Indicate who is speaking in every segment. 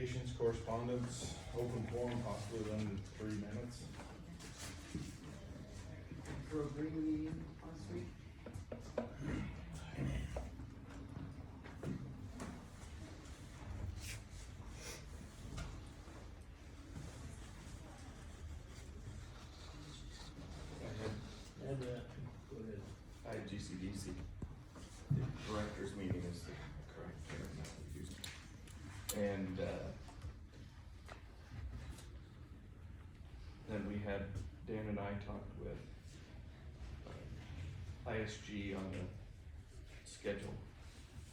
Speaker 1: communications, correspondence, open forum, possibly under 3 minutes.
Speaker 2: For a Greene meeting last week.
Speaker 3: Add that, go ahead.
Speaker 4: I had GCDC. The directors meeting is the correct term, not confusing. And, then we had, Dan and I talked with, ISG on the schedule,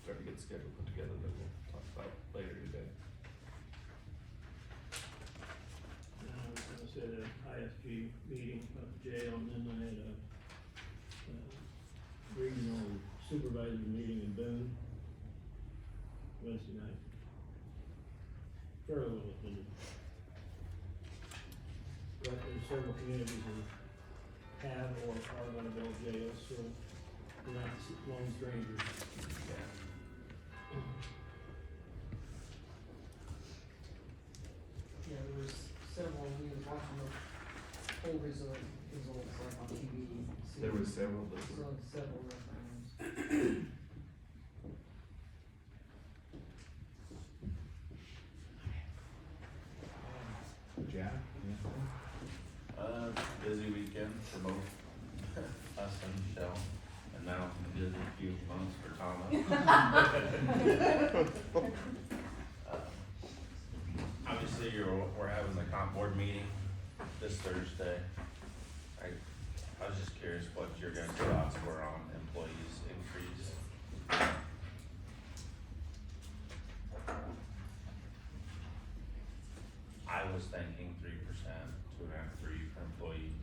Speaker 4: try to get the schedule put together that we'll talk about later today.
Speaker 3: I was gonna say the ISG meeting about the jail, and then I had a, regional supervisor meeting in Boone Wednesday night. Fairly well attended. But there's several communities that have or are gonna build jails, so we're not lone strangers.
Speaker 2: Yeah, there was several, we was watching the poll results like on TV.
Speaker 4: There was several that
Speaker 2: So
Speaker 4: were,
Speaker 2: several referendums.
Speaker 1: Jack?
Speaker 5: Busy weekend for both us and Michelle, and now a busy few months for Thomas. Obviously, we're having the comp board meeting this Thursday. I was just curious what your guys' thoughts were on employees increase. I was thinking 3%, 2.5, 3 for employees.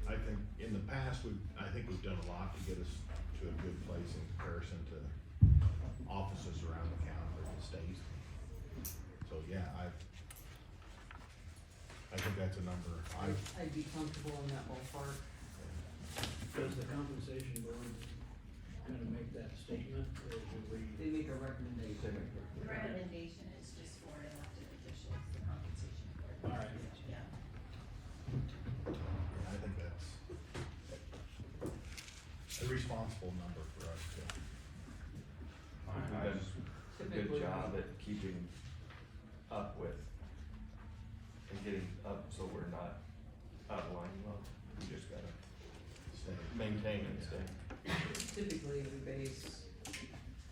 Speaker 1: I think in the past, I think we've done a lot to get us to a good place in comparison to offices around the county or the state. So, yeah, I think that's a number,
Speaker 2: I'd be comfortable in that ballpark.
Speaker 3: Does the compensation board kind of make that statement, or do we?
Speaker 2: They make a recommendation.
Speaker 6: The recommendation is just for elected officials, the compensation board.
Speaker 3: Alright.
Speaker 6: Yeah.
Speaker 1: I think that's a responsible number for us to.
Speaker 4: we've
Speaker 5: I
Speaker 4: done
Speaker 5: just,
Speaker 4: a good job at keeping up with and getting up so we're not out of line. Well, we just gotta
Speaker 1: Say,
Speaker 4: maintain and stay.
Speaker 2: Typically, we base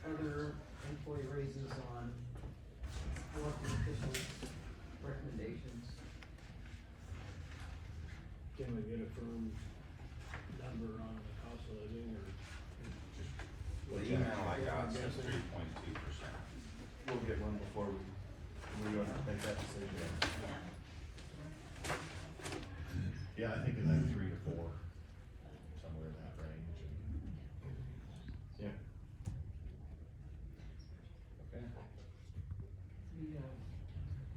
Speaker 2: other employee raises on elected officials' recommendations.
Speaker 3: Can we get a firm number on the cost of living, or?
Speaker 5: the email I got said 3.2%.
Speaker 4: We'll get one before we don't have to make that decision.
Speaker 6: Yeah.
Speaker 1: Yeah, I think in that 3 to 4, somewhere in that range.
Speaker 4: Yeah.
Speaker 1: Okay.
Speaker 2: We have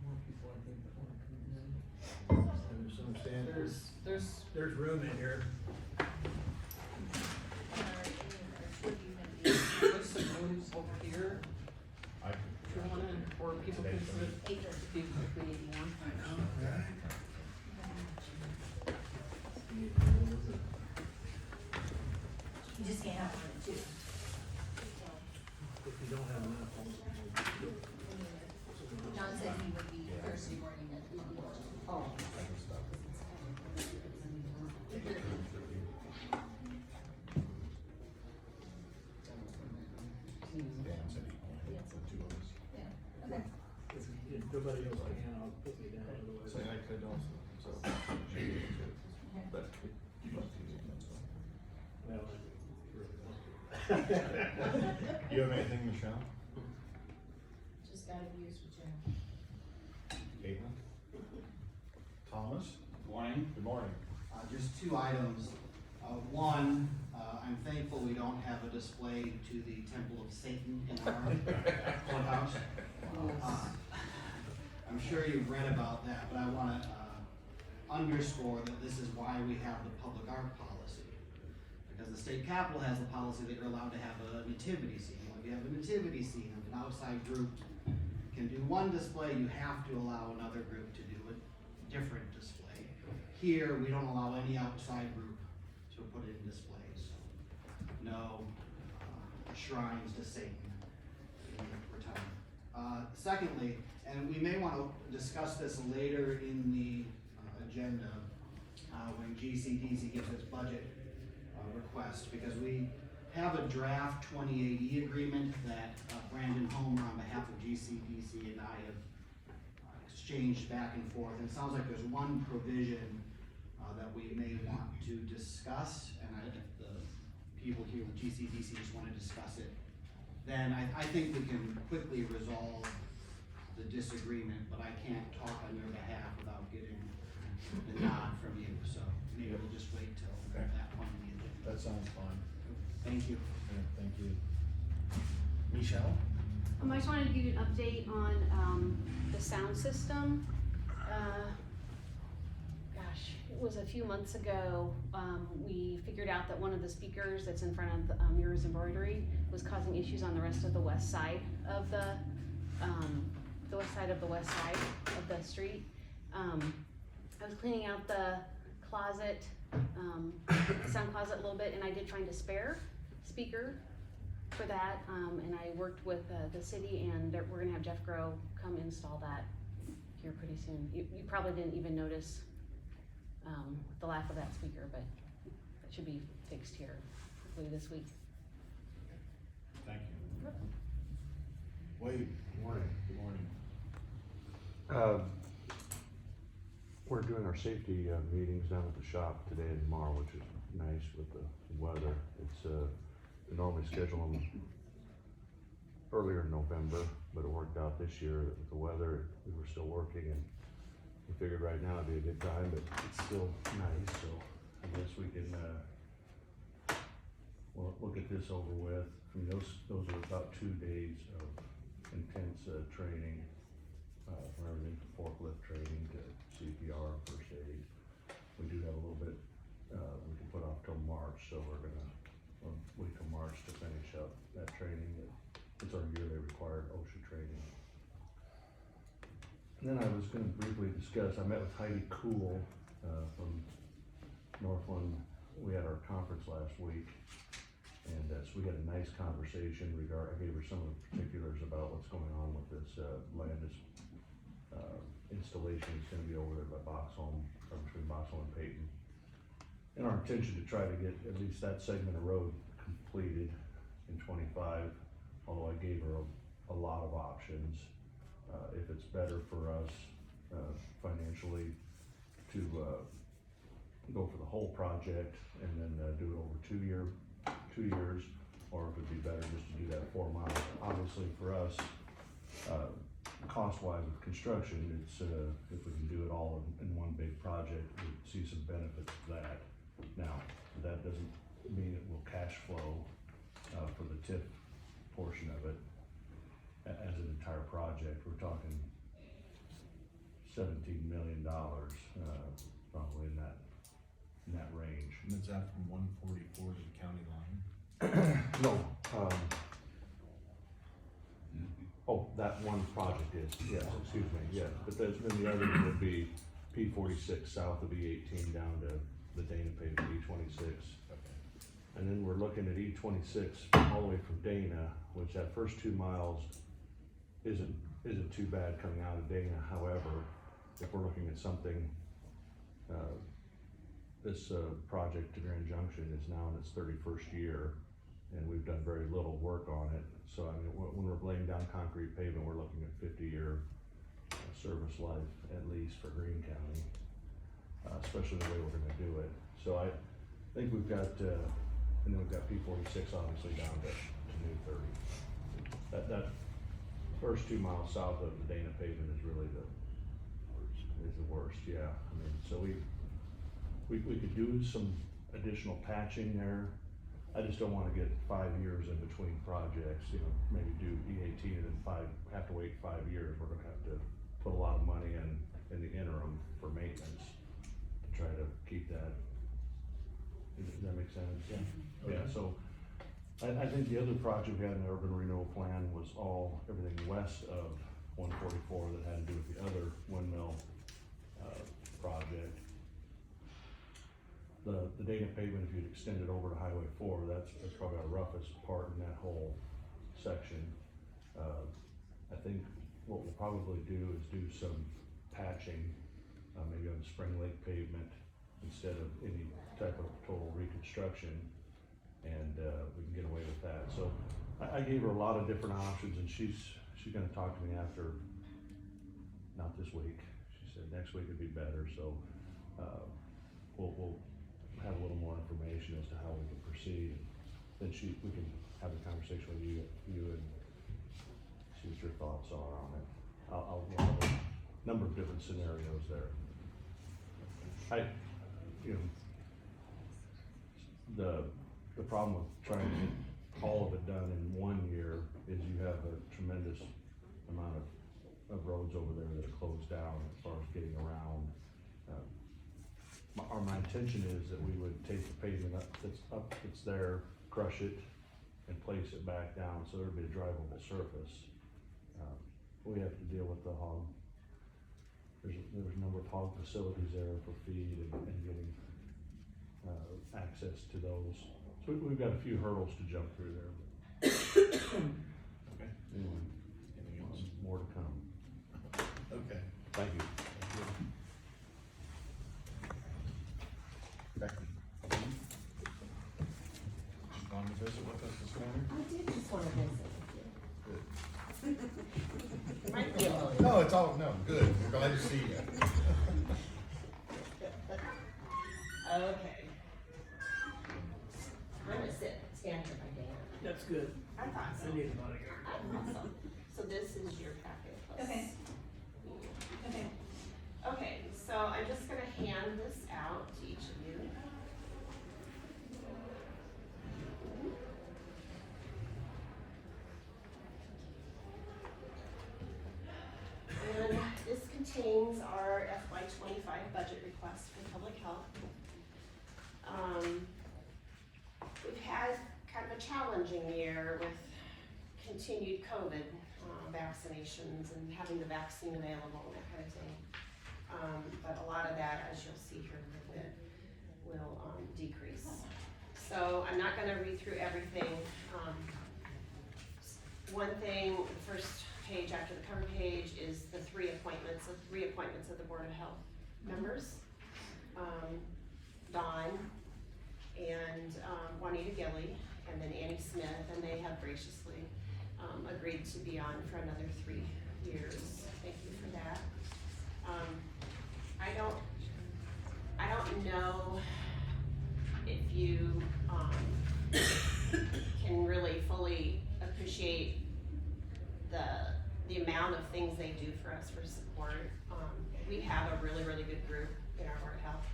Speaker 2: more people, I think, that wanna come in.
Speaker 3: There's some standards,
Speaker 2: There's
Speaker 3: room in here.
Speaker 2: There's some rooms over here,
Speaker 1: I can.
Speaker 2: if you wanna, or people can sit, if we need more.
Speaker 6: You just can't have one or two.
Speaker 3: If you don't have enough,
Speaker 6: John said he would be Thursday morning at the
Speaker 2: Oh.
Speaker 1: Dan said he only had the 2 of us.
Speaker 6: Okay.
Speaker 3: if nobody else can, I'll put me down, otherwise.
Speaker 4: So I could also, so. But you'd love to do that, so.
Speaker 3: Well, I really want to.
Speaker 1: Do you have anything, Michelle?
Speaker 6: Just gotta use what you have.
Speaker 1: Caitlin? Thomas?
Speaker 7: Morning.
Speaker 1: Good morning.
Speaker 7: Just 2 items. One, I'm thankful we don't have a display to the Temple of Satan in our courthouse. I'm sure you've read about that, but I wanna, underscore that this is why we have the public art policy. Because the state capitol has a policy that you're allowed to have a nativity scene. If you have a nativity scene, if an outside group can do one display, you have to allow another group to do a different display. Here, we don't allow any outside group to put in displays. No shrines to Satan in retirement. Secondly, and we may want to discuss this later in the agenda when GCDC gives its budget request, because we have a draft 2080 agreement that Brandon Homer on behalf of GCDC and I have exchanged back and forth. And it sounds like there's one provision that we may want to discuss, and if the people here with GCDC just want to discuss it, then I think we can quickly resolve the disagreement, but I can't talk on your behalf without getting the nod from you, so maybe we'll just wait till
Speaker 1: Okay.
Speaker 7: that point in the agenda.
Speaker 1: That sounds fine.
Speaker 7: Thank you.
Speaker 1: Yeah, thank you. Michelle?
Speaker 8: I just wanted to give you an update on the sound system. It was a few months ago, we figured out that one of the speakers that's in front of Mira's Embroidery was causing issues on the rest of the west side of the west side of the street. I was cleaning out the closet, the sound closet a little bit, and I did find a spare speaker for that, and I worked with the city, and we're gonna have Jeff Grow come install that here pretty soon. You probably didn't even notice the lack of that speaker, but it should be fixed here hopefully this week.
Speaker 1: Thank you. Wade, good morning. Good morning.
Speaker 9: We're doing our safety meetings down at the shop today and tomorrow, which is nice with the weather. It's we normally schedule them earlier in November, but it worked out this year that with the weather, we were still working, and we figured right now it'd be a good time, but it's still nice, so I guess we can we'll get this over with. I mean, those are about 2 days of intense training, from everything to forklift training to CPR, first aid. We do have a little bit we can put off till March, so we're gonna wait till March to finish up that training. It's our yearly required OSHA training. And then I was gonna briefly discuss, I met with Heidi Kuhl from Northland. We had our conference last week, and so we had a nice conversation I gave her some of the particulars about what's going on with this Landis installation. It's gonna be over there by Boxholm, or between Boxholm and Peyton. And our intention to try to get at least that segment of road completed in 25, although I gave her a lot of options. If it's better for us financially to go for the whole project and then do it over 2 years, or if it'd be better just to do that 4 miles. Obviously for us, cost-wise with construction, it's if we can do it all in one big project, we see some benefits of that. Now, that doesn't mean it will cash flow for the TIF portion of it as an entire project. We're talking $17 million, probably in that range.
Speaker 1: And is that from 144 to the county line?
Speaker 9: No, oh, that one project is, yes, excuse me, yeah, but then the other one would be P46 south of E18 down to the Dana paved E26.
Speaker 1: Okay.
Speaker 9: And then we're looking at E26 all the way from Dana, which that first 2 miles isn't too bad coming out of Dana. However, if we're looking at something, this project to Grand Junction is now in its 31st year, and we've done very little work on it. So I mean, when we're laying down concrete pavement, we're looking at 50-year service life at least for Greene County, especially the way we're gonna do it. So I think we've got, and then we've got P46 obviously down to New 30. That first 2 miles south of the Dana pavement is really the worst, yeah. I mean, so we could do some additional patching there. I just don't wanna get 5 years in between projects, you know, maybe do E18 and then have to wait 5 years. We're gonna have to put a lot of money in the interim for maintenance to try to keep that. Does that make sense?
Speaker 1: Yeah.
Speaker 9: Yeah, so I think the other project we had in the urban renewal plan was everything west of one forty-four that had to do with the other windmill, project. The Dana pavement, if you'd extend it over to Highway 4, that's probably our roughest part in that whole section. I think what we'll probably do is do some patching, maybe on the Spring Lake pavement instead of any type of total reconstruction, and we can get away with that. So I gave her a lot of different options, and she's gonna talk to me after, not this week. She said next week would be better, so we'll have a little more information as to how we can proceed. Then we can have a conversation with you and see what your thoughts are on it. I'll have a number of different scenarios there. The problem with trying to get all of it done in 1 year is you have a tremendous amount of roads over there that are closed down as far as getting around. My intention is that we would take the pavement that's there, crush it, and place it back down, so there'd be a drivable surface. We have to deal with the hog. There's a number of hog facilities there for feed and getting, access to those. So we've got a few hurdles to jump through there.
Speaker 1: Okay.
Speaker 9: Anyway,
Speaker 1: Anything else?
Speaker 9: more to come.
Speaker 1: Okay.
Speaker 9: Thank you.
Speaker 1: Becky. You want to visit with us this morning?
Speaker 6: I did just wanna visit with you.
Speaker 1: Good.
Speaker 6: Might be a little.
Speaker 1: No, it's all, no, good, we're glad to see you.
Speaker 6: Okay. I'm gonna stand here by Dan.
Speaker 3: That's good.
Speaker 6: I thought so.
Speaker 3: I need a bodyguard.
Speaker 6: I thought so. So this is your packet plus.
Speaker 10: Okay. Okay.
Speaker 6: Okay, so I'm just gonna hand this out to each of you. And this contains our FY '25 budget request for public health. We've had kind of a challenging year with continued COVID vaccinations and having the vaccine available and that kind of thing. But a lot of that, as you'll see here in a little bit, will decrease. So I'm not gonna read through everything. One thing, the first page after the cover page is the reappointments of the Board of Health members. Dawn and Juanita Gilly, and then Annie Smith, and they have graciously agreed to be on for another 3 years. Thank you for that. I don't know if you can really fully appreciate the amount of things they do for us for support. We have a really, really good group in our Board of Health.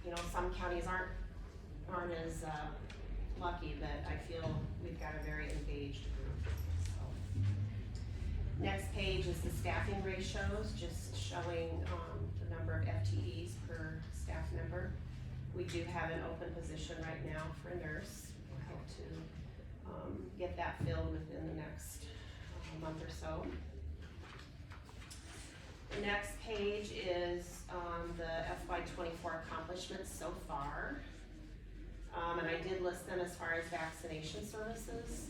Speaker 6: You know, some counties aren't as lucky, but I feel we've got a very engaged group. So. Next page is the staffing ratios, just showing the number of FTEs per staff member. We do have an open position right now for a nurse. We'll hope to get that filled within the next month or so. The next page is the FY '24 accomplishments so far. And I did list them as far as vaccination services.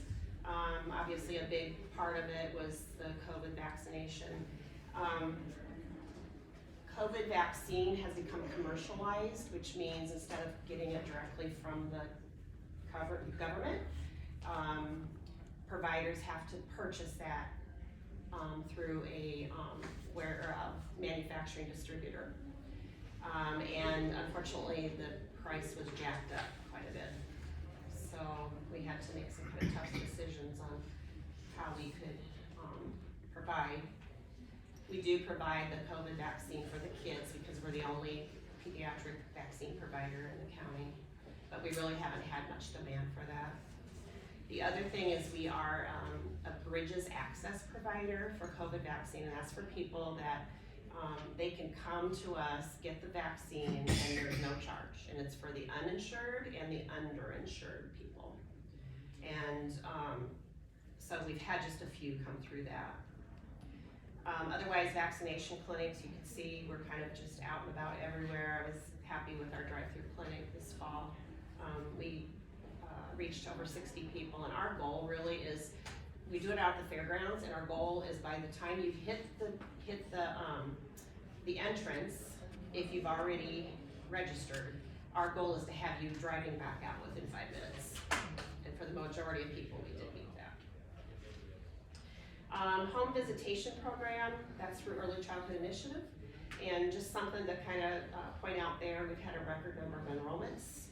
Speaker 6: Obviously a big part of it was the COVID vaccination. COVID vaccine has become commercialized, which means instead of getting it directly from the government, providers have to purchase that through a manufacturing distributor. And unfortunately, the price was jacked up quite a bit. So we had to make some kind of tough decisions on how we could provide. We do provide the COVID vaccine for the kids because we're the only pediatric vaccine provider in the county, but we really haven't had much demand for that. The other thing is we are a bridges access provider for COVID vaccine, and that's for people that they can come to us, get the vaccine, and there's no charge. And it's for the uninsured and the underinsured people. And So we've had just a few come through that. Otherwise, vaccination clinics, you can see we're kind of just out and about everywhere. I was happy with our drive-through clinic this fall. We reached over 60 people, and our goal really is, we do it out at the fairgrounds, and our goal is by the time you hit the entrance, if you've already registered, our goal is to have you driving back out within 5 minutes. And for the majority of people, we did meet that. Home visitation program, that's through Early Childhood Initiative. And just something to kind of point out there, we've had a record number of enrollments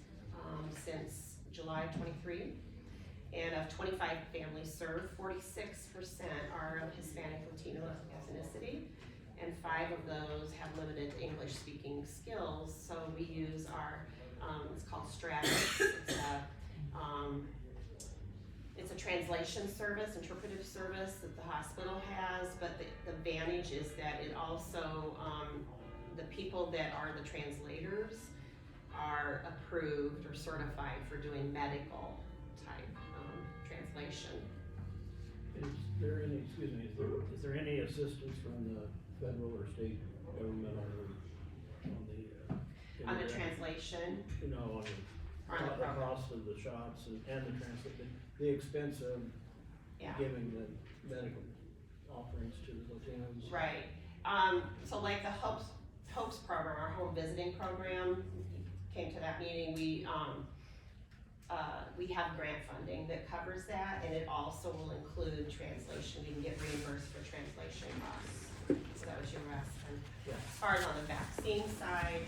Speaker 6: since July 23. And of 25 families served, 46% are of Hispanic Latino ethnicity, and 5 of those have limited English speaking skills. So we use our, it's called Stratus. It's a translation service, interpretive service that the hospital has, but the advantage is that it also, the people that are the translators are approved or certified for doing medical type translation.
Speaker 3: Is there any, excuse me, is there any assistance from the federal or state government
Speaker 6: On the translation?
Speaker 3: You know, on the cost of the shots and the translation, the expense of giving the medical offerings to the Latinos?
Speaker 6: Right. So like the Hopes program, our home visiting program, came to that meeting, we have grant funding that covers that, and it also will include translation. We can get reimbursed for translation costs. So that was your question.
Speaker 3: Yeah.
Speaker 6: As far as on the vaccine side,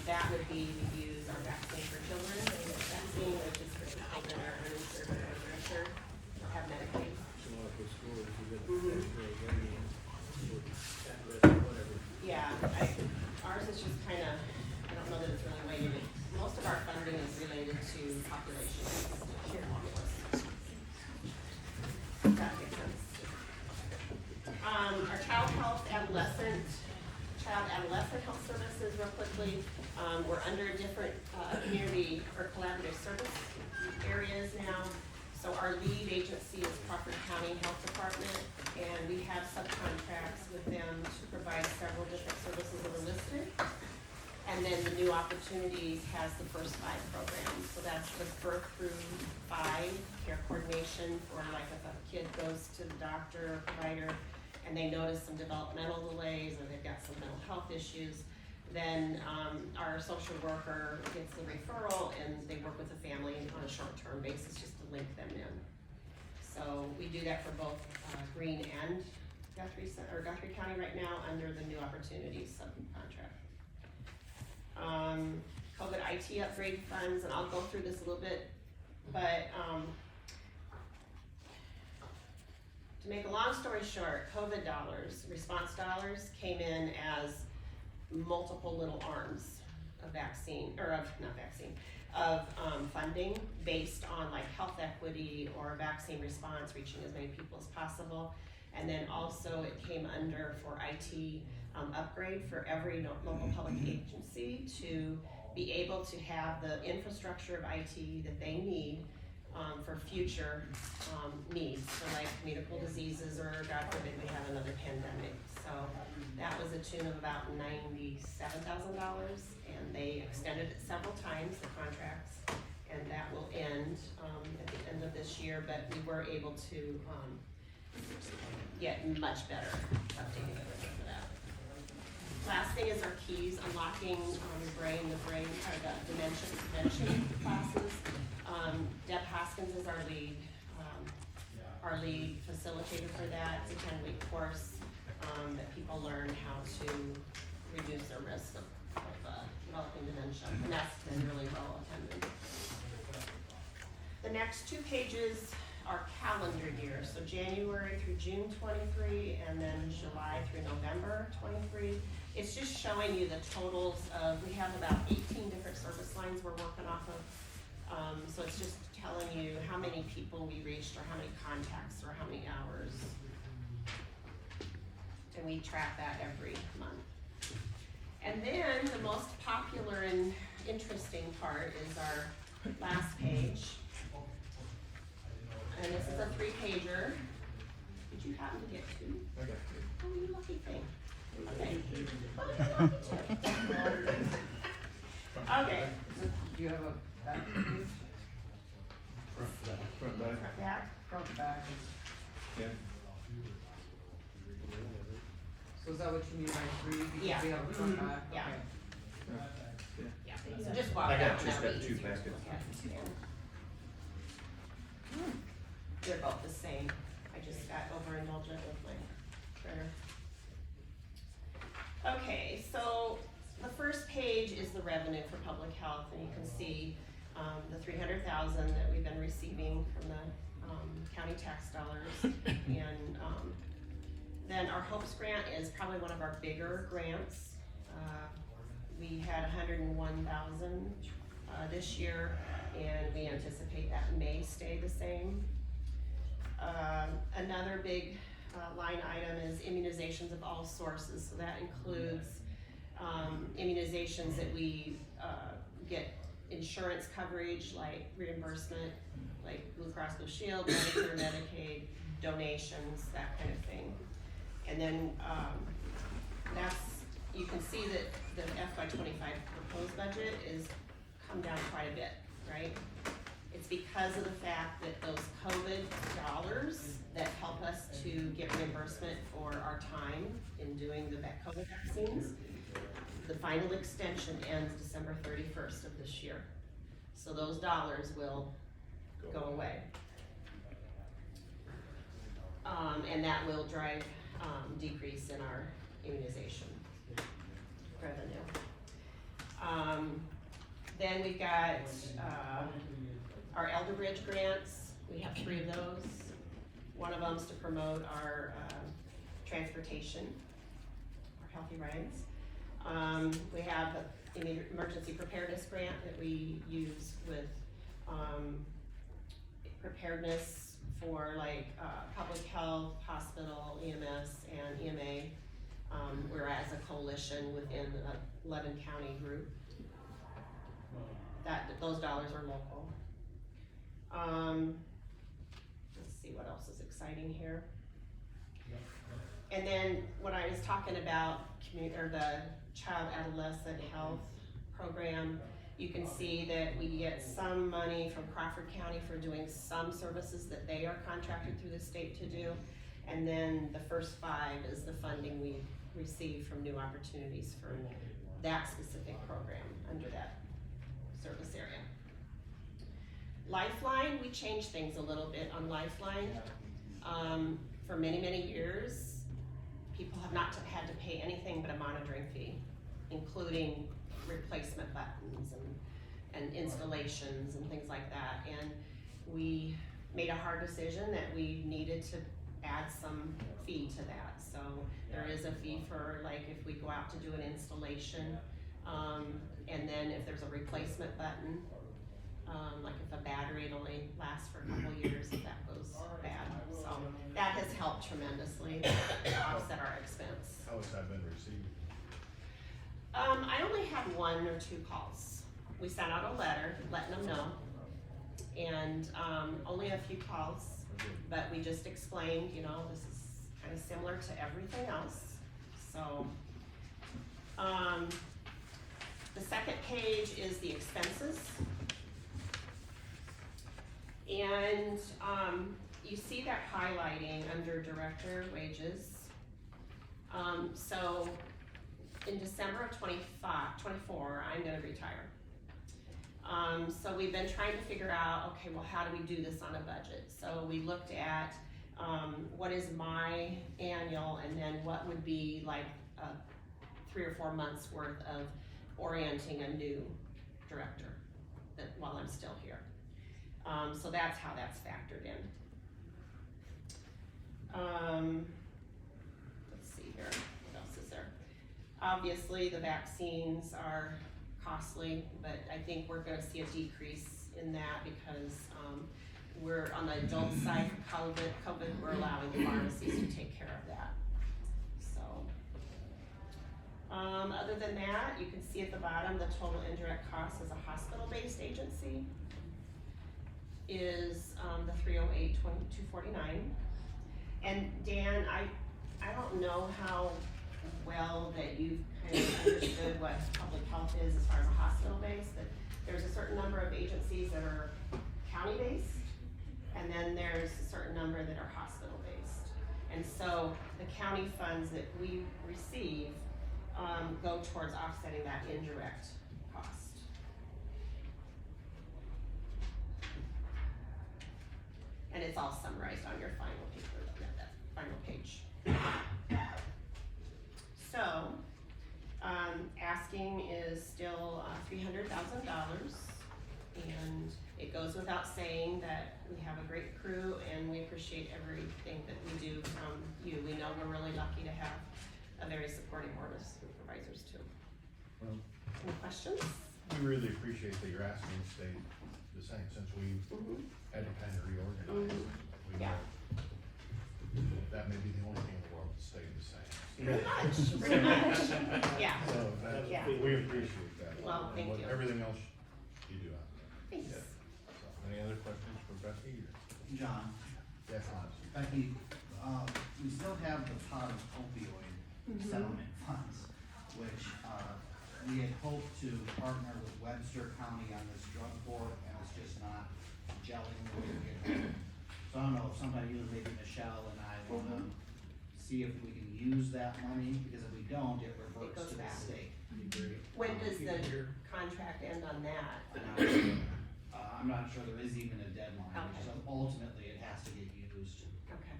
Speaker 6: that would be, we use our Vaccine for Children vaccine, which is for people that are uninsured or underinsured or have Medicaid.
Speaker 3: So like with schools, you get whatever.
Speaker 6: Yeah, ours is just kind of, I don't know that it's really weighted. Most of our funding is related to population. If that makes sense. Our child adolescent health services, real quickly, we're under different community or collaborative service areas now. So our lead agency is Crawford County Health Department, and we have subcontracts with them to provide several different services that are listed. And then the New Opportunities has the first 5 programs. So that's the birth through 5, care coordination for like if a kid goes to the doctor or provider and they notice some developmental delays or they've got some mental health issues, then our social worker gets the referral and they work with the family on a short-term basis just to link them in. So we do that for both Greene and Guthrie County right now under the New Opportunities subcontract. COVID IT upgrade funds, and I'll go through this a little bit, but to make a long story short, COVID dollars, response dollars came in as multiple little arms of funding based on like health equity or vaccine response, reaching as many people as possible. And then also it came under for IT upgrade for every local public agency to be able to have the infrastructure of IT that they need for future needs, for like communicable diseases or God forbid we have another pandemic. So that was a tune of about $97,000, and they extended it several times, the contracts, and that will end at the end of this year, but we were able to get much better updating of it for that. Last thing is our keys, unlocking the dementia prevention classes. Deb Hoskins is our lead facilitator for that. It's a 10-week course that people learn how to reduce their risk of developing dementia, and that's been really well attended. The next 2 pages are calendar years, so January through June 23, and then July through November 23. It's just showing you the totals of, we have about 18 different service lines we're working off of. So it's just telling you how many people we reached or how many contacts or how many hours. And we track that every month. And then the most popular and interesting part is our last page. and this is a 3-pager. Did you happen to get 2?
Speaker 1: I got you.
Speaker 6: Oh, you lucky thing. Okay. Oh, you lucky too. Okay.
Speaker 2: Do you have a back page?
Speaker 1: Front back?
Speaker 6: Front back.
Speaker 2: Front, back,
Speaker 1: Yeah.
Speaker 2: so is that what you mean by 3? Because
Speaker 6: Yeah.
Speaker 2: we have a front, back?
Speaker 6: Yeah.
Speaker 2: Okay.
Speaker 6: Yeah, so just walk
Speaker 4: I got
Speaker 6: out and
Speaker 4: just
Speaker 6: that'll
Speaker 4: got
Speaker 6: be
Speaker 4: 2
Speaker 6: easier to
Speaker 4: packets.
Speaker 6: look at. They're both the same. I just got overindulgent with my printer. Okay, so the first page is the revenue for public health, and you can see, the 300,000 that we've been receiving from the, county tax dollars. And, then our Hopes grant is probably one of our bigger grants. We had 101,000, this year, and we anticipate that may stay the same. Another big line item is immunizations of all sources, so that includes immunizations that we get insurance coverage, like reimbursement, like Blue Cross Blue Shield, Medicare, Medicaid, donations, that kind of thing. And then you can see that the FY25 proposed budget is come down quite a bit, right? It's because of the fact that those COVID dollars that help us to get reimbursement for our time in doing the COVID vaccines, the final extension ends December 31st of this year. So those dollars will go away. And that will drive decrease in our immunization revenue. Then we've got our Elder Bridge grants. We have 3 of those. One of them is to promote our transportation, our healthy rides. We have an emergency preparedness grant that we use with preparedness for like public health, hospital, EMS, and EMA. We're as a coalition within a 11 county group. Those dollars are local. Let's see what else is exciting here. And then when I was talking about the child adolescent health program, you can see that we get some money from Crawford County for doing some services that they are contracted through the state to do. And then the first 5 is the funding we receive from New Opportunities for that specific program under that service area. Lifeline, we changed things a little bit on Lifeline. For many, many years, people have not had to pay anything but a monitoring fee, including replacement buttons and installations and things like that. And we made a hard decision that we needed to add some fee to that. So there is a fee for like if we go out to do an installation, and then if there's a replacement button, like if a battery it only lasts for a couple years if that goes bad. So that has helped tremendously to offset our expense.
Speaker 1: How has that been received?
Speaker 6: I only had 1 or 2 calls. We sent out a letter letting them know, and only a few calls, but we just explained, you know, this is kind of similar to everything else. So the second page is the expenses. And you see that highlighting under director wages. So in December of 24, I'm gonna retire. So we've been trying to figure out, okay, well, how do we do this on a budget? So we looked at what is my annual, and then what would be like 3 or 4 months worth of orienting a new director that while I'm still here. So that's how that's factored in. Let's see here, what else is there? Obviously, the vaccines are costly, but I think we're gonna see a decrease in that because we're on the adult side for COVID, we're allowing the pharmacies to take care of that. So, other than that, you can see at the bottom the total indirect cost as a hospital-based agency. is, the 308-2249. And Dan, I don't know how well that you've kind of understood what public health is as far as a hospital base, but there's a certain number of agencies that are county-based, and then there's a certain number that are hospital-based. And so the county funds that we receive, go towards offsetting that indirect cost. And it's all summarized on your final paper, that final page. So, asking is still $300,000, and it goes without saying that we have a great crew and we appreciate everything that we do from you. We know we're really lucky to have a very supporting board of supervisors too.
Speaker 1: Well,
Speaker 6: Any questions?
Speaker 1: we really appreciate that you're asking to stay the same since we've had to kind of reorganize. We
Speaker 6: Yeah.
Speaker 1: know that may be the only thing in the world that stayed the same.
Speaker 6: Pretty much, yeah.
Speaker 1: So that,
Speaker 6: Yeah.
Speaker 1: we appreciate that.
Speaker 6: Well,
Speaker 1: and
Speaker 6: thank
Speaker 1: what-
Speaker 6: you.
Speaker 1: Everything else you do out there.
Speaker 6: Thanks.
Speaker 1: Yeah. So, any other questions for Becky?
Speaker 7: John,
Speaker 1: Yes, Lance?
Speaker 7: Becky, we still have the pot of opioid settlement funds, which, we had hoped to partner with Webster County on this drug court, and it's just not gelling the way we had hoped. So I don't know if somebody, you, maybe Michelle and I wanna see if we can use that money, because if we don't, it reverts
Speaker 6: goes
Speaker 7: to the
Speaker 6: back.
Speaker 7: state.
Speaker 6: When does the contract end on that?
Speaker 7: And I'm not sure there is even a deadline,
Speaker 6: Okay.
Speaker 7: so ultimately it has to get used.
Speaker 6: Okay.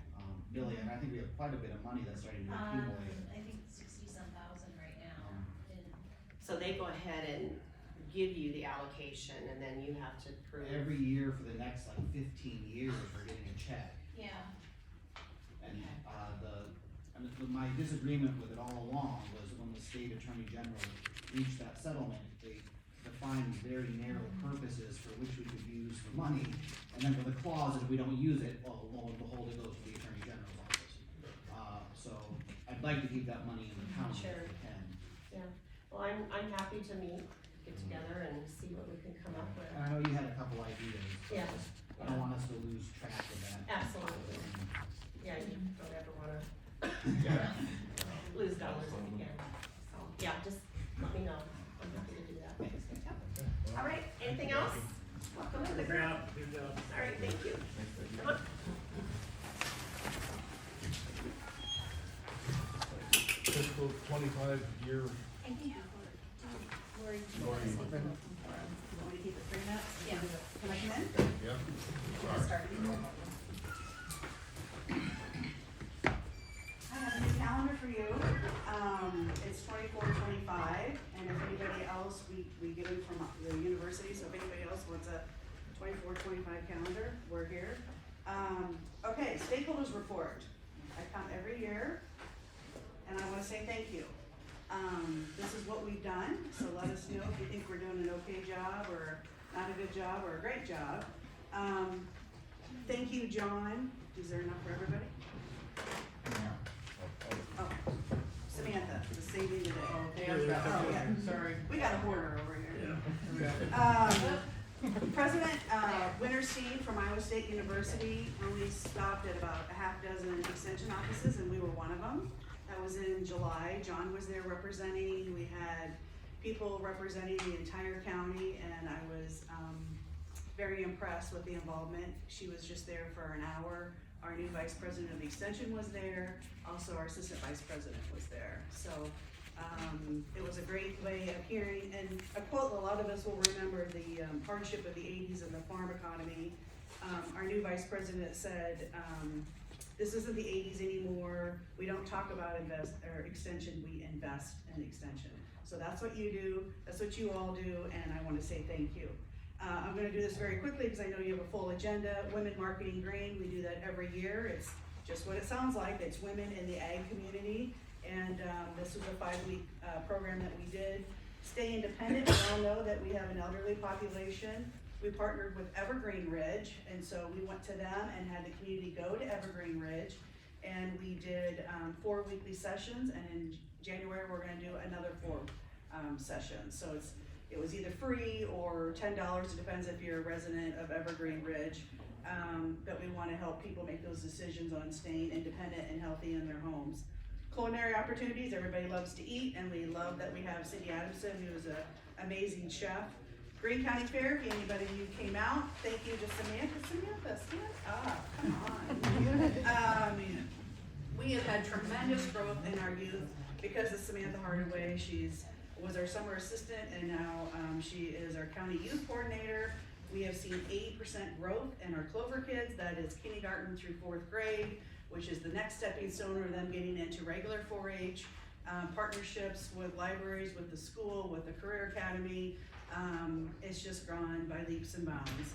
Speaker 7: Billy, and I think we have quite a bit of money that's starting to accumulate.
Speaker 10: I think 60-some thousand right now.
Speaker 6: So they go ahead and give you the allocation and then you have to prove.
Speaker 7: Every year for the next like 15 years, we're getting a check.
Speaker 10: Yeah,
Speaker 7: And, my disagreement with it all along was when the state attorney general reached that settlement, they defined very narrow purposes for which we could use the money. And then for the clause, if we don't use it, well, lo and behold, it goes to the attorney general's office. So I'd like to keep that money in the county if
Speaker 6: Sure.
Speaker 7: we can.
Speaker 6: Yeah, well, I'm happy to get together and see what we can come up with.
Speaker 7: And I know you had a couple ideas. but
Speaker 6: Yeah.
Speaker 7: I don't want us to lose track of that.
Speaker 6: Absolutely. Yeah, you don't ever wanna lose dollars if you can. So, yeah, just let me know. I'm happy to do that.
Speaker 1: Well,
Speaker 6: All right, anything else? Welcome to the group.
Speaker 3: Good job.
Speaker 6: All right, thank you. Come on.
Speaker 1: Fiscal 25-year.
Speaker 10: I think.
Speaker 1: Lori.
Speaker 10: You want me to keep it 3 minutes? Yeah. Can I come in?
Speaker 1: Yep.
Speaker 10: Start. I have a new calendar for you. It's 24-25, and if anybody else, we get them from the university, so if anybody else wants a 24-25 calendar, we're here. Okay, stakeholders report. I come every year, and I wanna say thank you. This is what we've done, so let us know if you think we're doing an okay job, or not a good job, or a great job. Thank you, John. Is there enough for everybody? Oh, Samantha, the saving today. Oh, yeah, sorry. We got a hoarder over here. President Winterstein from Iowa State University only stopped at about a half dozen extension offices, and we were one of them. That was in July. John was there representing. We had people representing the entire county, and I was very impressed with the involvement. She was just there for an hour. Our new vice president of the extension was there. Also, our assistant vice president was there. So it was a great way of hearing, and a quote a lot of us will remember, the hardship of the 80s and the farm economy. Our new vice president said, this isn't the 80s anymore. We don't talk about extension, we invest in extension. So that's what you do, that's what you all do, and I wanna say thank you. I'm gonna do this very quickly because I know you have a full agenda. Women Marketing Greene, we do that every year. It's just what it sounds like. It's women in the ag community. And this was a 5-week program that we did. Stay independent. We all know that we have an elderly population. We partnered with Evergreen Ridge, and so we went to them and had the community go to Evergreen Ridge. And we did 4 weekly sessions, and in January we're gonna do another 4 sessions. So it was either free or $10, it depends if you're a resident of Evergreen Ridge. But we wanna help people make those decisions on staying independent and healthy in their homes. Culinary opportunities, everybody loves to eat, and we love that we have Cindy Adamson, who is an amazing chef. Greene County Fair, if anybody of you came out, thank you to Samantha, stand up, come on. We have had tremendous growth in our youth because of Samantha Hardaway. Was our summer assistant, and now she is our county youth coordinator. We have seen 80% growth in our Clover kids, that is kindergarten through 4th grade, which is the next stepping stone of them getting into regular 4-H. Partnerships with libraries, with the school, with the Career Academy. It's just gone by leaps and bounds.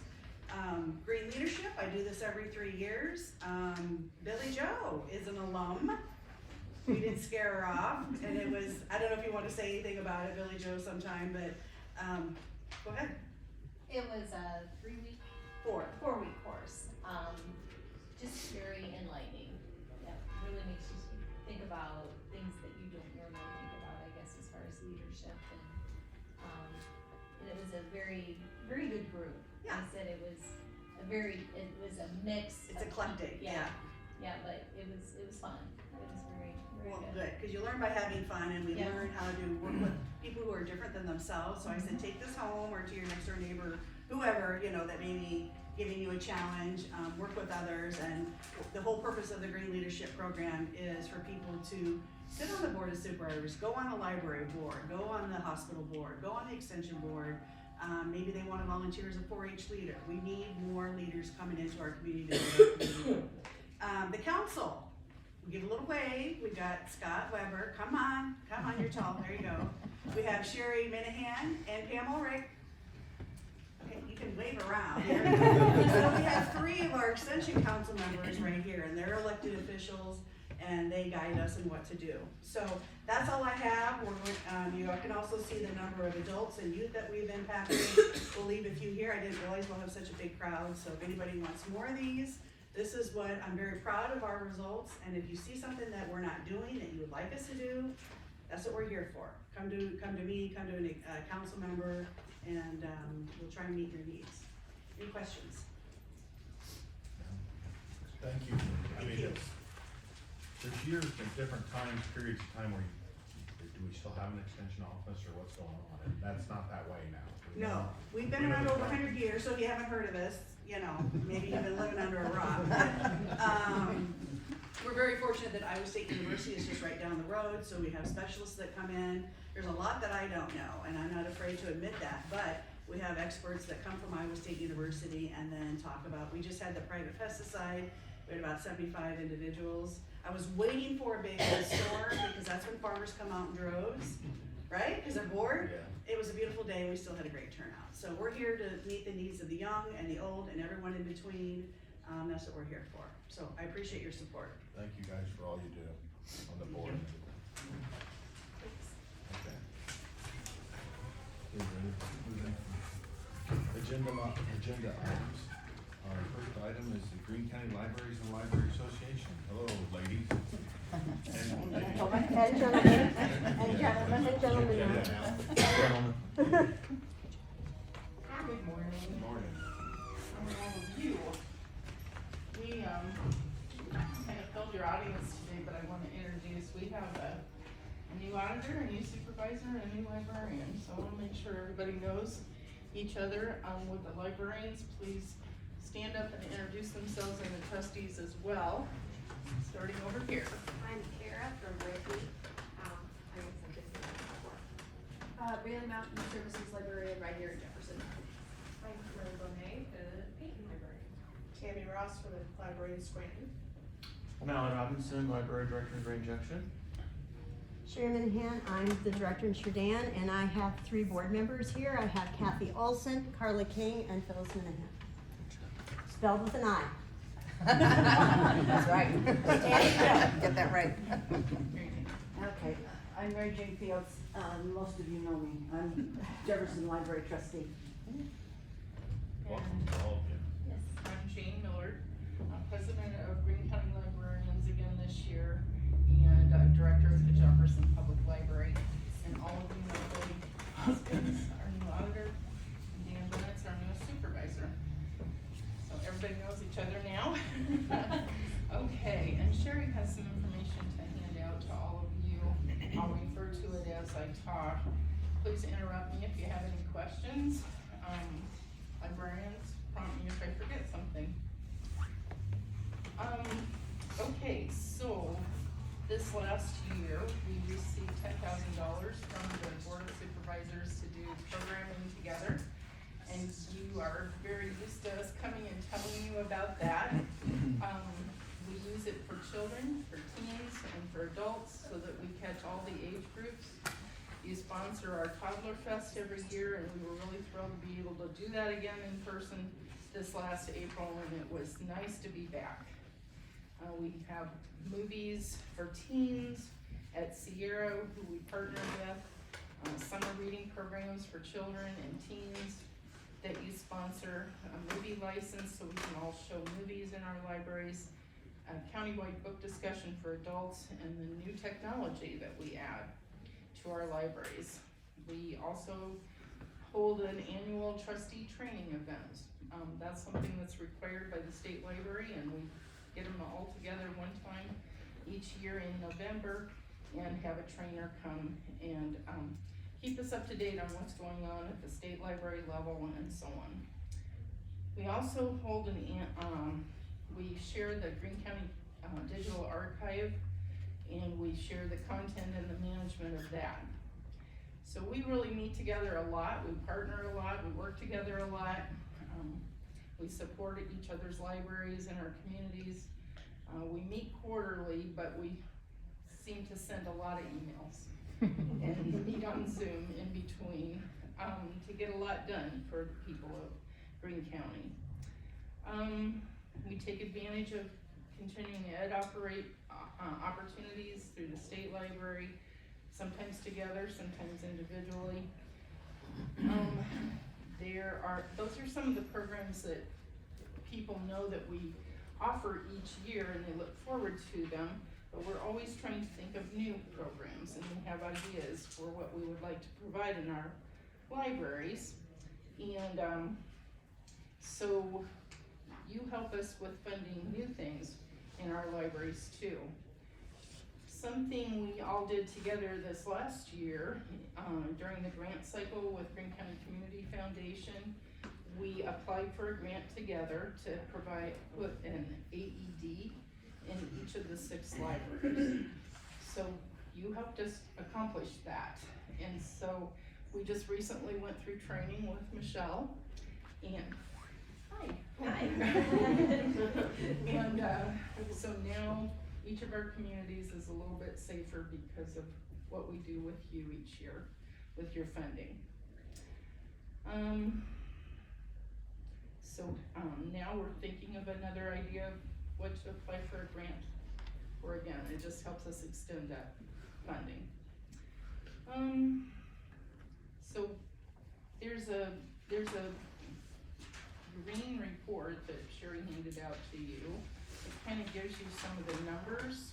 Speaker 10: Greene Leadership, I do this every 3 years. Billy Joe is an alum. We didn't scare her off, and it was, I don't know if you want to say anything about it, Billy Joe, sometime, but go ahead.
Speaker 11: It was a 3-week, 4-week course. Just very enlightening. That really makes you think about things that you don't normally think about, I guess, as far as leadership. And it was a very, very good group.
Speaker 10: Yeah.
Speaker 11: I said it was a mix.
Speaker 10: It's eclectic, yeah.
Speaker 11: Yeah, but it was fun. It was very, very
Speaker 10: Well,
Speaker 11: good.
Speaker 10: good, because you learn by having fun, and we
Speaker 11: Yeah.
Speaker 10: learn how to work with people who are different than themselves. So I said, take this home, or to your next door neighbor, whoever, that may be giving you a challenge, work with others. And the whole purpose of the Greene Leadership Program is for people to sit on the board of supervisors, go on the library board, go on the hospital board, go on the extension board. Maybe they want to volunteer as a 4-H leader. We need more leaders coming into our community. The council, we give a little wave. We got Scott Weber. Come on, you're tall. There you go. We have Sherry Minahan and Pam Ulrich. Okay, you can wave around. There we go. So we have 3 of our extension council members right here, and they're elected officials, and they guide us in what to do. So that's all I have. You can also see the number of adults and youth that we've impacted. We'll leave a few here. I didn't realize we'll have such a big crowd, so if anybody wants more of these, this is what, I'm very proud of our results, and if you see something that we're not doing that you would like us to do, that's what we're here for. Come to me, come to a council member, and we'll try and meet your needs. Any questions?
Speaker 1: Thank you. I mean, there's years and different times, periods of time where do we still have an extension office, or what's going on? And that's not that way now.
Speaker 10: No, we've been around over 100 years, so if you haven't heard of us, maybe you've been living under a rock. We're very fortunate that Iowa State University is just right down the road, so we have specialists that come in. There's a lot that I don't know, and I'm not afraid to admit that, but we have experts that come from Iowa State University and then talk about, we just had the private pesticide, we had about 75 individuals. I was waiting for a big storm, because that's when farmers come out in droves, right? Because they're bored.
Speaker 1: Yeah.
Speaker 10: It was a beautiful day, and we still had a great turnout. So we're here to meet the needs of the young and the old and everyone in between. That's what we're here for. So I appreciate your support.
Speaker 1: Thank you guys for all you do on the board. Okay. Agenda items. Our first item is the Greene County Libraries and Library Association. Hello, ladies.
Speaker 12: And gentlemen.
Speaker 13: Good morning.
Speaker 1: Good morning.
Speaker 13: You. We, kind of filled your audience today, but I want to introduce, we have a new auditor, a new supervisor, and a new librarian. So I want to make sure everybody knows each other. With the librarians, please stand up and introduce themselves, and the trustees as well. Starting over here.
Speaker 14: I'm Kara from Ripley. I guess I've been here before. Bailey Mountain Services Librarian right here in Jefferson. I'm Corinne Bonet, the Peyton Librarian.
Speaker 13: Tammy Ross for the library in Scranton.
Speaker 4: I'm Alan Robinson, Library Director in Grand Junction.
Speaker 12: Sherry Minahan, I'm the director in Sheridan, and I have 3 board members here. I have Kathy Olson, Carla King, and Phyllis Minahan. Spelled with an I.
Speaker 10: That's right.
Speaker 12: Get that right.
Speaker 15: Okay, I'm Mary Jane Fields. Most of you know me. I'm Jefferson Library trustee.
Speaker 1: Welcome to all of you.
Speaker 11: Yes.
Speaker 13: I'm Jane Millard. I'm president of Greene County Librarians again this year, and director of the Jefferson Public Library. And all of you know Billy Hoskins, our new as I talk. Please interrupt me if you have any questions. Librarians, prompt me if I forget something. Okay, so this last year, we received $10,000 from the Board of Supervisors to do programming together. And you are very used to us coming and telling you about that. We use it for children, for teens, and for adults so that we catch all the age groups. You sponsor our Toddler Fest every year, and we were really thrilled to be able to do that again in person this last April, and it was nice to be back. We have movies for teens at Sierra, who we partner with, summer reading programs for children and teens that you sponsor, a movie license so we can all show movies in our libraries, a countywide book discussion for adults, and the new technology that we add to our libraries. We also hold an annual trustee training event. That's something that's required by the state library, and we get them all together one time each year in November and have a trainer come and keep us up to date on what's going on at the state library level and so on. We also hold we share the Greene County Digital Archive, and we share the content and the management of that. So we really meet together a lot, we partner a lot, we work together a lot. We support each other's libraries and our communities. We meet quarterly, but we seem to send a lot of emails and meet on Zoom in between to get a lot done for the people of Greene County. We take advantage of continuing ed opportunities through the state library, sometimes together, sometimes individually. Those are some of the programs that people know that we offer each year, and they look forward to them, but we're always trying to think of new programs, and we have ideas for what we would like to provide in our libraries. And so you help us with funding new things in our libraries too. Something we all did together this last year, during the grant cycle with Greene County Community Foundation, we applied for a grant together to put an AED in each of the 6 libraries. So you helped us accomplish that. And so we just recently went through training with Michelle, and hi. And so now each of our communities is a little bit safer because of what we do with you each year with your funding. So now we're thinking of another idea of what to apply for a grant for again. It just helps us extend that funding. So there's a green report that Sherry handed out to you. It kind of gives you some of the numbers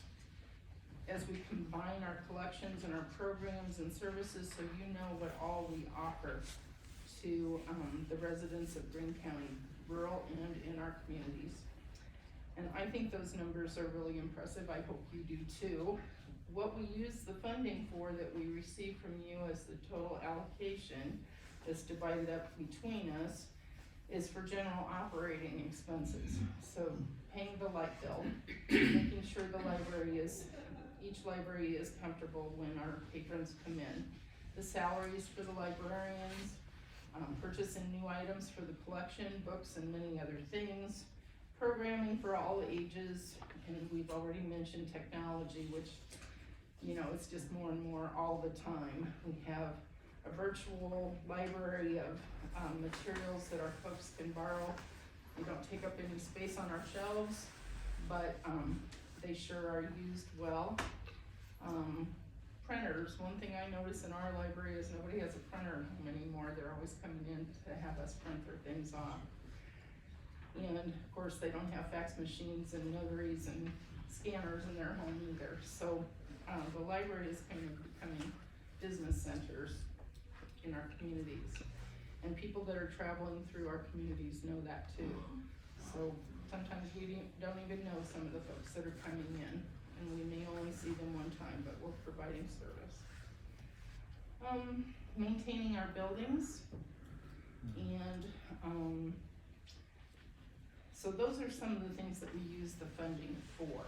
Speaker 13: as we combine our collections and our programs and services, so you know what all we offer to the residents of Greene County, rural and in our communities. And I think those numbers are really impressive. I hope you do too. What we use the funding for that we receive from you as the total allocation is divided up between us is for general operating expenses. So paying the light bill, making sure each library is comfortable when our patrons come in. The salaries for the librarians, purchasing new items for the collection, books and many other things, programming for all ages, and we've already mentioned technology, which, it's just more and more all the time. We have a virtual library of materials that our folks can borrow. They don't take up any space on our shelves, but they sure are used well. Printers, one thing I notice in our library is nobody has a printer anymore. They're always coming in to have us print their things off. And of course, they don't have fax machines and notaries and scanners in their home either. So the library is kind of becoming business centers in our communities. And people that are traveling through our communities know that too. So sometimes we don't even know some of the folks that are coming in, and we may only see them one time, but we're providing service. Maintaining our buildings, and, so those are some of the things that we use the funding for.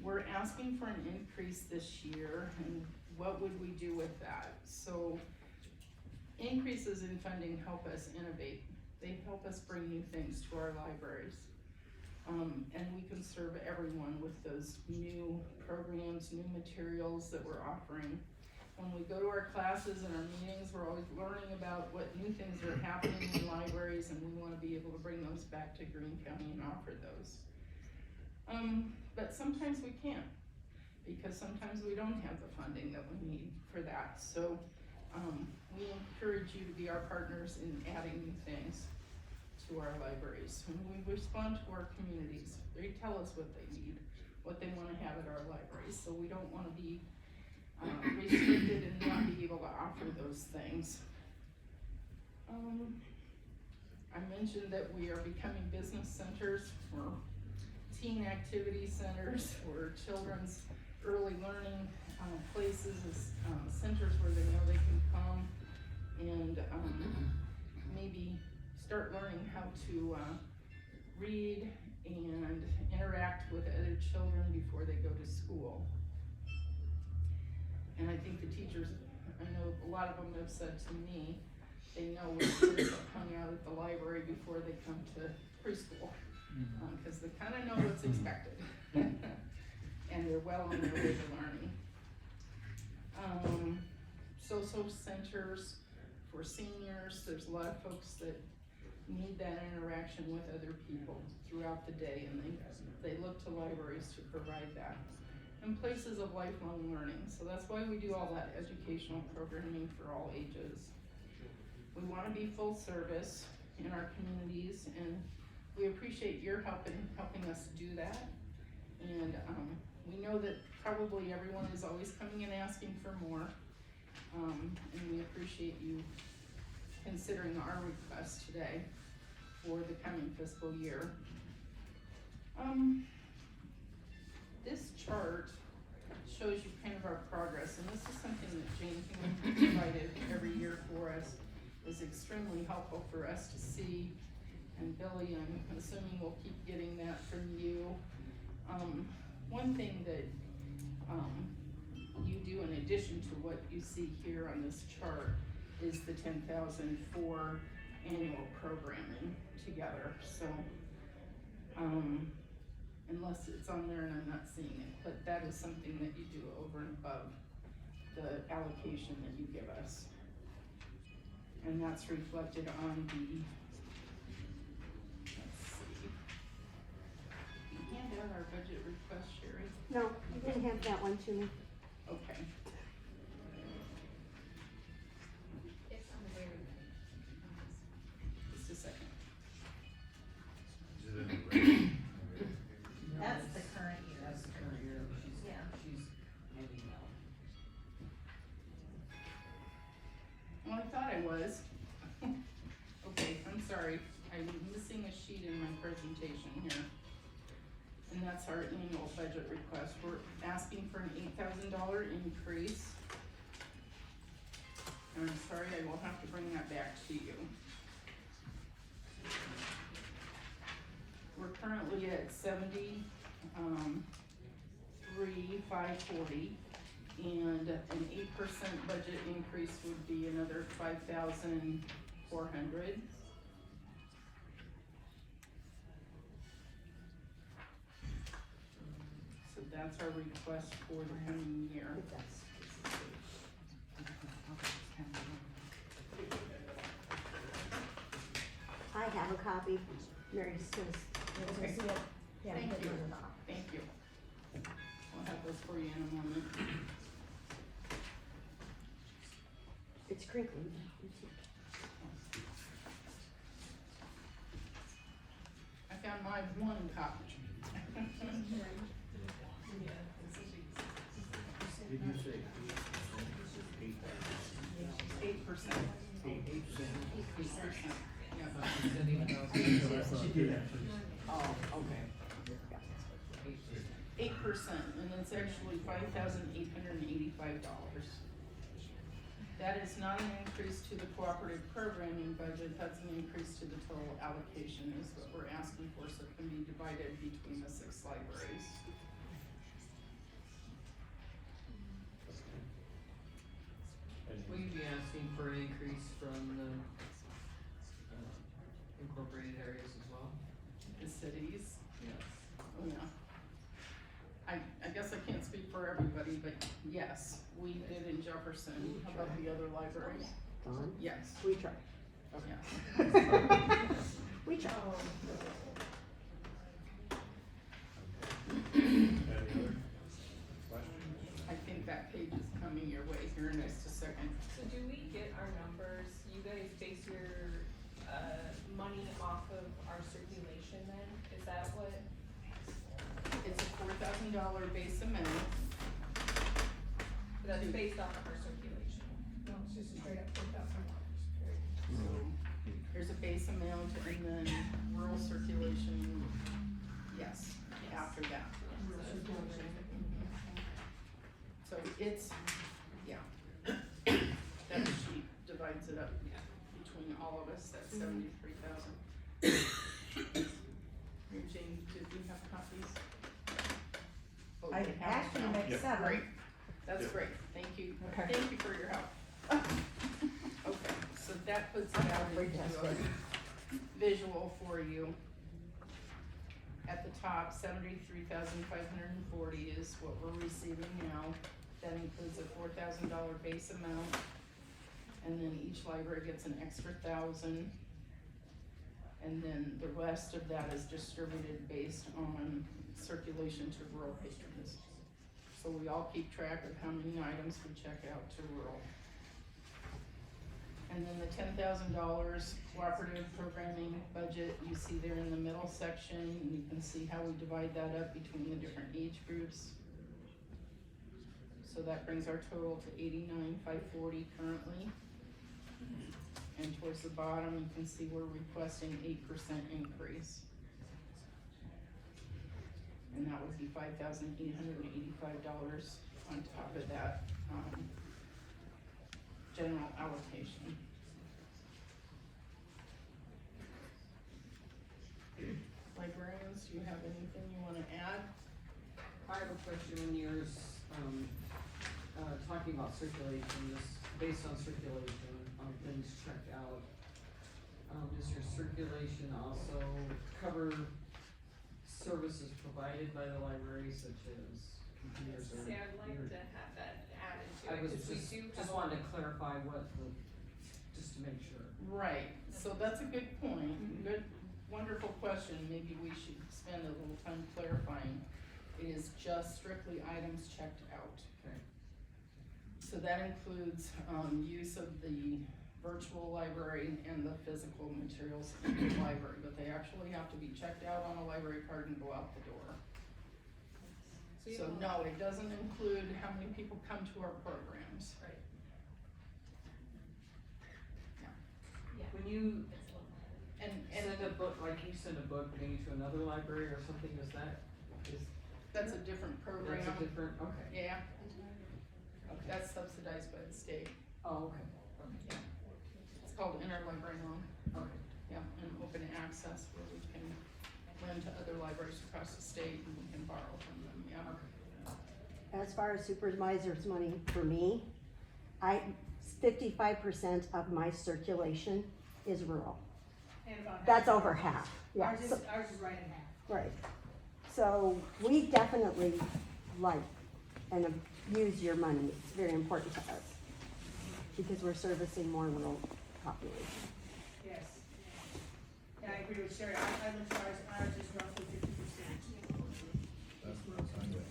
Speaker 13: We're asking for an increase this year, and what would we do with that? So, increases in funding help us innovate. They help us bring new things to our libraries. And we can serve everyone with those new programs, new materials that we're offering. When we go to our classes and our meetings, we're always learning about what new things are happening in libraries, and we wanna be able to bring those back to Greene County and offer those. But sometimes we can't, because sometimes we don't have the funding that we need for that. So, we encourage you to be our partners in adding new things to our libraries. When we respond to our communities, they tell us what they need, what they wanna have at our libraries, so we don't wanna be restricted and not be able to offer those things. I mentioned that we are becoming business centers, we're teen activity centers, we're children's early learning places, centers where they know they can come and maybe start learning how to read and interact with other children before they go to school. And I think the teachers, I know a lot of them have said to me, they know when kids have hung out at the library before they come to preschool, cause they kinda know what's expected. And they're well on their way to learning. Social centers for seniors, there's a lot of folks that need that interaction with other people throughout the day, and they look to libraries to provide that. And places of lifelong learning, so that's why we do all that educational programming for all ages. We wanna be full service in our communities, and we appreciate your help in helping us do that. And we know that probably everyone is always coming and asking for more, and we appreciate you considering our request today for the coming fiscal year. This chart shows you kind of our progress, and this is something that Jane Hume provided every year for us. Is extremely helpful for us to see, and Billy, I'm assuming we'll keep getting that from you. One thing that you do in addition to what you see here on this chart is the 10,000 for annual programming together, so unless it's on there and I'm not seeing it, but that is something that you do over and above the allocation that you give us. And that's reflected on the, let's see, you hand out our budget request, Sherry?
Speaker 12: No, you didn't have that one to me.
Speaker 13: Okay.
Speaker 11: It's on the very
Speaker 13: Just a second.
Speaker 1: Is it in the red?
Speaker 10: That's the current year.
Speaker 2: That's the current year,
Speaker 11: Yeah.
Speaker 2: she's handing out.
Speaker 13: Well, I thought I was. Okay, I'm sorry, I'm missing a sheet in my presentation here. And that's our annual budget request. We're asking for an $8,000 increase. And I'm sorry, I will have to bring that back to you. We're currently at 73,540, and an 8% budget increase would be another 5,400. So that's our request for the coming year.
Speaker 12: I have a copy. Mary says,
Speaker 13: Okay.
Speaker 12: see it? Yeah,
Speaker 13: Thank
Speaker 12: hit
Speaker 13: you.
Speaker 12: one off.
Speaker 13: Thank you. I'll have those for you in a moment.
Speaker 12: It's crinkly.
Speaker 13: I found my one copy.
Speaker 1: Did you say 8%?
Speaker 13: 8%. 8%. Yeah.
Speaker 2: She did actually. Oh, okay.
Speaker 13: 8%, and it's actually $5,885. That is not an increase to the cooperative programming budget, that's an increase to the total allocation is what we're asking for, so it can be divided between the 6 libraries.
Speaker 2: Will you be asking for an increase from the, incorporated areas as well?
Speaker 13: The cities,
Speaker 2: Yes.
Speaker 13: oh yeah. I guess I can't speak for everybody, but yes, we did in Jefferson, how about the other libraries?
Speaker 12: Don,
Speaker 13: Yes,
Speaker 12: we try.
Speaker 13: yes.
Speaker 12: We try.
Speaker 1: Any other questions?
Speaker 13: I think that page is coming your way here in just a second.
Speaker 14: So do we get our numbers, you guys base your, money off of our circulation then? Is that what?
Speaker 13: It's a $4,000 base amount.
Speaker 14: That's based off of our circulation? No, it's just a straight up $4,000.
Speaker 13: There's a base amount and then rural circulation, yes, after that. So it's, yeah. That sheet divides it up between all of us, that's 73,000. Jane, did we have copies? Oh,
Speaker 15: I
Speaker 13: we have
Speaker 15: actually
Speaker 13: them now.
Speaker 15: make 7.
Speaker 13: Great, that's
Speaker 1: Yep.
Speaker 13: great, thank you,
Speaker 15: Okay.
Speaker 13: thank you for your help. Okay, so that puts it out into a visual for you. At the top, 73,540 is what we're receiving now. That includes a $4,000 base amount. And then each library gets an extra 1,000. And then the rest of that is distributed based on circulation to rural patrons. So we all keep track of how many items we check out to rural. And then the $10,000 cooperative programming budget, you see there in the middle section, and you can see how we divide that up between the different age groups. So that brings our total to 89,540 currently. And towards the bottom, you can see we're requesting 8% increase. And that would be $5,885 on top of that, general allocation. Librarians, do you have anything you wanna add?
Speaker 2: I have a question when you're, talking about circulation, this, based on circulation, things checked out. Does your circulation also cover services provided by the library such as computers or?
Speaker 14: See, I'd like to have that added to
Speaker 2: I
Speaker 14: it,
Speaker 2: was
Speaker 14: cause we
Speaker 2: just,
Speaker 14: do have.
Speaker 2: just wanted to clarify what the, just to make sure.
Speaker 13: Right, so that's a good point, good, wonderful question, maybe we should spend a little time clarifying. It is just strictly items checked out.
Speaker 2: Okay.
Speaker 13: So that includes, use of the virtual library and the physical materials in the library, but they actually have to be checked out on a library card and go out the door. So no, it doesn't include how many people come to our programs.
Speaker 14: Right.
Speaker 2: When you
Speaker 13: And
Speaker 2: send a book, like you send a book maybe to another library or something, is,
Speaker 13: that's a different program.
Speaker 2: that's a different, okay.
Speaker 13: Yeah. That's subsidized by the state.
Speaker 2: Oh, okay,
Speaker 13: Yeah. It's called interlibrary loan.
Speaker 2: okay.
Speaker 13: Yeah, and open access where we can lend to other libraries across the state and we can borrow from them, yeah.
Speaker 12: As far as supervisor's money for me, 55% of my circulation is rural.
Speaker 14: And about half.
Speaker 12: That's over half, yeah.
Speaker 14: Ours is
Speaker 12: So-
Speaker 14: right in half.
Speaker 12: Right. So we definitely like and use your money. It's very important to us because we're servicing more rural population.
Speaker 14: Yes. Yeah, I agree with Sherry, I looked at ours is roughly 50%.
Speaker 1: That's what I'm saying,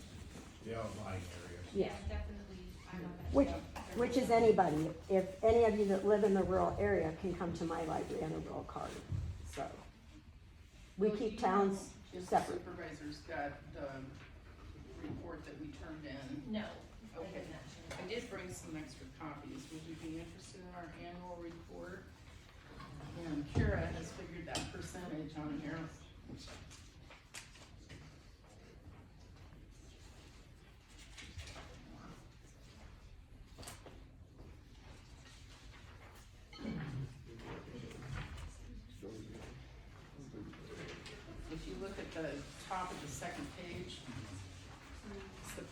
Speaker 1: the outlying areas.
Speaker 12: Yeah.
Speaker 14: Definitely, I know that.
Speaker 12: Which is anybody. If any of you that live in the rural area can come to my library on a rural card, so. We
Speaker 13: Well,
Speaker 12: keep
Speaker 13: do you
Speaker 12: towns
Speaker 13: know if
Speaker 12: separate.
Speaker 13: the supervisors got the report that we turned in.
Speaker 11: No.
Speaker 13: Okay, I did bring some extra copies, would you be interested in our annual report? And Kira has figured that percentage on here.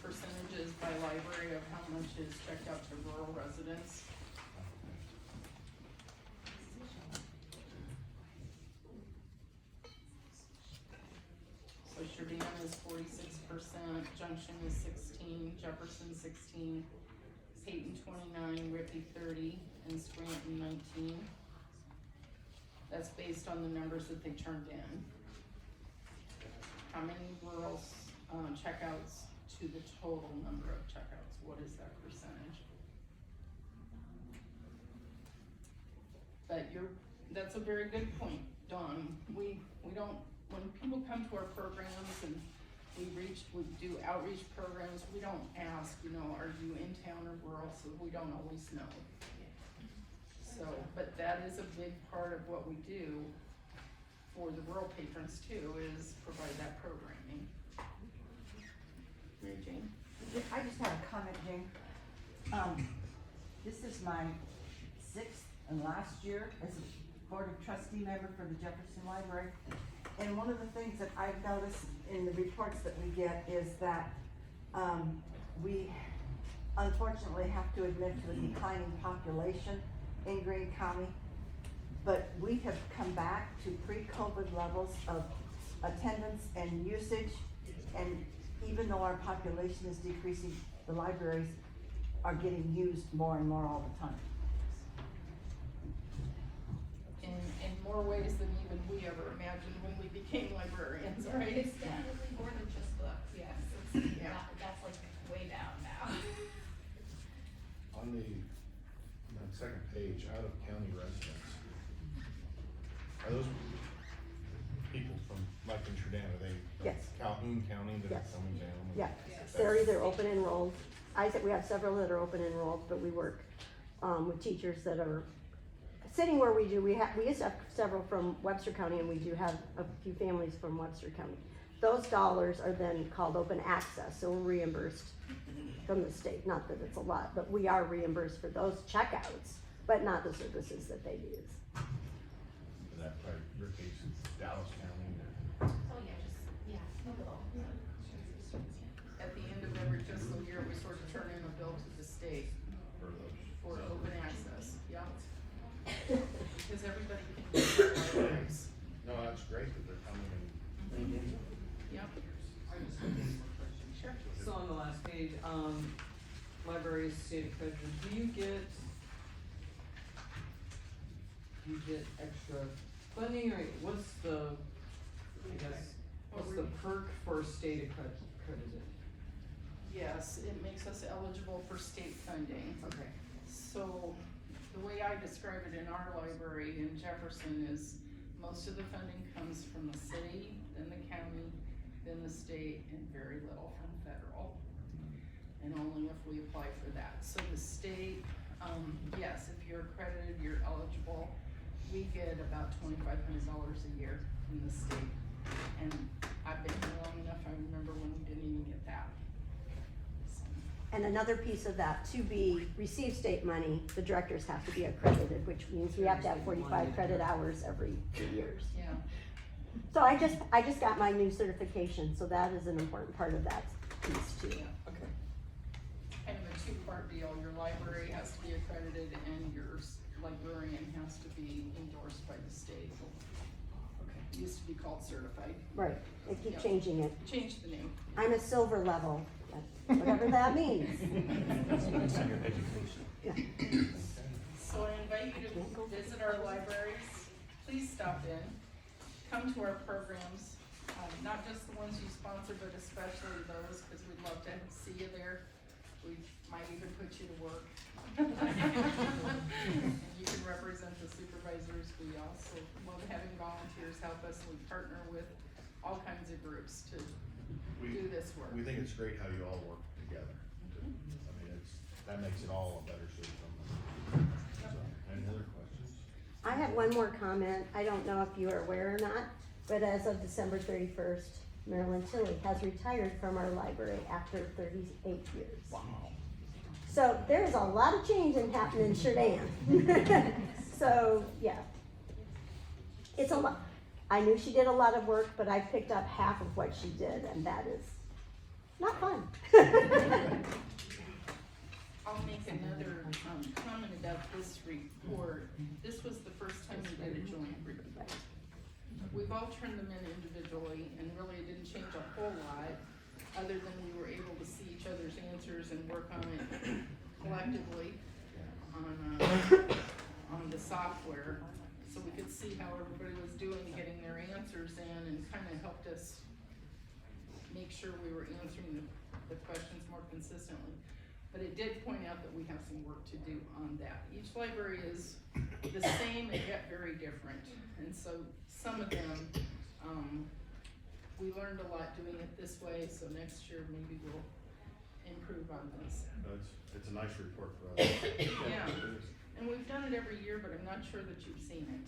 Speaker 13: percentages by library of how much is checked out to rural residents. So Sheridan is 46%, Junction is 16, Jefferson 16, Peyton 29, Ripley 30, and Scranton 19. That's based on the numbers that they turned in. How many rural, checkouts to the total number of checkouts? What is that percentage? But that's a very good point, Dawn. We don't, when people come to our programs and we do outreach programs, we don't ask, are you in town or rural, so we don't always know. So, but that is a big part of what we do for the rural patrons too, is provide that programming. Mary Jane?
Speaker 15: I just have a comment, Jane. This is my 6th and last year as a Board of Trustee member for the Jefferson Library. And one of the things that I've noticed in the reports that we get is that we unfortunately have to admit to a declining population in Greene County. But we have come back to pre-COVID levels of attendance and usage. And even though our population is decreasing, the libraries are getting used more and more all the time.
Speaker 13: In more ways than even we ever imagined when we became librarians, right?
Speaker 11: It's definitely more than just books, yes. That's like way down now.
Speaker 1: On that second page, out of county residents, are those people from, like in Sheridan, are they
Speaker 12: Yes.
Speaker 1: Calhoun County that are
Speaker 12: Yes.
Speaker 1: coming down?
Speaker 12: Yeah,
Speaker 13: Yes.
Speaker 12: they're either open enrolled. We have several that are open enrolled, but we work, with teachers that are sitting where we do. We used to have several from Webster County, and we do have a few families from Webster County. Those dollars are then called open access, so we're reimbursed from the state. Not that it's a lot, but we are reimbursed for those checkouts, but not the services that they use.
Speaker 1: Is that probably your case, Dallas County or?
Speaker 11: Oh, yeah, a little.
Speaker 13: At the end of every fiscal year, we sort of turn in a bill to the state
Speaker 1: For those.
Speaker 13: for open access, yeah. Because everybody can use our libraries.
Speaker 1: No, that's great that they're coming and.
Speaker 13: Yep.
Speaker 2: I just have one more question.
Speaker 13: Sure.
Speaker 2: So on the last page, libraries, state accredited, do you get extra funding, or what's the perk for state accredited?
Speaker 13: Yes, it makes us eligible for state funding.
Speaker 2: Okay.
Speaker 13: So the way I describe it in our library in Jefferson is most of the funding comes from the city, then the county, then the state, and very little from federal. And only if we apply for that. So the state, yes, if you're accredited, you're eligible. We get about $2,500 a year from the state. And I've been here long enough, I remember when we didn't even get that.
Speaker 12: And another piece of that, to receive state money, the directors have to be accredited, which means we have to have 45 credit hours every 2 years.
Speaker 13: Yeah.
Speaker 12: So I just got my new certification, so that is an important part of that piece too.
Speaker 13: Yeah.
Speaker 2: Okay.
Speaker 13: Kind of a two-part deal. Your library has to be accredited and your librarian has to be endorsed by the state. Okay. It used to be called certified.
Speaker 12: Right, they keep
Speaker 13: Yep.
Speaker 12: changing it.
Speaker 13: Change the name.
Speaker 12: I'm a silver level, whatever that means. Yeah.
Speaker 13: So I invite you to visit our libraries. Please stop in. Come to our programs, not just the ones you sponsor, but especially those, because we'd love to see you there. We might even put you to work. You can represent the supervisors. We also love having volunteers help us. We partner with all kinds of groups to do this work.
Speaker 1: We think it's great how you all work together. I mean, that makes it all a better system. So, any other questions?
Speaker 12: I have one more comment. I don't know if you are aware or not, but as of December 31st, Marilyn Tilley has retired from our library after 38 years.
Speaker 1: Wow.
Speaker 12: So there's a lot of change happening in Sheridan. So, yeah. It's a lot. I knew she did a lot of work, but I picked up half of what she did, and that is not fun.
Speaker 13: I'll make another, comment about this report. This was the first time we did a joint report. We've all turned them in individually, and really it didn't change a whole lot, other than we were able to see each other's answers and work on it collectively on the software, so we could see how everybody was doing, getting their answers in, and kind of helped us make sure we were answering the questions more consistently. But it did point out that we have some work to do on that. Each library is the same and yet very different, and so some of them, we learned a lot doing it this way, so next year maybe we'll improve on this.
Speaker 1: It's a nice report for us.
Speaker 13: Yeah, and we've done it every year, but I'm not sure that you've seen it.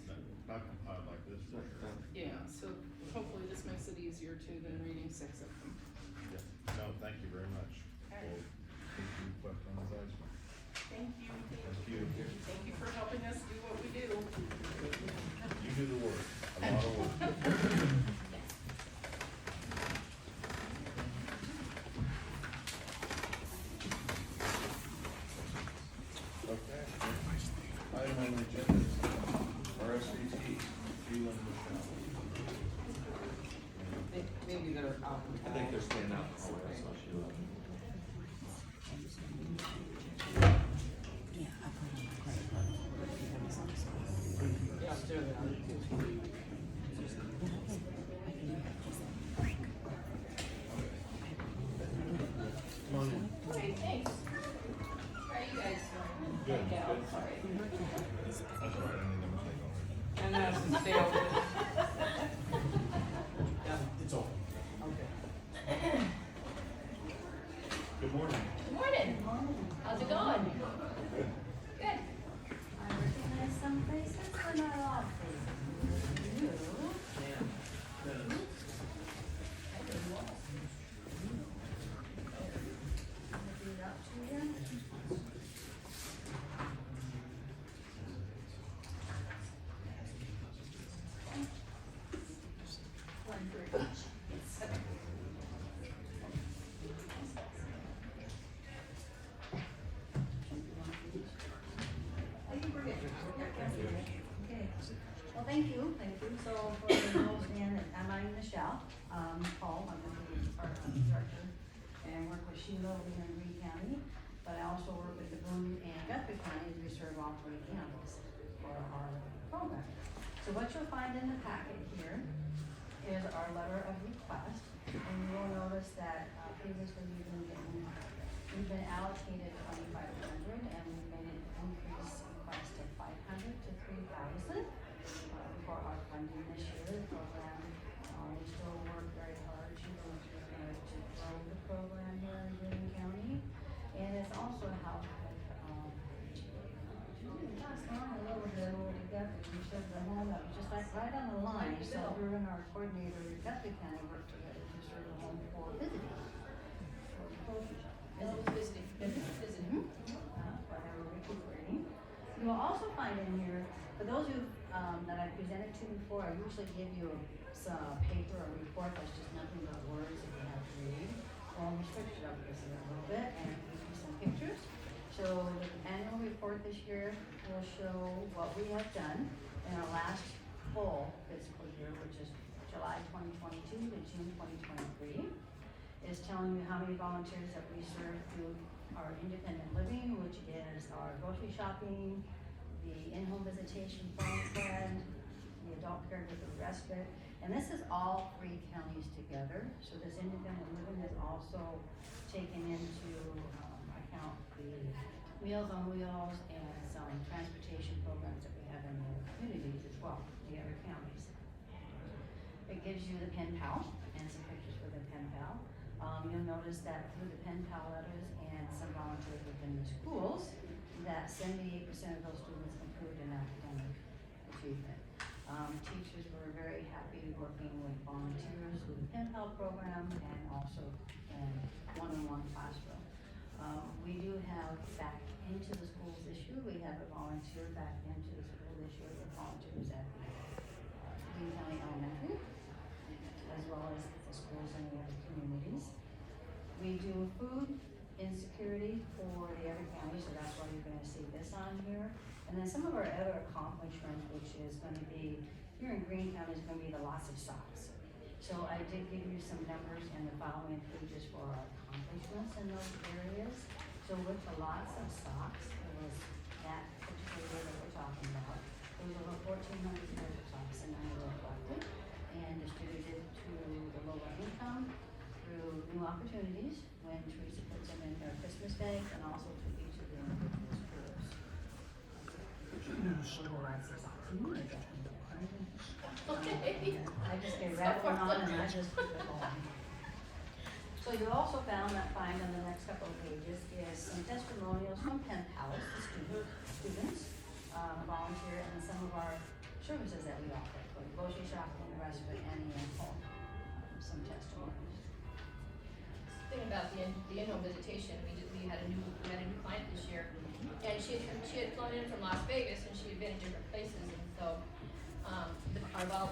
Speaker 1: Not compiled like this, for sure.
Speaker 13: Yeah, so hopefully this makes it easier too than reading 6 of them.
Speaker 1: Yeah. No, thank you very much.
Speaker 13: Okay.
Speaker 1: We'll keep you put on advisement.
Speaker 13: Thank you.
Speaker 1: Thank you.
Speaker 13: Thank you for helping us do what we do.
Speaker 1: You do the work, a lot of work. Okay. Item on the agenda, RSVP, Freeland, Michelle.
Speaker 2: Maybe they're out.
Speaker 4: I think they're staying out. Oh, that's not she left.
Speaker 2: Yeah, there they are.
Speaker 1: Come on in.
Speaker 11: Okay, thanks. How are you guys doing?
Speaker 1: Good,
Speaker 11: Yeah,
Speaker 1: good.
Speaker 11: sorry.
Speaker 1: That's all right, I need them to take over.
Speaker 2: And that's the stay open. Yeah,
Speaker 1: It's open.
Speaker 2: okay.
Speaker 1: Good morning.
Speaker 11: Good morning. How's it going?
Speaker 1: Good.
Speaker 11: Good.
Speaker 15: I recognize some faces, but not all faces. You? What are you up to here? Okay. Well, thank you. So for those in, I'm Michelle, Paul, I'm the department director, and work with Sheila over here in Greene County, but I also work with the Boone and Guthrie counties. We serve all 3 counties for our program. So what you'll find in the packet here is our letter of request, and you will notice that previously we've been allocated 2,500, and we've made an increase request of 500 to 3,000 for our funding this year. The program, we still work very hard to grow the program here in Greene County, and it's also helped with last on a little bit over to Guthrie. We served the home that was just like right on the line, so her and our coordinator in Guthrie County worked together to serve the home for visiting. For the grocery shop.
Speaker 11: Visiting.
Speaker 15: While they were recuperating. You will also find in here, for those who, that I presented to before, I usually give you some paper or report that's just nothing but words that you have to read. Well, we switched it up this year a little bit and give you some pictures. So the annual report this year will show what we have done in our last full fiscal year, which is July 2022 to June 2023. Is telling you how many volunteers that we serve through our independent living, which is our grocery shopping, the in-home visitation phone friend, the adult caregiver respite, and this is all 3 counties together. So this independent living is also taken into account the Meals on Wheels and some transportation programs that we have in the communities as well, the other counties. It gives you the pen pal and some pictures for the pen pal. You'll notice that through the pen pal letters and some volunteers within the schools, that 78% of those students improved in academic achievement. Teachers were very happy working with volunteers with the pen pal program and also in one-on-one classroom. We do have back into the schools this year. We have a volunteer back into the school this year with volunteers at Greene County Elementary, as well as the schools in the other communities.
Speaker 16: We do food insecurity for the other counties, so that's why you're gonna see this on here. And then some of our other accomplishments, which is gonna be, here in Greene County is gonna be the loss of socks. So I did give you some numbers in the following pages for our accomplishments in those areas. So with the loss of socks, it was that particular year that we're talking about. There was over 1,400 pairs of socks and I were collected and distributed to the lower income through New Opportunities when Teresa puts them in their Christmas bag and also to each of the individual schools. I just get rattling on and I just keep it going. So you also find on the next couple of pages is some testimonials from pen pals, the students, volunteer, and some of our services that we offer, for grocery shopping, respite, and in-home, some testimonies.
Speaker 11: Thing about the in-home visitation, we had a new client this year, and she had flown in from Las Vegas, and she had been in different places, and so,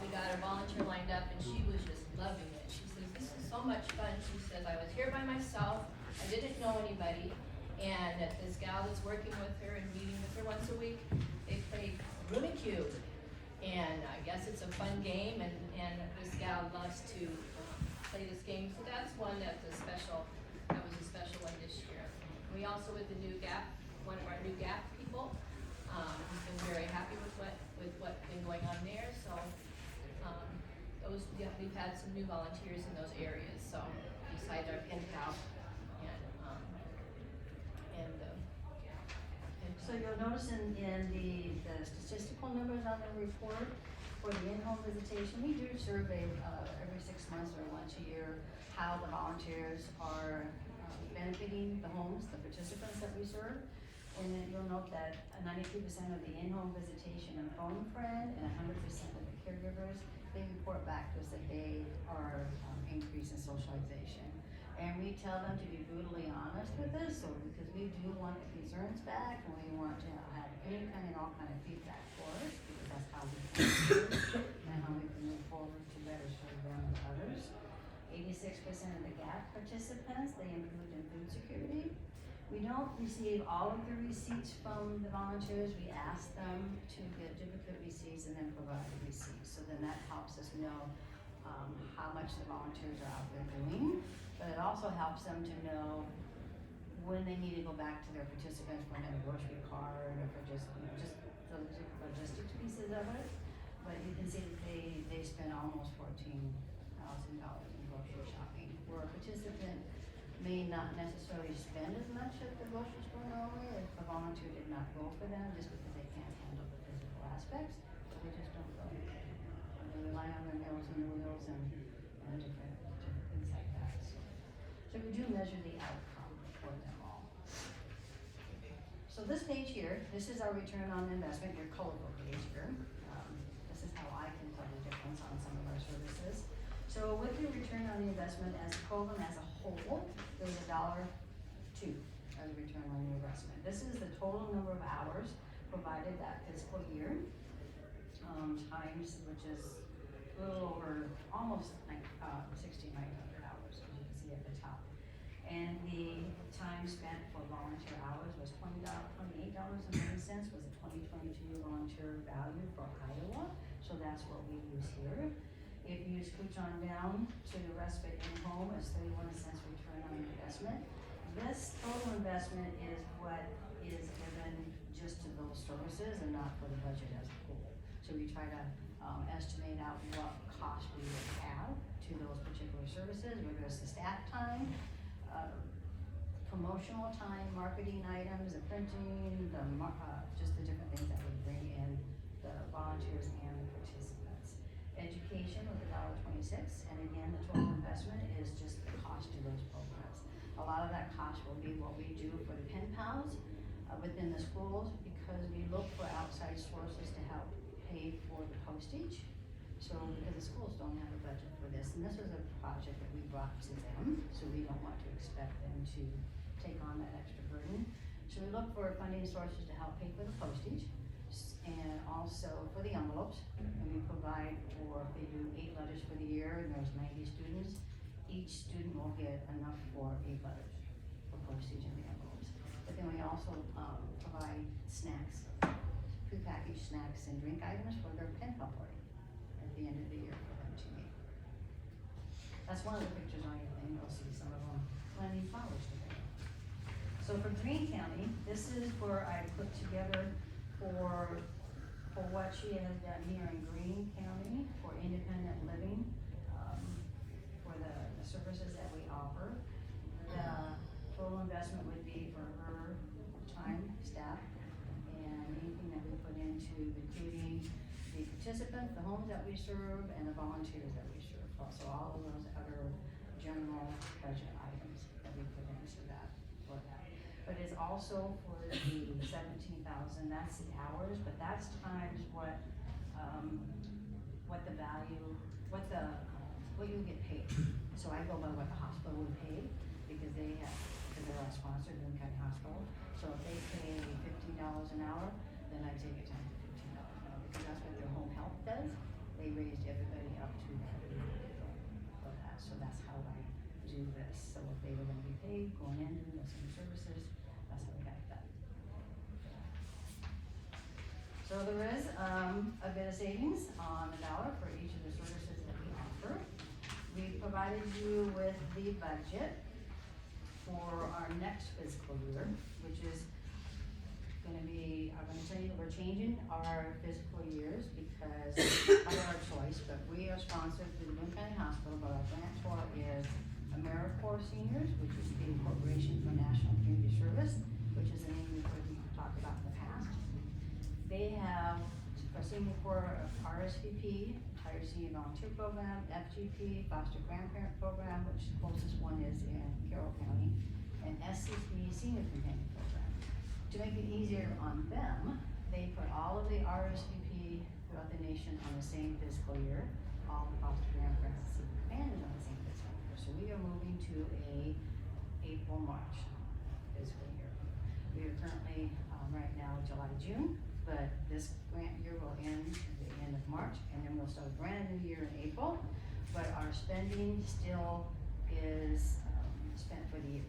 Speaker 11: we got our volunteer lined up, and she was just loving it. She says, "This is so much fun." She says, "I was here by myself, I didn't know anybody, and this gal that's working with her and meeting with her once a week, they play Rubik Cube, and I guess it's a fun game, and this gal loves to play this game, so that's one that was a special one this year. We also, with the new GAP, one of our new GAP people, has been very happy with what's been going on there, so, we've had some new volunteers in those areas, so, besides our pen pal,
Speaker 16: So you'll notice in the statistical numbers on the report for the in-home visitation, we do survey every 6 months or once a year how the volunteers are benefiting the homes, the participants that we serve. And then you'll note that 92% of the in-home visitation and phone friend and 100% of the caregivers, they report back to us that they are increasing socialization. And we tell them to be brutally honest with us, so because we do want the concerns back and we want to have any kind and all kind of feedback for us, because that's how we can improve and how we can move forward to better serve them and others. 86% of the GAP participants, they improved in food security. We don't receive all of the receipts from the volunteers. We ask them to get duplicate receipts and then provide the receipts. So then that helps us know how much the volunteers are out there doing. But it also helps them to know when they need to go back to their participants for another grocery card or for just the logistics pieces of it. But you can see that they spend almost $14,000 in grocery shopping. Where a participant may not necessarily spend as much at the grocery store normally if a volunteer did not go for them, just because they can't handle the physical aspects. They just don't go. They rely on their meals and wheels and different things like that. So we do measure the outcome for them all. So this page here, this is our return on investment, your colorful page here. This is how I can tell the difference on some of our services. So with the return on the investment as a program as a whole, there was $1.02 as a return on the investment. This is the total number of hours provided that fiscal year, times, which is a little over, almost like 6,900 hours, as you can see at the top. And the time spent for volunteer hours was $28.90 was a 2022 volunteer value for Iowa, so that's what we use here. If you scooch on down to the respite in home, it's 31 cents return on investment. This total investment is what is given just to those services and not for the budget as a whole. So we try to estimate out what cost we would have to those particular services, whether it's the staff time, promotional time, marketing items, the printing, just the different things that would bring in the volunteers and the participants. Education was $1.26, and again, the total investment is just the cost to those programs. A lot of that cost will be what we do for the pen pals within the schools, because we look for outside sources to help pay for the postage. So, because the schools don't have a budget for this, and this is a project that we brought to them, so we don't want to expect them to take on that extra burden. So we look for funding sources to help pay for the postage, and also for the envelopes. And we provide for, if they do 8 letters for the year, and there's 90 students, each student will get enough for 8 letters for postage in the envelopes. But then we also, provide snacks, prepackaged snacks and drink items for their pen pal party at the end of the year for them to meet. That's one of the pictures on your thing, you'll see some of them planting flowers together. So for Greene County, this is where I put together for what she has done here in Greene County for independent living, for the services that we offer. The total investment would be for her time, staff, and anything that we put into recruiting the participants, the homes that we serve, and the volunteers that we serve, plus all of those other general budget items that we put into that, for that. But it's also for the 17,000, that's the hours, but that's times what the value, what you get paid. So I go by what the hospital would pay, because they're our sponsor, Greene County Hospital. So if they pay $15 an hour, then I take it times $15 an hour, because that's what their home health does. They raised everybody up to that for that, so that's how I do this. So if they were gonna be paid, going in, doing the same services, that's how we got it done. So there is, a bit of savings on the dollar for each of the services that we offer. We provided you with the budget for our next fiscal year, which is gonna be, I'm gonna tell you that we're changing our fiscal years because of our choice, but we are sponsored through the Greene County Hospital, but our grantor is AmeriCorps Seniors, which is the Corporation for National Community Service, which is a name you've heard me talk about in the past. They have for senior corps RSVP, Retired Senior Volunteer Program, FGP, Foster Grandparent Program, which the closest one is in Carroll County, and SCP Senior Companion Program. To make it easier on them, they put all of the RSVP throughout the nation on the same fiscal year, all the foster grandparents and senior companions on the same fiscal year. So we are moving to a April-March fiscal year. We are currently, right now, July-June, but this grant year will end at the end of March, and then we'll start a brand new year in April. But our spending still is, spent for the year.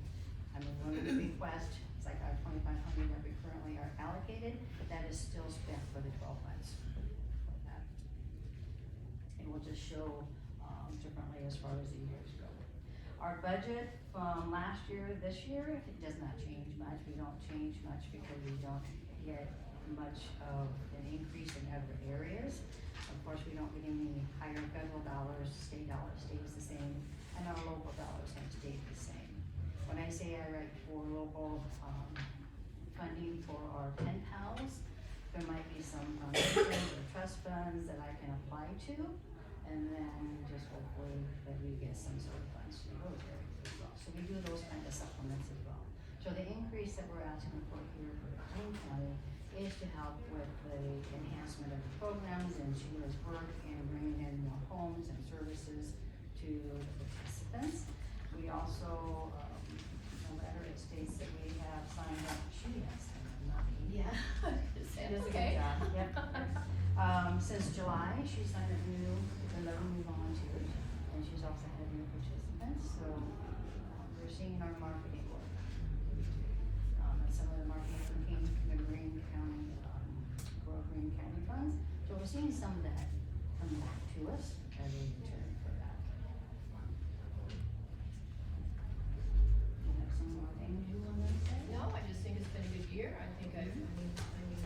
Speaker 16: I mean, one of the requests, it's like our 2,500 that we currently are allocated, that is still spent for the 12 months. Like that. And we'll just show, differently as far as the years go. Our budget from last year, this year, it does not change much. We don't change much because we don't get much of an increase in other areas. Of course, we don't get any higher federal dollars, state dollars stays the same, and our local dollars have stayed the same. When I say I write for local funding for our pen pals, there might be some foundations or trust funds that I can apply to, and then just hopefully that we get some sort of funds to those areas as well. So we do those kind of supplements as well. So the increase that we're asking for here for Greene County is to help with the enhancement of the programs and Sheila's work and bringing in more homes and services to the participants. We also, in the letter it states that we have signed up, she has signed up, not me.
Speaker 11: Yeah.
Speaker 16: She does a good job, yep. Since July, she signed up 11 new volunteers, and she's also had new participants, so we're seeing our marketing work. And some of the marketing came from the Greene County, Greene County funds, so we're seeing some of that come back to us as a return for that. You have some more things you wanna say?
Speaker 11: No, I just think it's been a good year. I think I mean,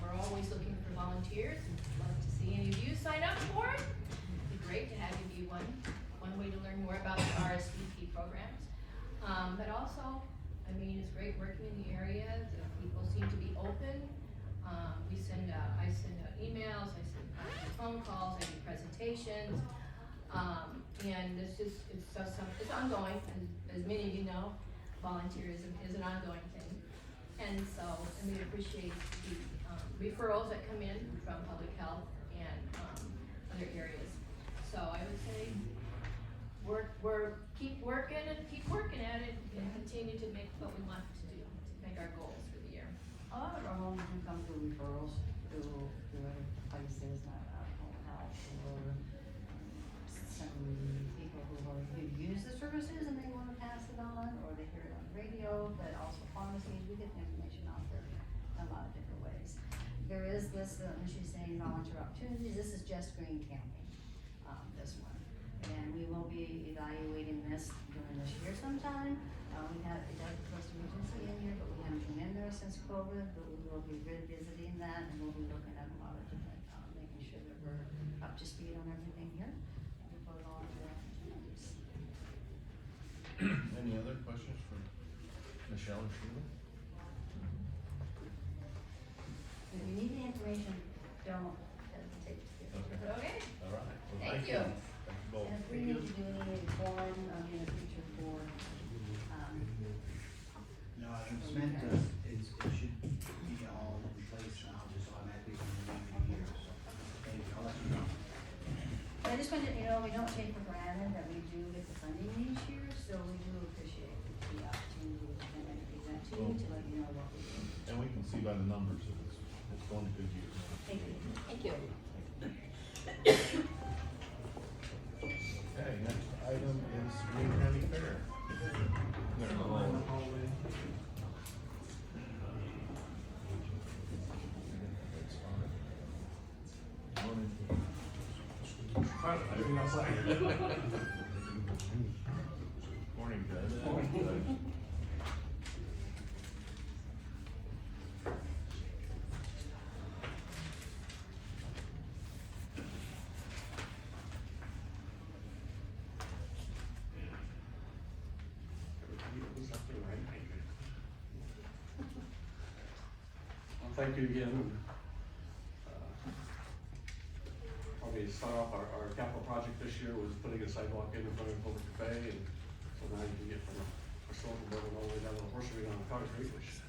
Speaker 11: we're always looking for volunteers. Love to see any of you sign up for it. It'd be great to have you be one way to learn more about the RSVP programs. But also, I mean, it's great working in the area. The people seem to be open. I send out emails, I send phone calls, I do presentations. And it's ongoing, as many of you know, volunteerism is an ongoing thing. And we appreciate the referrals that come in from public health and other areas. So I would say keep working at it and continue to make what we want to do, to make our goals for the year.
Speaker 16: A lot of our homes do come through referrals through other places, home health or some people who use the services and they wanna pass it on, or they hear it on the radio, but also pharmacies, we get the information out there in a lot of different ways. There is this, she's saying volunteer opportunities, this is just Greene County, this one. And we will be evaluating this during this year sometime. We have, it does post emergency in here, but we haven't been in there since COVID, but we will be revisiting that and we'll be looking at a lot of different, making sure that we're up to speed on everything here. For volunteer opportunities.
Speaker 1: Any other questions for Michelle or Sheila?
Speaker 16: If you need the information, don't hesitate to give it.
Speaker 14: Okay.
Speaker 1: All right. Well,
Speaker 14: Thank you.
Speaker 1: Thank you both.
Speaker 16: And if we need to do any form, in the future for,
Speaker 7: No, it's meant to, it should be all in place now, just automatically from the end of the year, so, thank you, I'll let you know.
Speaker 16: I just wanted, we don't take for granted that we do get the funding each year, so we do appreciate the opportunity to come and present to you, to let you know what we do.
Speaker 1: And we can see by the numbers that it's going to good use.
Speaker 16: Thank you.
Speaker 14: Thank you.
Speaker 1: Okay, next item is Greene County Fair. Morning, Doug.
Speaker 17: Well, thank you again. Probably to start off, our capital project this year was putting a sidewalk in front of the public cafe, and so now you can get from our social building all the way down to the horse arena on concrete, which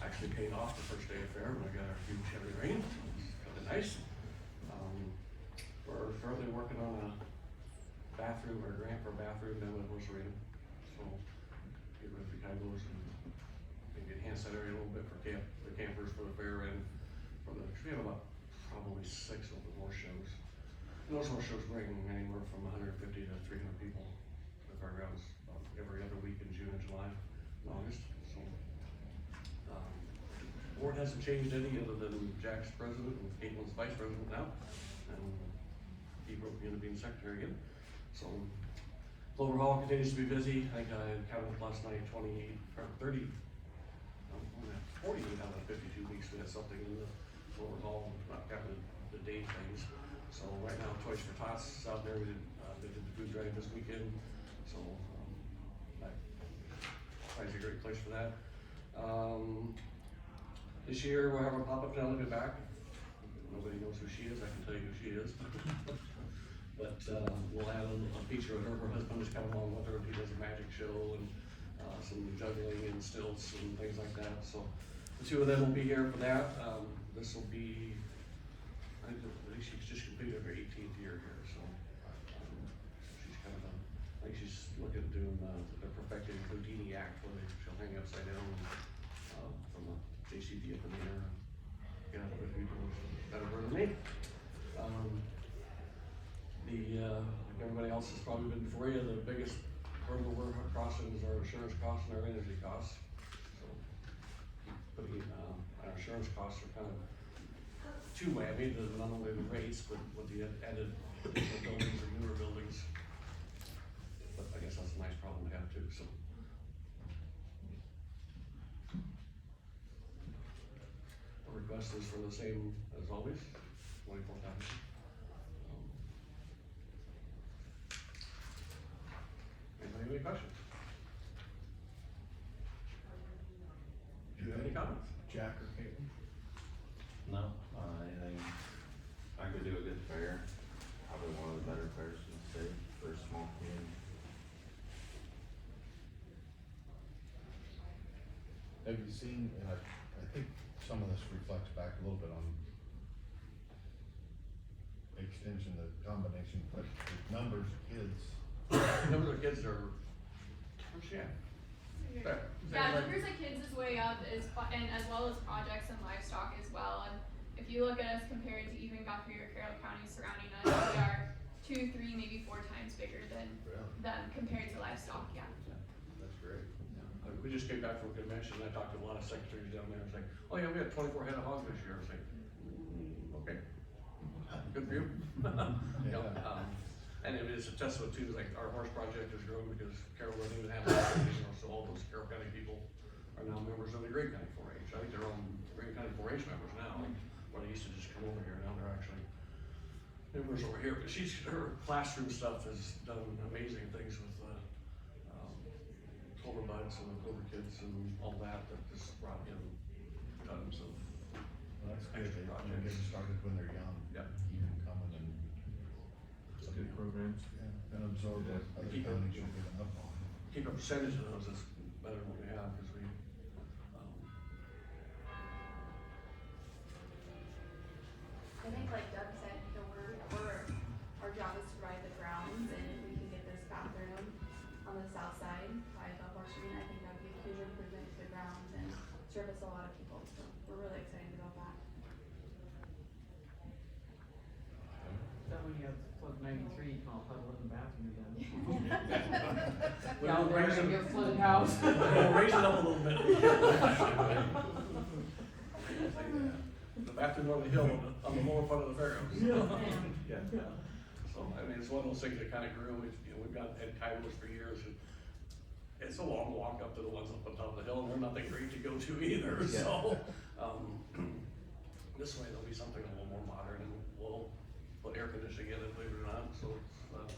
Speaker 17: actually paid off the first day of fair when I got our huge heavy rain. It's kind of nice. We're currently working on a bathroom, or grant for a bathroom down at the horse arena, so get rid of the cagos and maybe enhance that area a little bit for the campers for the fair, and for the, we have about probably 6 open horse shows. And those horse shows bring anywhere from 150 to 300 people to the fairgrounds every other week in June and July and August. So, board hasn't changed any other than Jack's president and Caitlin's vice president now, and he broke me into being secretary again. So, Clover Hall continues to be busy. I think I counted last night 48 out of 52 weeks we had something in the Clover Hall, not counting the date things. So right now, Toys for Tots is out there. They did the food drive this weekend, so that probably a great place for that. This year we'll have our pop-up Penelope back. Nobody knows who she is. I can tell you who she is. But we'll have a feature of her. Her husband is kind of along with her. He does a magic show and some juggling and stilts and things like that. So the two of them will be here for that. This will be, I think she's just completed her 18th year here, so she's kind of I think she's looking at doing the perfecting Houdini act where she'll hang upside down from a JCB up in the air. Get out of the people better than me. Like everybody else has probably been before you, the biggest hurdle we're crossing is our insurance costs and our energy costs. So putting our insurance costs are kind of two-way. I mean, not only the rates, but with the added additional buildings or newer buildings. But I guess that's a nice problem to have too, so. The request is for the same as always, 24,000. Anybody have any questions? Do you have any comments?
Speaker 1: Jack or Caitlin?
Speaker 5: No, anything, I could do a good fair, probably one of the better fairs in the state for a small community.
Speaker 1: Have you seen, and I think some of this reflects back a little bit on extension, the combination, but the numbers of kids.
Speaker 17: Numbers of kids are, yeah. Fair.
Speaker 14: Yeah, numbers of kids is way up, and as well as projects and livestock as well. And if you look at us compared to even Guthrie or Carroll County surrounding us, we are 2, 3, maybe 4 times bigger than
Speaker 1: Really?
Speaker 14: them compared to livestock, yeah.
Speaker 1: That's great.
Speaker 17: We just came back from a convention, and I talked to a lot of secretaries down there, it's like, oh yeah, we had 24 head of hogs this year, I was like, okay, good for you. You know, and it is a testament to, like, our horse project has grown because Carroll doesn't even have that, you know, so all those Carroll County people are now members of the Greene County 4-H. I think they're all Greene County 4-H members now, like, where they used to just come over here, now they're actually members over here. But her classroom stuff has done amazing things with, Clover Buds and the Clover Kids and all that just brought in tons of
Speaker 1: Well, that's good.
Speaker 17: extra
Speaker 1: They get
Speaker 17: projects.
Speaker 1: them started when they're young.
Speaker 17: Yep.
Speaker 1: Keep them coming and.
Speaker 4: Some good programs.
Speaker 1: Yeah, and absorb what other
Speaker 17: Keep
Speaker 1: counties
Speaker 17: it-
Speaker 1: are giving up on.
Speaker 17: Keep a percentage of those is better than what we have, because we,
Speaker 14: I think like Doug said, you know, our job is to provide the grounds, and if we can get this bathroom on the south side by the horse arena, I think that would be a huge improvement to the grounds and service a lot of people, so we're really excited about that.
Speaker 2: Then when you have flood 93, you can all huddle in the bathroom again.
Speaker 17: We'll
Speaker 2: Down there
Speaker 17: raise
Speaker 2: in
Speaker 17: it-
Speaker 2: your flooded house.
Speaker 17: we'll raise it up a little bit. The bathroom on the hill, on the lower part of the fairgrounds.
Speaker 4: Yeah.
Speaker 17: So, I mean, it's one of those things that kind of grew, we've got Ed Kairos for years, and it's a long walk up to the ones up on top of the hill, and they're nothing great to go to either,
Speaker 4: Yeah.
Speaker 17: so, this way there'll be something a little more modern, and we'll put air conditioning in it, believe it or not, so it's,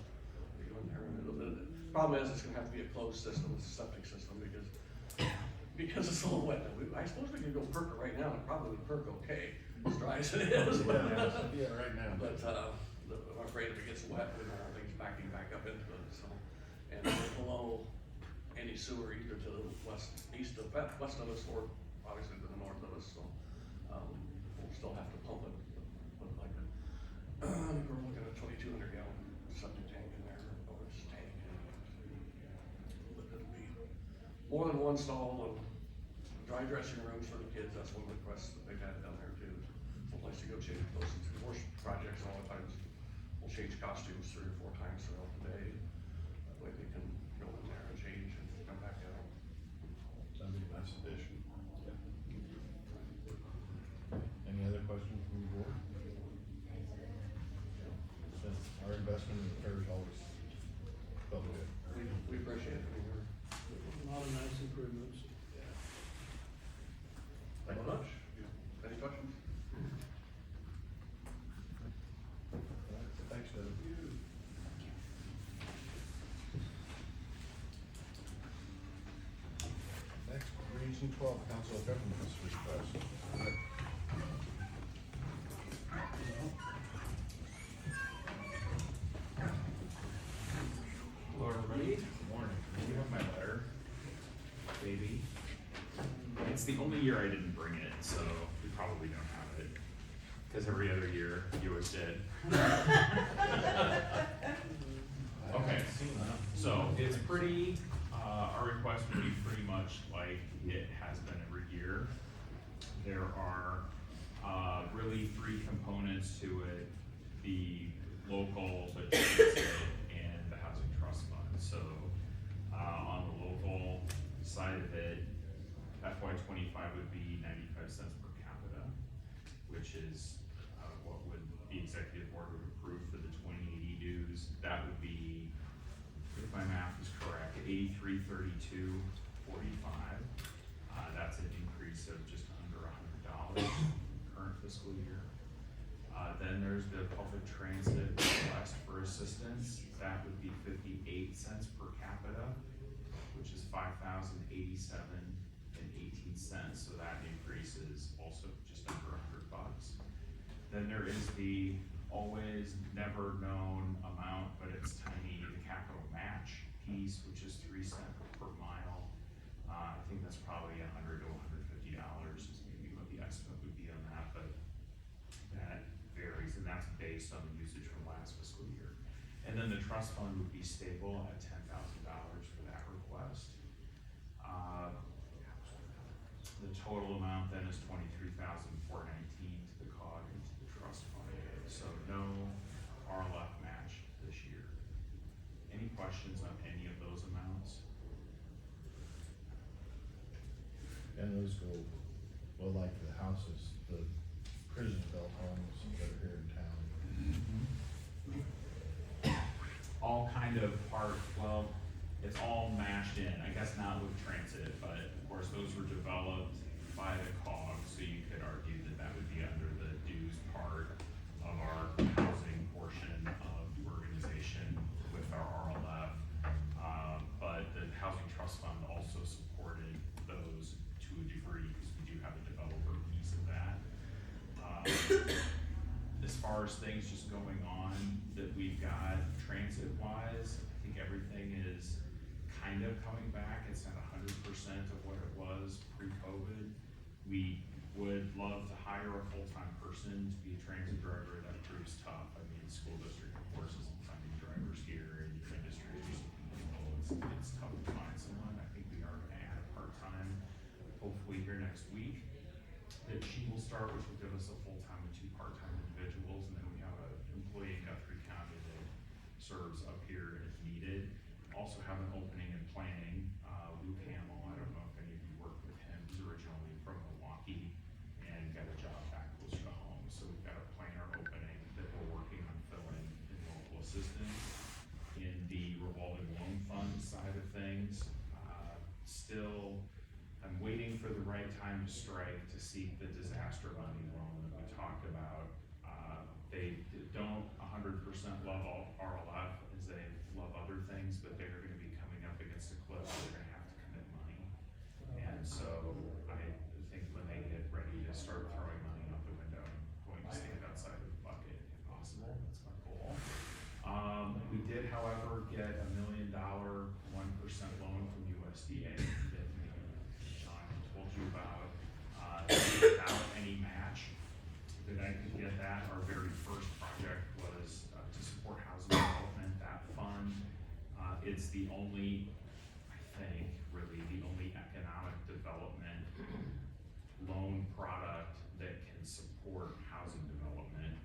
Speaker 17: you know, in there, and the problem is, it's gonna have to be a closed system, it's a septic system, because it's a little wet. I suppose we could go perk it right now, and probably would perk okay, as dry as it is.
Speaker 1: Yeah, right now.
Speaker 17: But, I'm afraid if it gets wet, then things backing back up into it, so. And we're below any sewer either to the west of us, or obviously to the north of us, so, we'll still have to pump it, but like, we're looking at a 2,200 gallon septic tank in there, or this tank. But it'll be more than one stall, and dry dressing rooms for the kids, that's one of the requests that they've had down there too. Someplace to go change those horse projects all the times. We'll change costumes 3 or 4 times throughout the day. That way they can go in there and change and come back out.
Speaker 1: That'd be a nice addition. Any other questions from the board? Our investment in the fair is always felt good.
Speaker 17: We appreciate it. I mean,
Speaker 3: A lot of nice improvements.
Speaker 17: Thank you much. Any questions?
Speaker 1: Thanks, Doug. Next, Region 12 Council of Governments request.
Speaker 18: Hello, everybody. Good morning. You have my letter, baby. It's the only year I didn't bring it, so you probably don't have it. Cause every other year, you always did. Okay, so it's pretty, our request would be pretty much like it has been every year. There are, really 3 components to it: the local, the transit, and the housing trust fund. So, on the local side of it, FY '25 would be 95 cents per capita, which is, what would the executive board would approve for the 2080 dues. That would be, if my math is correct, 8332.45. That's an increase of just under $100 current fiscal year. Then there's the public transit request for assistance. That would be 58 cents per capita, which is $5,087.18. So that increase is also just under $100. Then there is the always never known amount, but it's tiny, the capital match piece, which is 3 cents per mile. I think that's probably $100 to $150 is maybe what the estimate would be on that, but that varies, and that's based on the usage from last fiscal year. And then the trust fund would be stable at $10,000 for that request. The total amount then is $23,419 to the COG and to the trust fund. So no RLF match
Speaker 1: middle school will like the houses, the prison-built homes that are here in town.
Speaker 18: All kind of part, well, it's all mashed in, I guess not with transit, but of course, those were developed by the COG, so you could argue that that would be under the dues part of our housing portion of the organization with our RLF. But the Housing Trust Fund also supported those to a degree, because we do have a developer piece of that. As far as things just going on that we've got transit-wise, I think everything is kind of coming back. It's not 100% of what it was pre-COVID. We would love to hire a full-time person to be a transit driver. That proves tough. I mean, the school district, of course, isn't finding drivers here, and your industry is just, it's tough to find someone. I think we are gonna add a part-time, hopefully here next week, that she will start, which will give us a full-time and 2 part-time individuals, and then we have an employee in Guthrie County that serves up here if needed. Also have an opening in planning, Luke Hamill, I don't know if any of you worked with him, he's originally from Milwaukee and got a job back closer to home, so we've got a planner opening that we're working on filling in local assistance. In the revolving loan fund side of things, still, I'm waiting for the right time to strike to seek the disaster money loan that we talked about. They don't 100% love RLF as they love other things, but they're gonna be coming up against a cliff, so they're gonna have to commit money. And so I think when they get ready to start throwing money out the window, I'm going to stand outside of the bucket if possible. That's my goal. We did, however, get $1 million 1% loan from USDA that Sean told you about, without any match. That I could get that. Our very first project was to support housing development. That fund, it's the only, I think, really the only economic development loan product that can support housing development,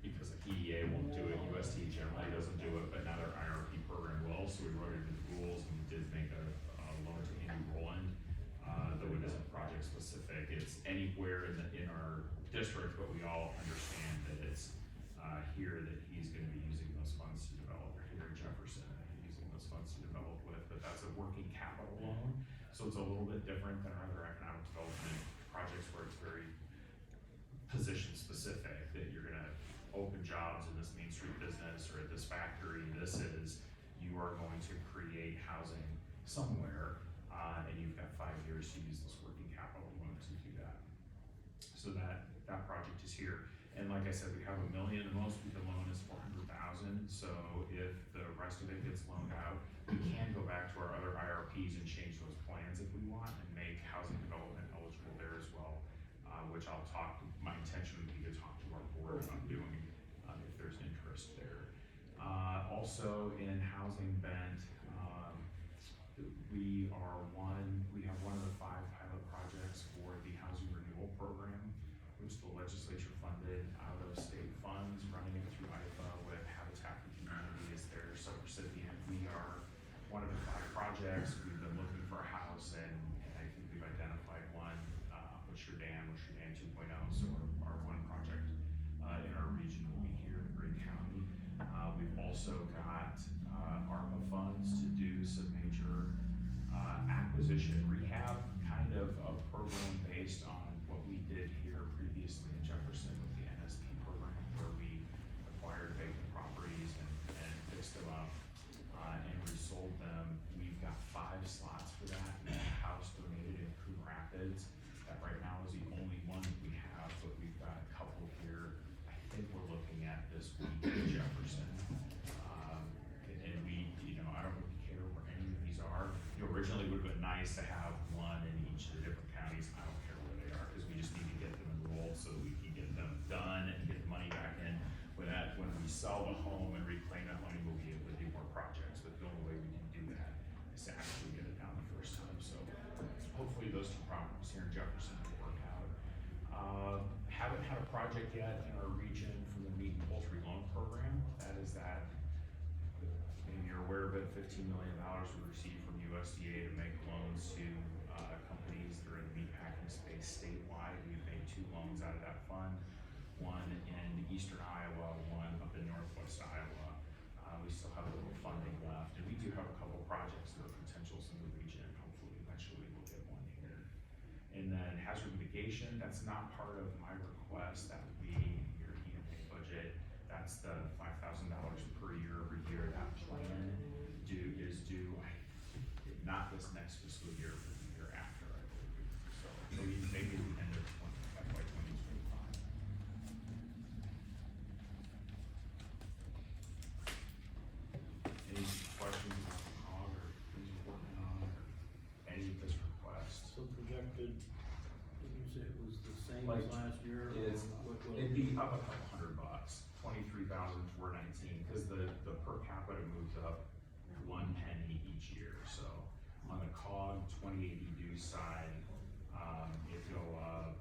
Speaker 18: because the EDA won't do it, USDA generally doesn't do it, but now their IRP program will, so we wrote it into the rules, and we did make a loan to Andy Roland, though it isn't project specific. It's anywhere in our district, but we all understand that it's here that he's gonna be using those funds to develop, or here in Jefferson, using those funds to develop with, but that's a working capital loan. So it's a little bit different than our other economic development projects where it's very position specific, that you're gonna open jobs in this Main Street business or at this factory. This is, you are going to create housing somewhere, and you've got 5 years to use this working capital loan to do that. So that project is here. And like I said, we have $1 million, the most we can loan is $400,000. So if the rest of it gets loaned out, we can go back to our other IRPs and change those plans if we want, and make housing development eligible there as well, which I'll talk, my intention would be to talk to our board about doing, if there's interest there. Also in housing bent, we have one of the 5 pilot projects for the housing renewal program, which the legislature funded out of state funds, running it through IFA with Habitat for Humanity as their subrecipient. We are one of the 5 projects. We've been looking for a house, and I think we've identified one, with Sherdan 2.0, so our one project in our region will be here in Greene County. We've also got ARPA funds to do some major acquisition rehab, kind of a program based on what we did here previously in Jefferson with the NSP program, where we acquired vacant properties and fixed them up and resold them. We've got 5 slots for that. We have a house donated in Coon Rapids that right now is the only one that we have, but we've got a couple here I think we're looking at this week in Jefferson. And we, I don't really care where any of these are. Originally it would have been nice to have one in each of the different counties. I don't care where they are, because we just need to get them enrolled so that we can get them done and get the money back in. When we sell the home and reclaim that money, we'll be able to do more projects, but the only way we can do that is to actually get it down the first time. So hopefully those 2 properties here in Jefferson will work out. Haven't had a project yet in our region from the meat and poultry loan program. That is that, maybe you're aware of it, $15 million we received from USDA to make loans to companies companies that are in the meatpacking space statewide. We've made 2 loans out of that fund, one in eastern Iowa, one up in northwest Iowa. We still have a little funding left, and we do have a couple projects that are potentials in the region. Hopefully, eventually we'll get one here. And then hazard mitigation, that's not part of my request. That would be your EMA budget. That's the $5,000 per year every year. That plan is due, not this next fiscal year, but the year after, I believe. So maybe at the end of FY 2025. Any questions about the COG or things you're working on or any of this request?
Speaker 3: So projected, did you say it was the same as
Speaker 18: Like,
Speaker 3: last year? or
Speaker 18: It's,
Speaker 3: what-
Speaker 18: it'd be up a couple $100, 23,419, cause the per capita moves up 1 penny each year, so on the COG 2080 dues side, it'd go up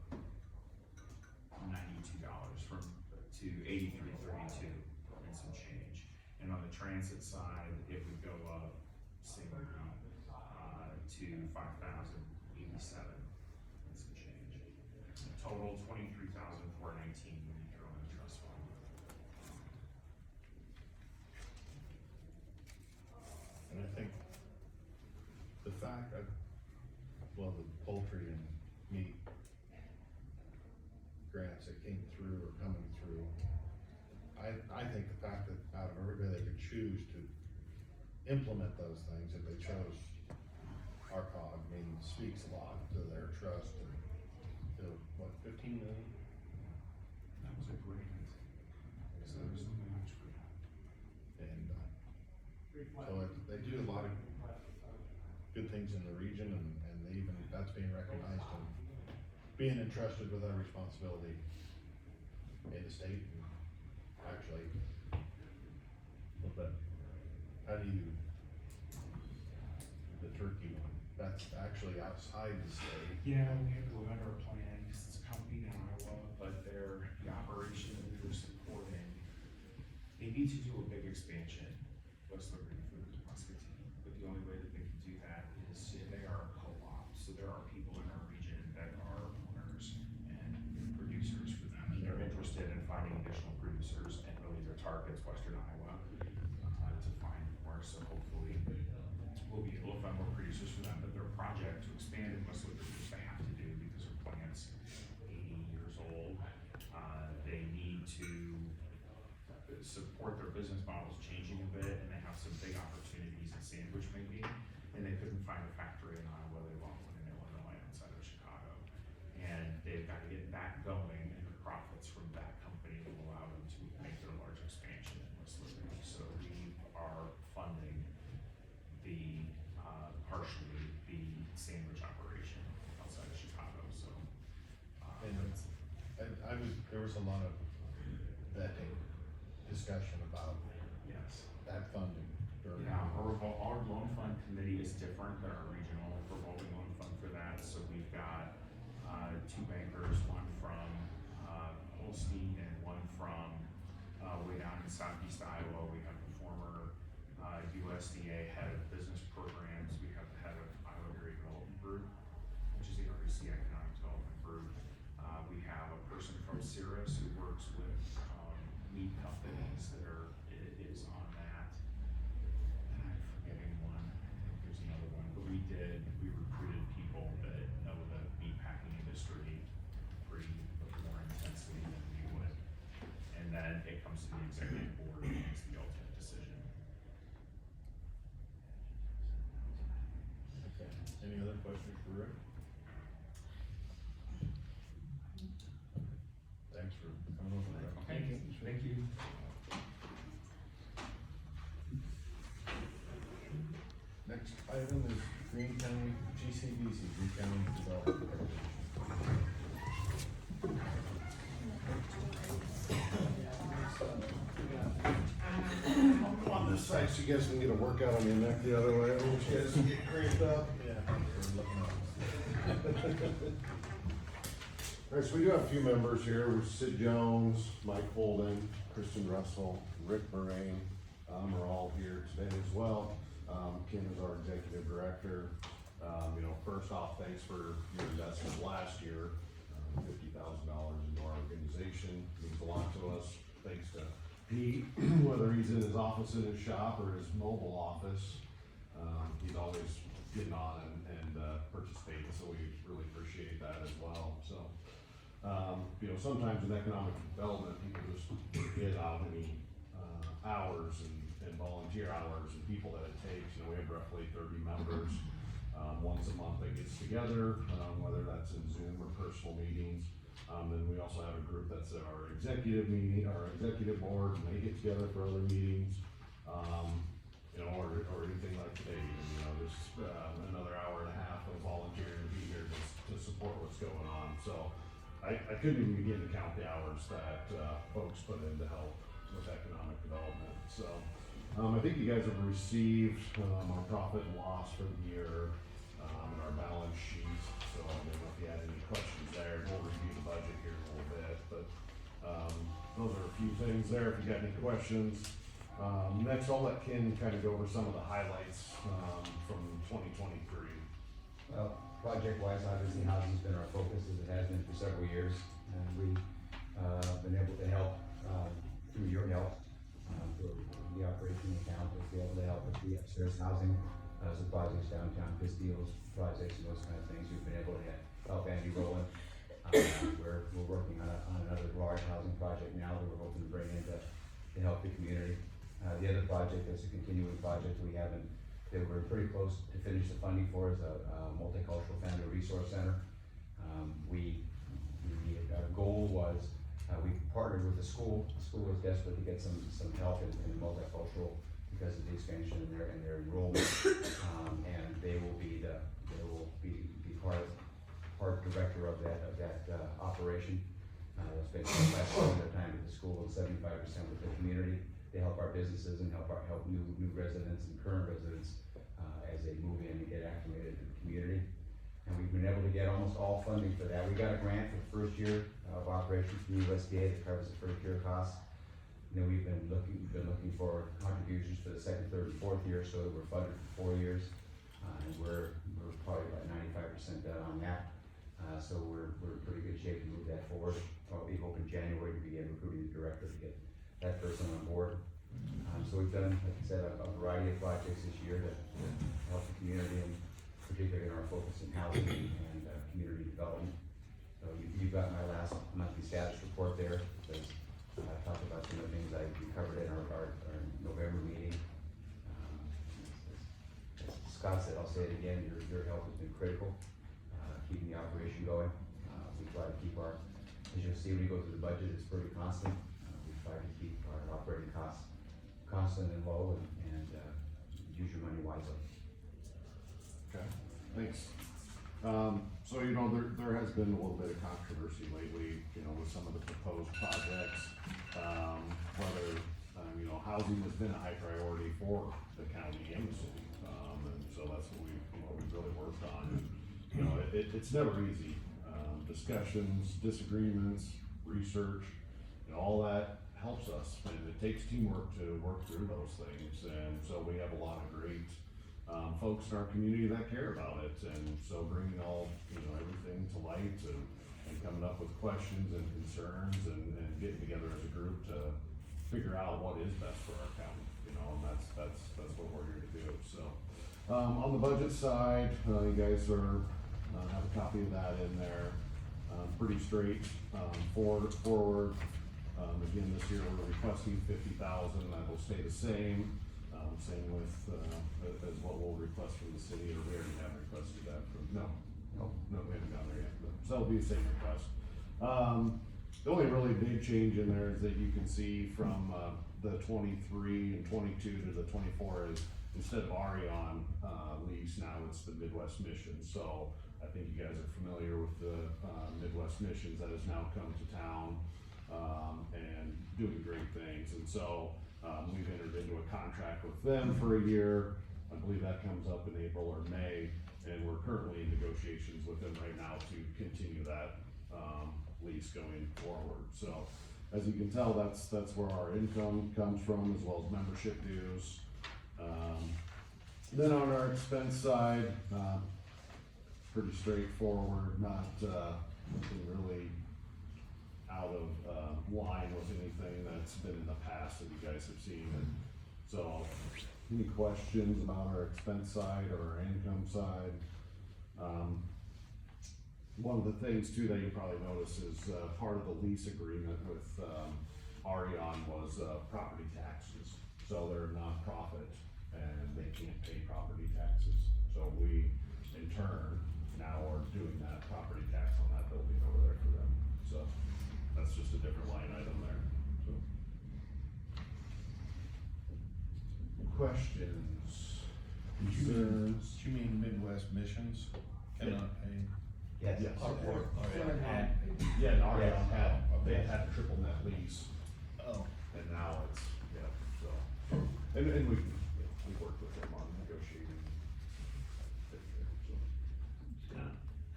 Speaker 18: $92 to 83.32 and some change. And on the transit side, it would go up same amount, to 5,087 and some change. Total 23,419 when you throw in the trust fund.
Speaker 1: And I think the fact that, well, the poultry and meat grants that came through or coming through, I think the fact that out of everybody they could choose to implement those things, if they chose our COG, I mean, speaks a lot to their trust and to, what, 15 million?
Speaker 18: That was a grant, so there was no match for that.
Speaker 1: And, so they do a lot of good things in the region and they even, that's being recognized and being entrusted with that responsibility in the state and actually, but how do you, the turkey one, that's actually outside the state.
Speaker 18: Yeah, we have to go under a plan, because it's a company in Iowa, but the operation that we were supporting, they need to do a big expansion, West Liberty Foods, Muscatine, but the only way that they can do that is, they are a co-op, so there are people in our region that are owners and producers for them, and they're interested in finding additional producers, and really their target's Western Iowa, to find more, so hopefully we'll be able to find more producers for them, but their project to expand in West Liberty, which they have to do because their plant's 80 years old, they need to support their business models changing a bit, and they have some big opportunities in sandwich making, and they couldn't find a factory in Iowa, they want one in Illinois outside of Chicago, and they've got to get that going, and the profits from that company will allow them to make their large expansion in West Liberty, so we are funding the, partially the sandwich operation outside of Chicago, so.
Speaker 1: And there was a lot of vetting, discussion about
Speaker 18: Yes.
Speaker 1: that funding during.
Speaker 18: Yeah, our loan fund committee is different than our regional revolving loan fund for that, so we've got, 2 bankers, one from, Holstein and one from, way down in southeast Iowa. We have the former, USDA head of business programs, we have the head of Iowa Area Development Group, which is the REC Economic Development Group. We have a person from Cirrus who works with, meat companies that is on that. And I'm forgetting one, I think there's another one, but we recruited people that know the meatpacking industry pretty more intensely than we would. And then it comes to the executive board and makes the ultimate decision.
Speaker 1: Okay, any other questions for Rick? Thanks for coming over, Rick.
Speaker 18: Okay, thank you.
Speaker 1: Next item is Greene County, GCDC, Greene County Development. On this side, so you guys can get a workout on your neck the other way, I want you guys to get cramped up. Yeah. We're looking up. All right, so we do have a few members here, we're Sid Jones, Mike Holden, Kristen Russell, Rick Moraine, are all here today as well. Kim is our executive director.
Speaker 9: First off, thanks for your investment last year, $50,000 into our organization, means a lot to us. Thanks to Pete, whether he's in his office in his shop or his mobile office, he's always getting on and participating, so we really appreciate that as well, so. Sometimes in economic development, people just forget how many, hours and volunteer hours and people that it takes. We have roughly 30 members, once a month that gets together, whether that's in Zoom or personal meetings. Then we also have a group that's our executive meeting, our executive board, and they get together for other meetings. Or anything like today, just another hour and a half of volunteering to be here to support what's going on. So I couldn't even begin to count the hours that folks put in to help with economic development. So I think you guys have received our profit and loss for the year and our balance sheet. So I don't know if you had any questions there. We'll review the budget here in a little bit, but those are a few things there. If you got any questions. Next, I'll let Ken kind of go over some of the highlights from 2023.
Speaker 19: Well, project-wise, obviously housing's been our focus, as it has been for several years, and we've been able to help through your help, through the operation account, to be able to help with the upstairs housing, some projects downtown, Pistillos projects and those kind of things. We've been able to help Andy Rowland. We're working on another large housing project now that we're hoping to bring in to help the community. The other project is a continuing project that we're pretty close to finish the funding for is a multicultural family resource center. Our goal was, we partnered with the school. The school was desperate to get some help in multicultural because of the expansion in their enrollment. And they will be part director of that operation. They'll spend 25% of their time at the school and 75% with the community. They help our businesses and help new residents and current residents as they move in and get acclimated to the community. And we've been able to get almost all funding for that. We got a grant for the first year of operations from USDA that covers the first year costs. We've been looking for contributions for the second, third, and fourth year, so that we're funded for 4 years. And we're probably about 95% done on that. So we're in pretty good shape to move that forward. We hope in January to begin recruiting the director to get that person on board. So we've done, like I said, a variety of projects this year to help the community, and particularly in our focus in housing and community development. So you've got my last monthly status report there, because I talked about some of the things we covered in our November meeting. As Scott said, I'll say it again, your help has been critical, keeping the operation going. We try to keep as you'll see when you go through the budget, it's pretty constant. We try to keep our operating costs constant and low, and use your money wisely.
Speaker 9: Okay, thanks. So, there has been a little bit of controversy lately, with some of the proposed projects. Whether, housing has been a high priority for the county and the city. And so that's what we've really worked on. It's never easy. Discussions, disagreements, research, all that helps us, and it takes teamwork to work through those things. And so we have a lot of great folks in our community that care about it, and so bringing all everything to light and coming up with questions and concerns and getting together as a group to figure out what is best for our county, and that's what we're here to do. So on the budget side, you guys have a copy of that in there. Pretty straight forward. Again, this year we're requesting $50,000. That will stay the same. Same with as what we'll request from the city, or we already have requested that from. No, we haven't gone there yet. So it'll be the same request. The only really big change in there is that you can see from the 23 and 22 to the 24 is instead of Arion lease, now it's the Midwest Mission. So I think you guys are familiar with the Midwest Missions that has now come to town and doing great things. And so we've entered into a contract with them for a year. I believe that comes up in April or May, and we're currently in negotiations with them right now to continue that lease going forward. So as you can tell, that's where our income comes from, as well as membership dues. Then on our expense side, pretty straightforward, not, nothing really out of, line with anything that's been in the past that you guys have seen. And so, any questions about our expense side or our income side? One of the things too that you probably notice is, part of the lease agreement with, Arion was, property taxes. So they're a nonprofit and they can't pay property taxes. So we, in turn, now are doing that property tax on that building over there for them. So that's just a different line item there, so. Questions, concerns?
Speaker 1: You mean Midwest Missions cannot pay?
Speaker 19: Yes.
Speaker 9: Yes.
Speaker 19: And-
Speaker 9: Yeah, and Arion
Speaker 19: Yes.
Speaker 9: had, they had a triple net lease,
Speaker 1: Oh.
Speaker 9: and now it's, yeah, so. And we worked with them on negotiating.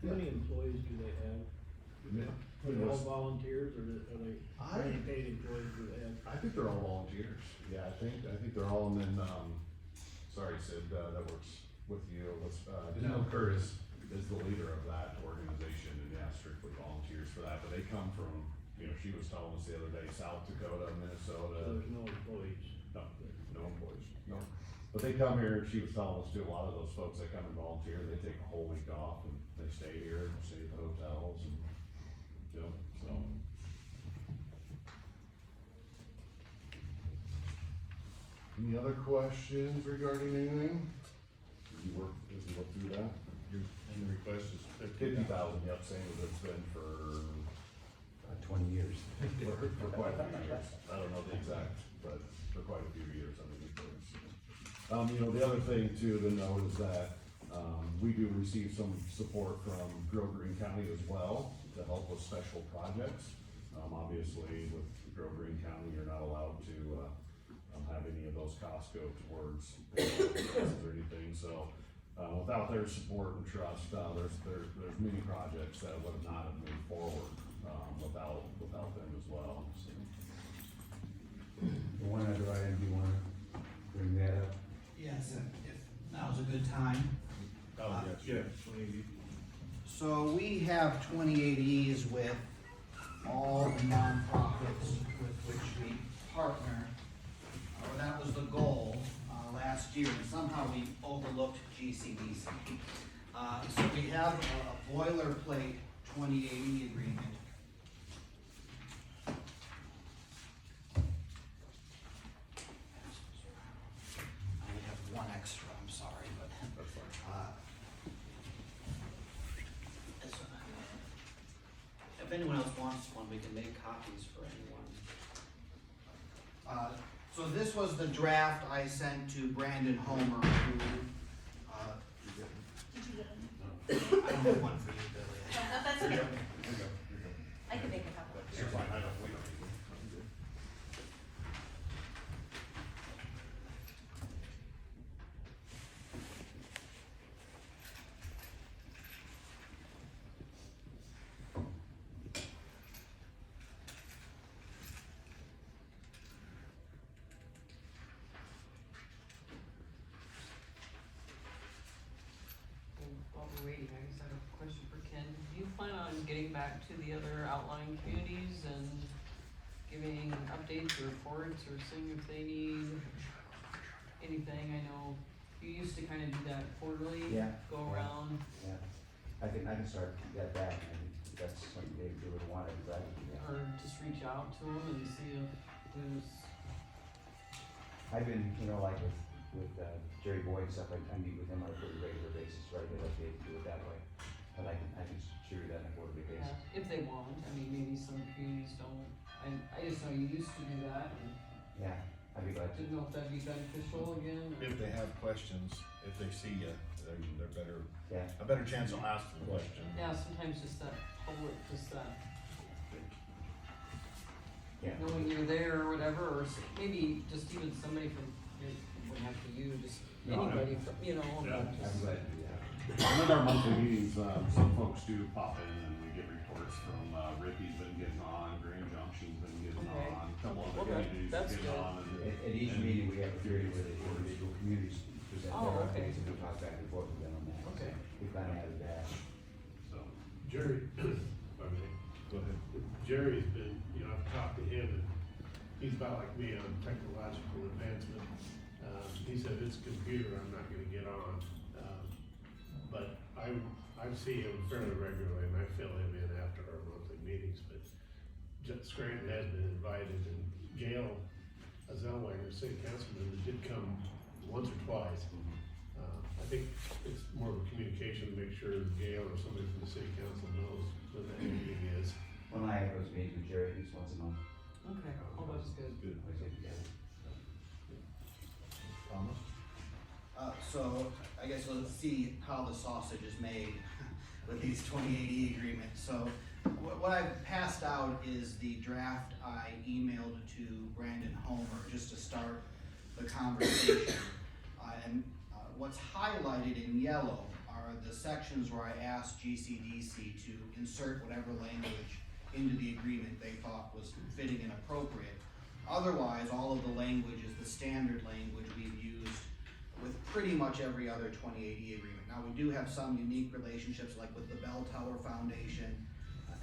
Speaker 3: How many employees do they have? Are they all volunteers or are they paid employees do they have?
Speaker 9: I think they're all volunteers, yeah, I think they're all, and then, sorry, Sid, that works with you, Janelle Curtis is the leader of that organization, and yeah, strictly volunteers for that, but they come from, she was telling us the other day, South Dakota,
Speaker 3: So
Speaker 9: Minnesota.
Speaker 3: there's no employees?
Speaker 9: No, no employees, no. But they come here, she was telling us too, a lot of those folks that come and volunteer, they take a whole week off and they stay here, stay at the hotels and, so. Any other questions regarding anything? Did you look through that?
Speaker 1: And the request is
Speaker 9: $50,000, yep, same as it's been for
Speaker 19: 20 years.
Speaker 9: for quite a few years. I don't know the exact, but for quite a few years, I mean, the other thing too to note is that, we do receive some support from Greene County as well to help with special projects. Obviously with Greene County, you're not allowed to, have any of those costs go towards or anything, so, without their support and trust, there's many projects that would not have moved forward, without them as well, so.
Speaker 19: One other item, do you wanna bring that up?
Speaker 7: Yes, if now's a good time.
Speaker 1: Oh, yes.
Speaker 7: So we have 28Es with all the nonprofits with which we partner. That was the goal last year, and somehow we overlooked GCDC. So we have a boilerplate 2080 agreement. I only have one extra, I'm sorry, but.
Speaker 9: That's fine.
Speaker 7: If anyone else wants one, we can make copies for anyone. So this was the draft I sent to Brandon Homer, who, I don't have one for you, Billy.
Speaker 11: That's okay. I can make a couple.
Speaker 9: You're fine, we don't need it. I'm good.
Speaker 2: While we're waiting, I just have a question for Ken. Do you plan on getting back to the other outlying communities and giving updates or reports or seeing if they need anything? I know you used to kind of do that quarterly.
Speaker 19: Yeah.
Speaker 2: Go around.
Speaker 19: Yeah, I can start that back, and if that's something they would want, I'd be glad to do that.
Speaker 2: Or just reach out to them and see if there's,
Speaker 19: I've been, like with Jerry Boyd and stuff, I meet with him on a pretty regular basis, right, they like to do it that way. But I can share that on a quarterly basis.
Speaker 2: if they want. I mean, maybe some communities don't. I just know you used to do that and
Speaker 19: Yeah, I'd be glad to.
Speaker 2: didn't know if that'd be beneficial again. or-
Speaker 1: If they have questions, if they see you, they're better,
Speaker 19: Yeah.
Speaker 1: a better chance they'll ask the question.
Speaker 2: Yeah, sometimes just that public, just that
Speaker 19: Yeah.
Speaker 2: knowing you're there or whatever, or maybe just even somebody from, it wouldn't have to be you, just
Speaker 9: No,
Speaker 2: anybody from,
Speaker 9: Yeah.
Speaker 19: I'd be glad to do that.
Speaker 9: At our monthly meetings, some folks do pop in and we get reports from, Ricky's been getting on, Grand Junction's been getting
Speaker 2: Okay.
Speaker 9: on, a couple other
Speaker 2: Okay,
Speaker 9: communities
Speaker 2: that's
Speaker 9: getting
Speaker 2: good.
Speaker 9: on.
Speaker 19: At each meeting, we have a period where the individual communities present
Speaker 2: Oh,
Speaker 19: their
Speaker 2: okay.
Speaker 19: updates, and we talk back and forth with them on that.
Speaker 2: Okay.
Speaker 19: we finally added that.
Speaker 20: So, Jerry, pardon me.
Speaker 1: Go ahead.
Speaker 20: Jerry's been, you know, I've talked to him, and he's about like me on technological advancement. He said his computer I'm not gonna get on, but I see him fairly regularly, and I fill him in after our monthly meetings, but Scranton has been invited, and Gail Zellweger, city councilman, did come once or twice. I think it's more of a communication to make sure Gail or somebody from the city council knows when that meeting is.
Speaker 19: When I have those meetings with Jerry, at least once a month.
Speaker 2: Okay, oh, that's good.
Speaker 1: Good.
Speaker 19: Always get together.
Speaker 1: Thomas?
Speaker 7: So I guess let's see how the sausage is made with these 2080 agreements. So what I've passed out is the draft I emailed to Brandon Homer just to start the conversation. What's highlighted in yellow are the sections where I asked GCDC to insert whatever language into the agreement they thought was fitting and appropriate. Otherwise, all of the language is the standard language we've used with pretty much every other 2080 agreement. Now, we do have some unique relationships, like with the Bell Tower Foundation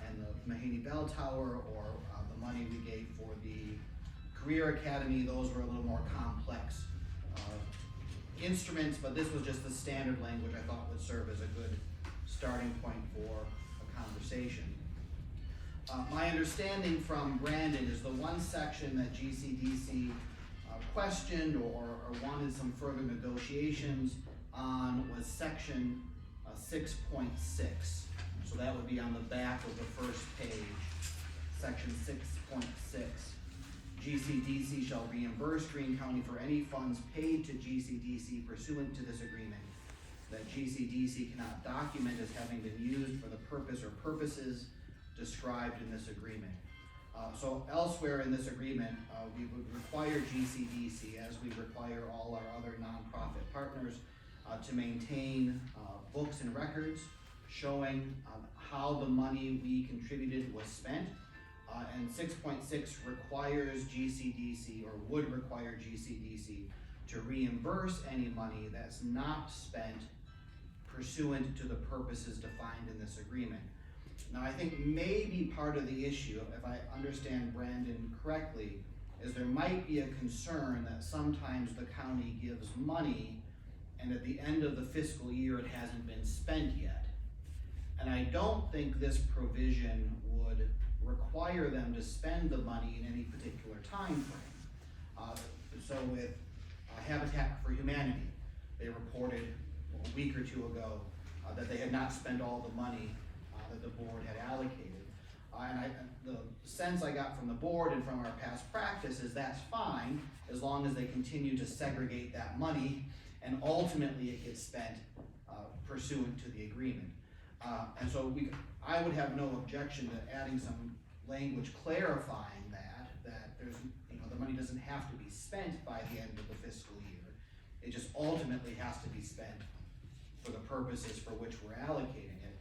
Speaker 7: and the Mahaney Bell Tower, or the money we gave for the Career Academy. Those were a little more complex instruments, but this was just the standard language I thought would serve as a good starting point for a conversation. My understanding from Brandon is the one section that GCDC questioned or wanted some further negotiations on was section 6.6. So that would be on the back of the first page, section 6.6. GCDC shall reimburse Greene County for any funds paid to GCDC pursuant to this agreement, that GCDC cannot document as having been used for the purpose or purposes described in this agreement. So elsewhere in this agreement, we would require GCDC, as we require all our other nonprofit partners, to maintain books and records showing how the money we contributed was spent. And 6.6 requires GCDC, or would require GCDC, to reimburse any money that's not spent pursuant to the purposes defined in this agreement. Now, I think maybe part of the issue, if I understand Brandon correctly, is there might be a concern that sometimes the county gives money and at the end of the fiscal year it hasn't been spent yet. And I don't think this provision would require them to spend the money in any particular time frame. So with Habitat for Humanity, they reported a week or two ago that they had not spent all the money that the board had allocated. And the sense I got from the board and from our past practice is that's fine, as long as they continue to segregate that money and ultimately it gets spent pursuant to the agreement. And so I would have no objection to adding some language clarifying that there's, the money doesn't have to be spent by the end of the fiscal year. It just ultimately has to be spent for the purposes for which we're allocating it.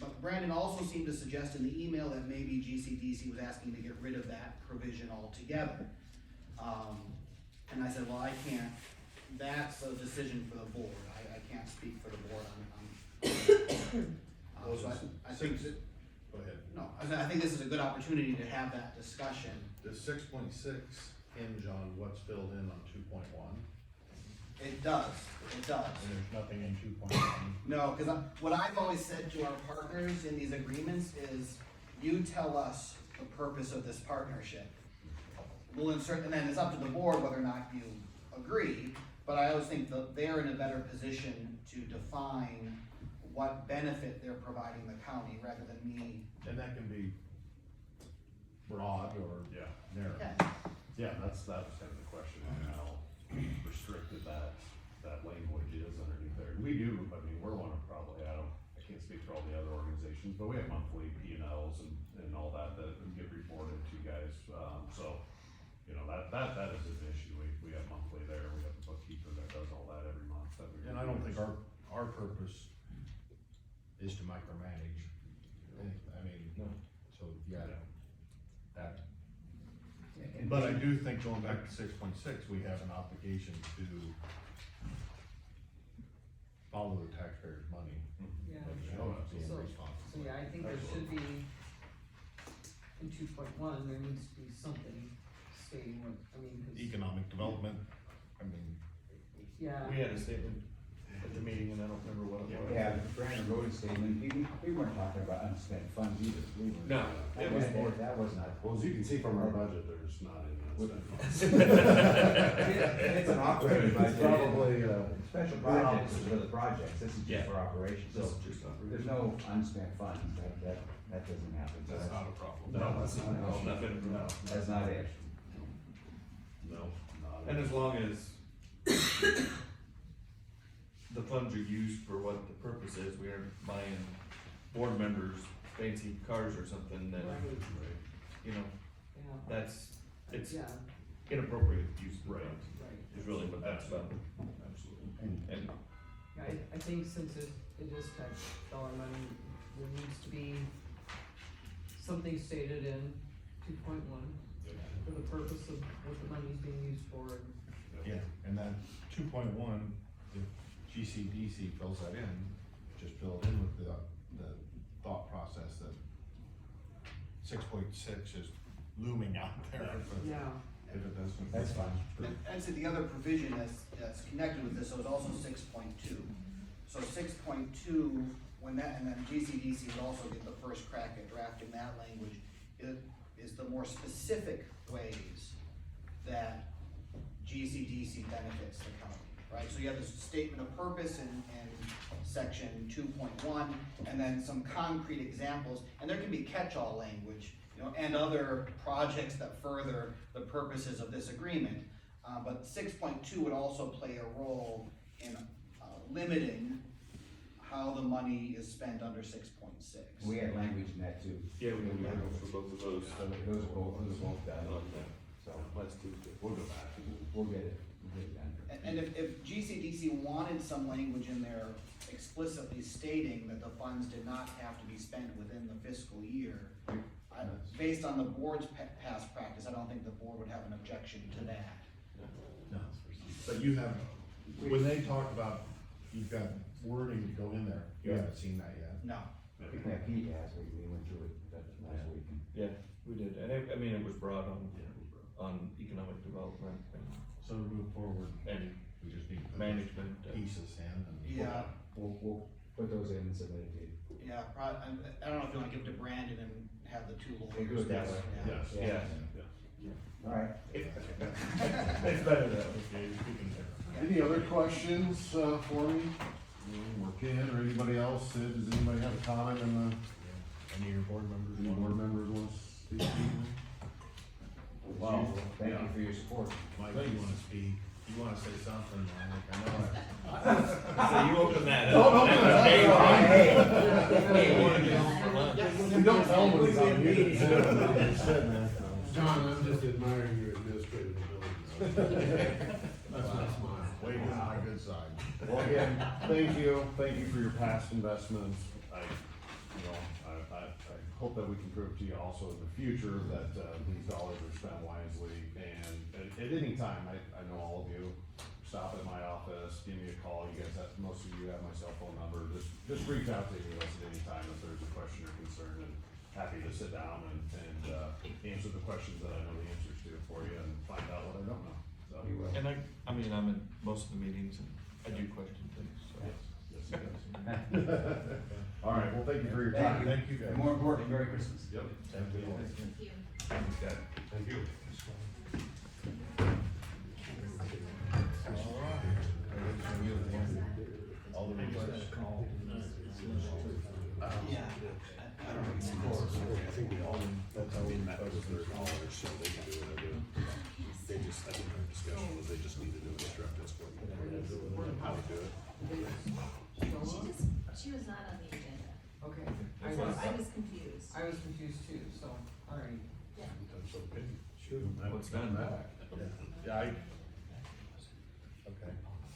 Speaker 7: But Brandon also seemed to suggest in the email that maybe GCDC was asking to get rid of that provision altogether. And I said, well, I can't, that's a decision for the board. I can't speak for the board on so I think that,
Speaker 1: go ahead.
Speaker 7: No, I think this is a good opportunity to have that discussion.
Speaker 1: Does 6.6 hinge on what's filled in on 2.1?
Speaker 7: It does.
Speaker 1: And there's nothing in 2.1?
Speaker 7: No, because what I've always said to our partners in these agreements is, you tell us the purpose of this partnership. We'll insert, and then it's up to the board whether or not you agree, but I always think that they're in a better position to define what benefit they're providing the county rather than me.
Speaker 1: And that can be broad or narrow.
Speaker 9: Yeah, that was kind of the question on how restricted that language is underneath there. We do, I mean, we're one of probably, I can't speak for all the other organizations, but we have monthly P&Ls and all that get reported to you guys. So, that is an issue. We have monthly there, we have a bookkeeper that does all that every month.
Speaker 1: And I don't think our purpose is to micromanage. I mean, so that. But I do think going back to 6.6, we have an obligation to follow the taxpayers' money.
Speaker 2: Yeah.
Speaker 1: But show us being
Speaker 2: So,
Speaker 1: responsible.
Speaker 2: so yeah, I think there should be, in 2.1, there needs to be something stating what, I mean, 'cause.
Speaker 1: Economic development, I mean,
Speaker 2: Yeah.
Speaker 4: We had a statement at the meeting and I don't remember what it was.
Speaker 19: Yeah, Brandon wrote a statement, we weren't talking about unspent funds either, we were.
Speaker 4: No, it was more.
Speaker 19: That was not.
Speaker 9: Well, as you can see from our budget, there's not any
Speaker 19: It's an operating budget.
Speaker 9: It's probably,
Speaker 19: Special projects is for the projects, this is
Speaker 4: Yeah.
Speaker 19: just for operations,
Speaker 4: This
Speaker 19: so
Speaker 4: is just operations.
Speaker 19: there's no unspent funds, that doesn't happen. So
Speaker 9: that's not a problem.
Speaker 4: No, that's not, no, nothing.
Speaker 9: No.
Speaker 19: That's not it.
Speaker 9: No, not.
Speaker 4: And as long as the funds are used for what the purpose is, we aren't buying board members fancy cars or something that,
Speaker 2: Right.
Speaker 4: you know,
Speaker 2: Yeah.
Speaker 4: that's, it's
Speaker 2: Yeah,
Speaker 4: inappropriate use of the
Speaker 9: Right.
Speaker 4: funds,
Speaker 2: right.
Speaker 4: is really what that's about.
Speaker 9: Absolutely.
Speaker 4: And
Speaker 2: Yeah, I think since it is tax dollar money, there needs to be something stated in 2.1 for the purpose of what the money's being used for.
Speaker 1: yeah, and that 2.1, if GCDC fills that in, just fill it in with the thought process that 6.6 is looming out there.
Speaker 2: Yeah.
Speaker 1: If it doesn't.
Speaker 19: That's fine.
Speaker 7: And so the other provision that's connected with this, so it's also 6.2. So 6.2, when that, and then GCDC would also get the first crack at drafting that language, is the more specific ways that GCDC benefits the county, right? So you have this statement of purpose in section 2.1, and then some concrete examples, and there can be catch-all language, you know, and other projects that further the purposes of this agreement. But 6.2 would also play a role in limiting how the money is spent under 6.6.
Speaker 19: We had language in that too.
Speaker 4: yeah, we have language for both of those.
Speaker 19: Those are both done, so
Speaker 9: Let's do it. We'll go back.
Speaker 19: we'll get it done.
Speaker 7: And if GCDC wanted some language in there explicitly stating that the funds did not have to be spent within the fiscal year, based on the board's past practice, I don't think the board would have an objection to that.
Speaker 1: No, but you have, when they talk about, you've got wording to go in there, you haven't seen that yet.
Speaker 7: No.
Speaker 19: Yeah, Pete has, we went through it last week.
Speaker 4: Yeah, we did, and I mean, it was broad on economic development
Speaker 1: So to move forward,
Speaker 4: and
Speaker 1: we just need to put
Speaker 4: management.
Speaker 1: pieces in and.
Speaker 7: Yeah,
Speaker 19: We'll put those in and submit it to you.
Speaker 7: yeah, I don't know if you wanna give it to Brandon and have the two
Speaker 19: We'll do
Speaker 7: lawyers.
Speaker 19: it that way.
Speaker 1: Yes.
Speaker 4: Yeah.
Speaker 19: All right.
Speaker 4: It's better that way.
Speaker 9: Any other questions, for me? Or Ken, or anybody else? Does anybody have a comment on
Speaker 1: Any of your board members?
Speaker 9: any board members want to speak?
Speaker 19: Well, thank you for your support.
Speaker 1: Mike, you wanna speak, you wanna say something, Mike, I know it.
Speaker 4: So you open that
Speaker 9: Don't
Speaker 4: up.
Speaker 9: open
Speaker 4: Hey,
Speaker 9: it up.
Speaker 4: hey, you wanna go for lunch?
Speaker 9: You don't tell them it's on you.
Speaker 20: John, I'm just admiring your administrative ability. That's my smile.
Speaker 1: Wait, on my good side.
Speaker 9: Well, again, thank you for your past investments. I hope that we can prove to you also in the future that, these dollars are spent wisely. And at any time, I know all of you, stop at my office, give me a call. You guys have, most of you have my cell phone number. Just reach out to me at any time if there's a question or concern, and happy to sit down and answer the questions that I know the answers to for you and find out what I don't know. So,
Speaker 19: You will.
Speaker 4: And I mean, I'm in most of the meetings and I do question things, so.
Speaker 9: yes, you guys. All right, well, thank you for your time.
Speaker 1: Thank you, guys.
Speaker 19: And more importantly, Merry Christmas.
Speaker 9: Yep.
Speaker 11: Thank you.
Speaker 4: Thanks, guys.
Speaker 9: Thank you.
Speaker 1: All the requests.
Speaker 7: Yeah. I don't know.
Speaker 9: I think we all, that's how we met with their dollars, so they can do whatever. They just, I think our discussion was they just need to do a direct export. How to do it.
Speaker 11: She was not on the agenda.
Speaker 2: Okay.
Speaker 4: That's
Speaker 2: I was,
Speaker 11: I was confused.
Speaker 2: I was confused too, so, alright.
Speaker 9: That's okay. Sure.
Speaker 4: What's done?
Speaker 1: Yeah, okay.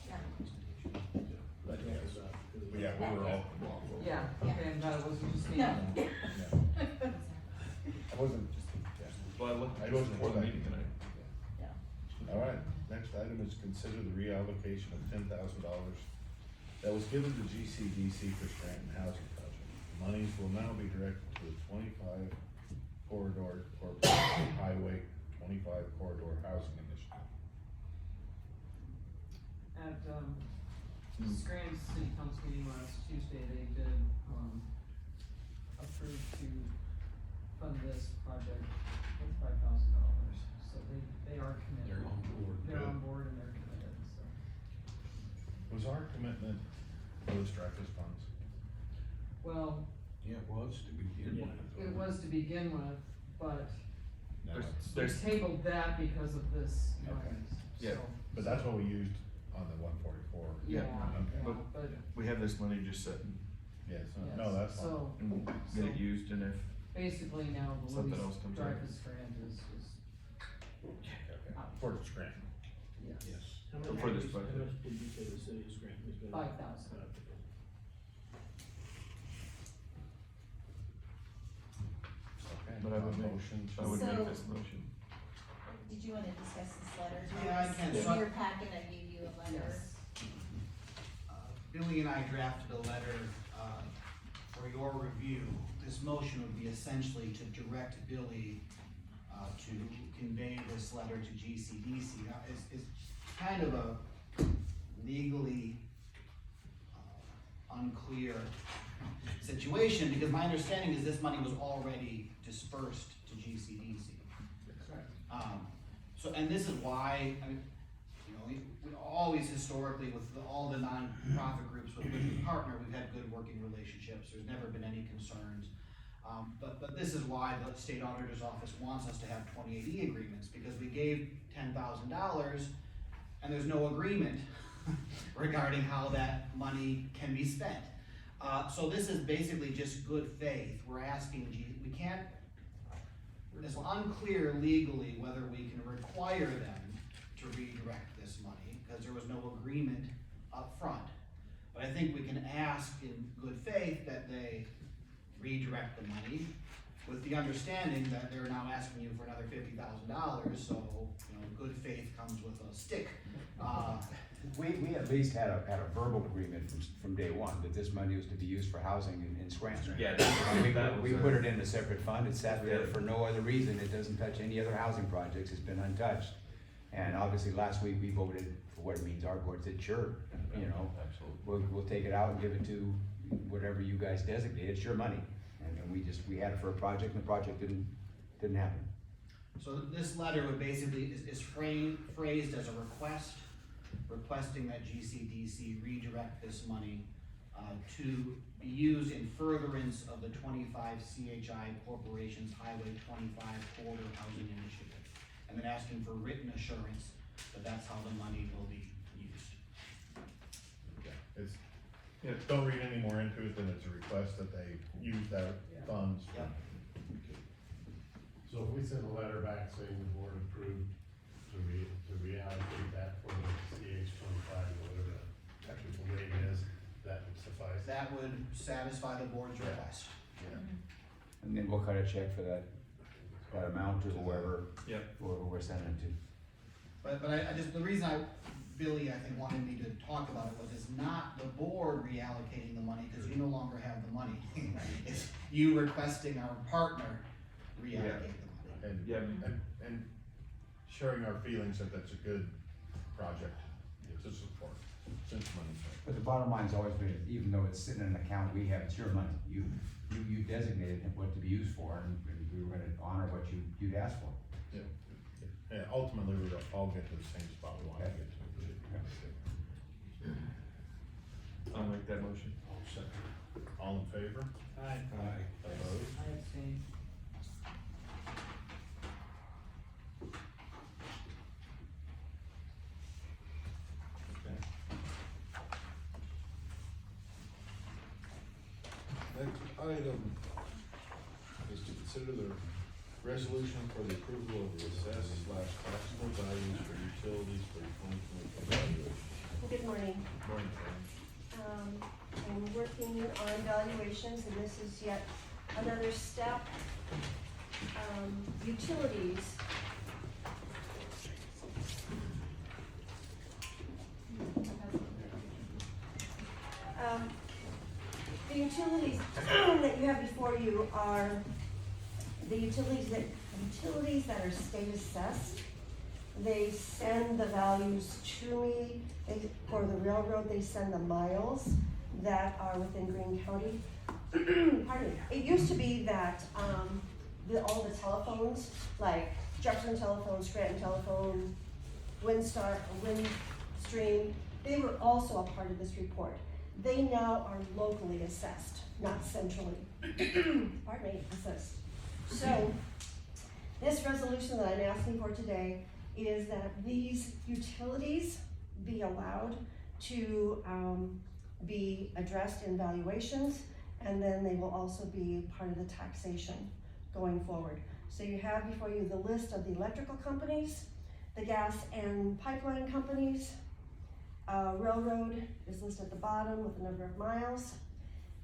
Speaker 11: Yeah.
Speaker 1: But yeah, we were all.
Speaker 2: Yeah, okay, and that wasn't just me.
Speaker 11: No.
Speaker 1: I wasn't, yeah.
Speaker 4: Well, I looked,
Speaker 1: I
Speaker 4: I
Speaker 1: wasn't
Speaker 4: wasn't
Speaker 1: for
Speaker 4: for the
Speaker 1: that.
Speaker 4: meeting tonight.
Speaker 1: All right, next item is consider the reallocation of $10,000 that was given to GCDC for Scranton Housing Project. Monies will now be directed to the 25 corridor corporation highway 25 corridor housing initiative.
Speaker 2: At, Scranton City Council meeting last Tuesday, they did, approve to fund this project with $5,000. So they are committed.
Speaker 20: They're on board.
Speaker 2: They're on board and they're committed, so.
Speaker 1: Was our commitment those Dreyfus funds?
Speaker 2: Well,
Speaker 20: Yeah, it was to begin with.
Speaker 2: it was to begin with, but
Speaker 1: No.
Speaker 2: we tabled that because of this
Speaker 1: Okay.
Speaker 2: money,
Speaker 4: Yeah.
Speaker 2: so.
Speaker 1: But that's what we used on the 144.
Speaker 2: Yeah,
Speaker 1: Okay.
Speaker 2: yeah, but,
Speaker 4: We have this money just sitting
Speaker 1: Yes,
Speaker 2: yes,
Speaker 1: no, that's fine.
Speaker 2: so,
Speaker 4: and we'll get it used, and if
Speaker 2: basically now the
Speaker 4: something
Speaker 2: Louis
Speaker 4: else comes up.
Speaker 2: Dreyfus grant is,
Speaker 1: Okay. For Scranton.
Speaker 2: yes,
Speaker 1: Yes.
Speaker 3: How much
Speaker 4: For this
Speaker 3: did-
Speaker 4: budget.
Speaker 3: How much did you say the city of Scranton was gonna?
Speaker 2: 5,000.
Speaker 1: Okay.
Speaker 4: But I would make,
Speaker 1: motion
Speaker 4: I would
Speaker 11: So-
Speaker 4: make this motion.
Speaker 11: Did you wanna discuss this letter?
Speaker 7: Yeah, I can.
Speaker 11: In your packet, I gave you a letter.
Speaker 2: yes.
Speaker 7: Billy and I drafted a letter, for your review. This motion would be essentially to direct Billy, to convey this letter to GCDC. Now, it's kind of a legally, unclear situation, because my understanding is this money was already dispersed to GCDC.
Speaker 2: Correct.
Speaker 7: So, and this is why, I mean, you know, we always historically with all the nonprofit groups with which we partner, we've had good working relationships, there's never been any concerns. But this is why the state auditor's office wants us to have 2080 agreements, because we gave $10,000 and there's no agreement regarding how that money can be spent. So this is basically just good faith, we're asking, we can't, it's unclear legally whether we can require them to redirect this money, because there was no agreement up front. But I think we can ask in good faith that they redirect the money, with the understanding that they're now asking you for another $50,000, so, you know, good faith comes with a stick.
Speaker 19: We at least had a verbal agreement from day one that this money was to be used for housing in Scranton.
Speaker 5: Yeah,
Speaker 19: And we put it in a separate fund, it sat there for no other reason, it doesn't touch any other housing projects, it's been untouched. And obviously, last week, we voted for what it means, our board said, sure, you know, we'll take it out and give it to whatever you guys designate, it's your money. And we had it for a project, and the project didn't happen.
Speaker 7: So this letter would basically, is phrased as a request, requesting that GCDC redirect this money to be used in furtherance of the 25 CHI Corporation's Highway 25 Corridor Housing Initiative. And then asking for written assurance that that's how the money will be used.
Speaker 1: It's, don't read any more into it than it's a request that they use that funds.
Speaker 7: Yep.
Speaker 20: So if we send a letter back saying the board approved to reallocate that for the CH-25, whatever the technical name is, that would suffice?
Speaker 7: That would satisfy the board's request.
Speaker 19: And then we'll cut a check for that amount to whoever,
Speaker 4: Yep.
Speaker 19: whoever we're sending it to.
Speaker 7: But I just, the reason Billy, I think, wanted me to talk about it was it's not the board reallocating the money, because you no longer have the money. It's you requesting our partner reallocate the money.
Speaker 1: And sharing our feelings that that's a good project to support, since money's there.
Speaker 19: But the bottom line's always been, even though it's sitting in an account we have, it's your money. You designated what to be used for, and we were gonna honor what you'd asked for.
Speaker 1: And ultimately, we'll all get to the same spot we want to get to.
Speaker 4: I'll make that motion.
Speaker 1: All in favor?
Speaker 3: Aye.
Speaker 1: Opposed?
Speaker 2: I abstain.
Speaker 1: Okay. Next item is to consider the resolution for the approval of the assessed/taxable values for utilities for the 2024 valuation.
Speaker 12: Good morning.
Speaker 1: Morning,
Speaker 12: I'm working on valuations, and this is yet another step. Utilities. are the utilities that are state assessed. They send the values to me. For the railroad, they send the miles that are within Greene County. Pardon me. It used to be that all the telephones, like Jefferson Telephone, Scranton Telephone, Windstream, they were also a part of this report. They now are locally assessed, not centrally. Pardon me, assessed. So this resolution that I'm asking for today is that these utilities be allowed to be addressed in valuations, and then they will also be part of the taxation going forward. So you have before you the list of the electrical companies, the gas and pipeline companies. Railroad is listed at the bottom with the number of miles.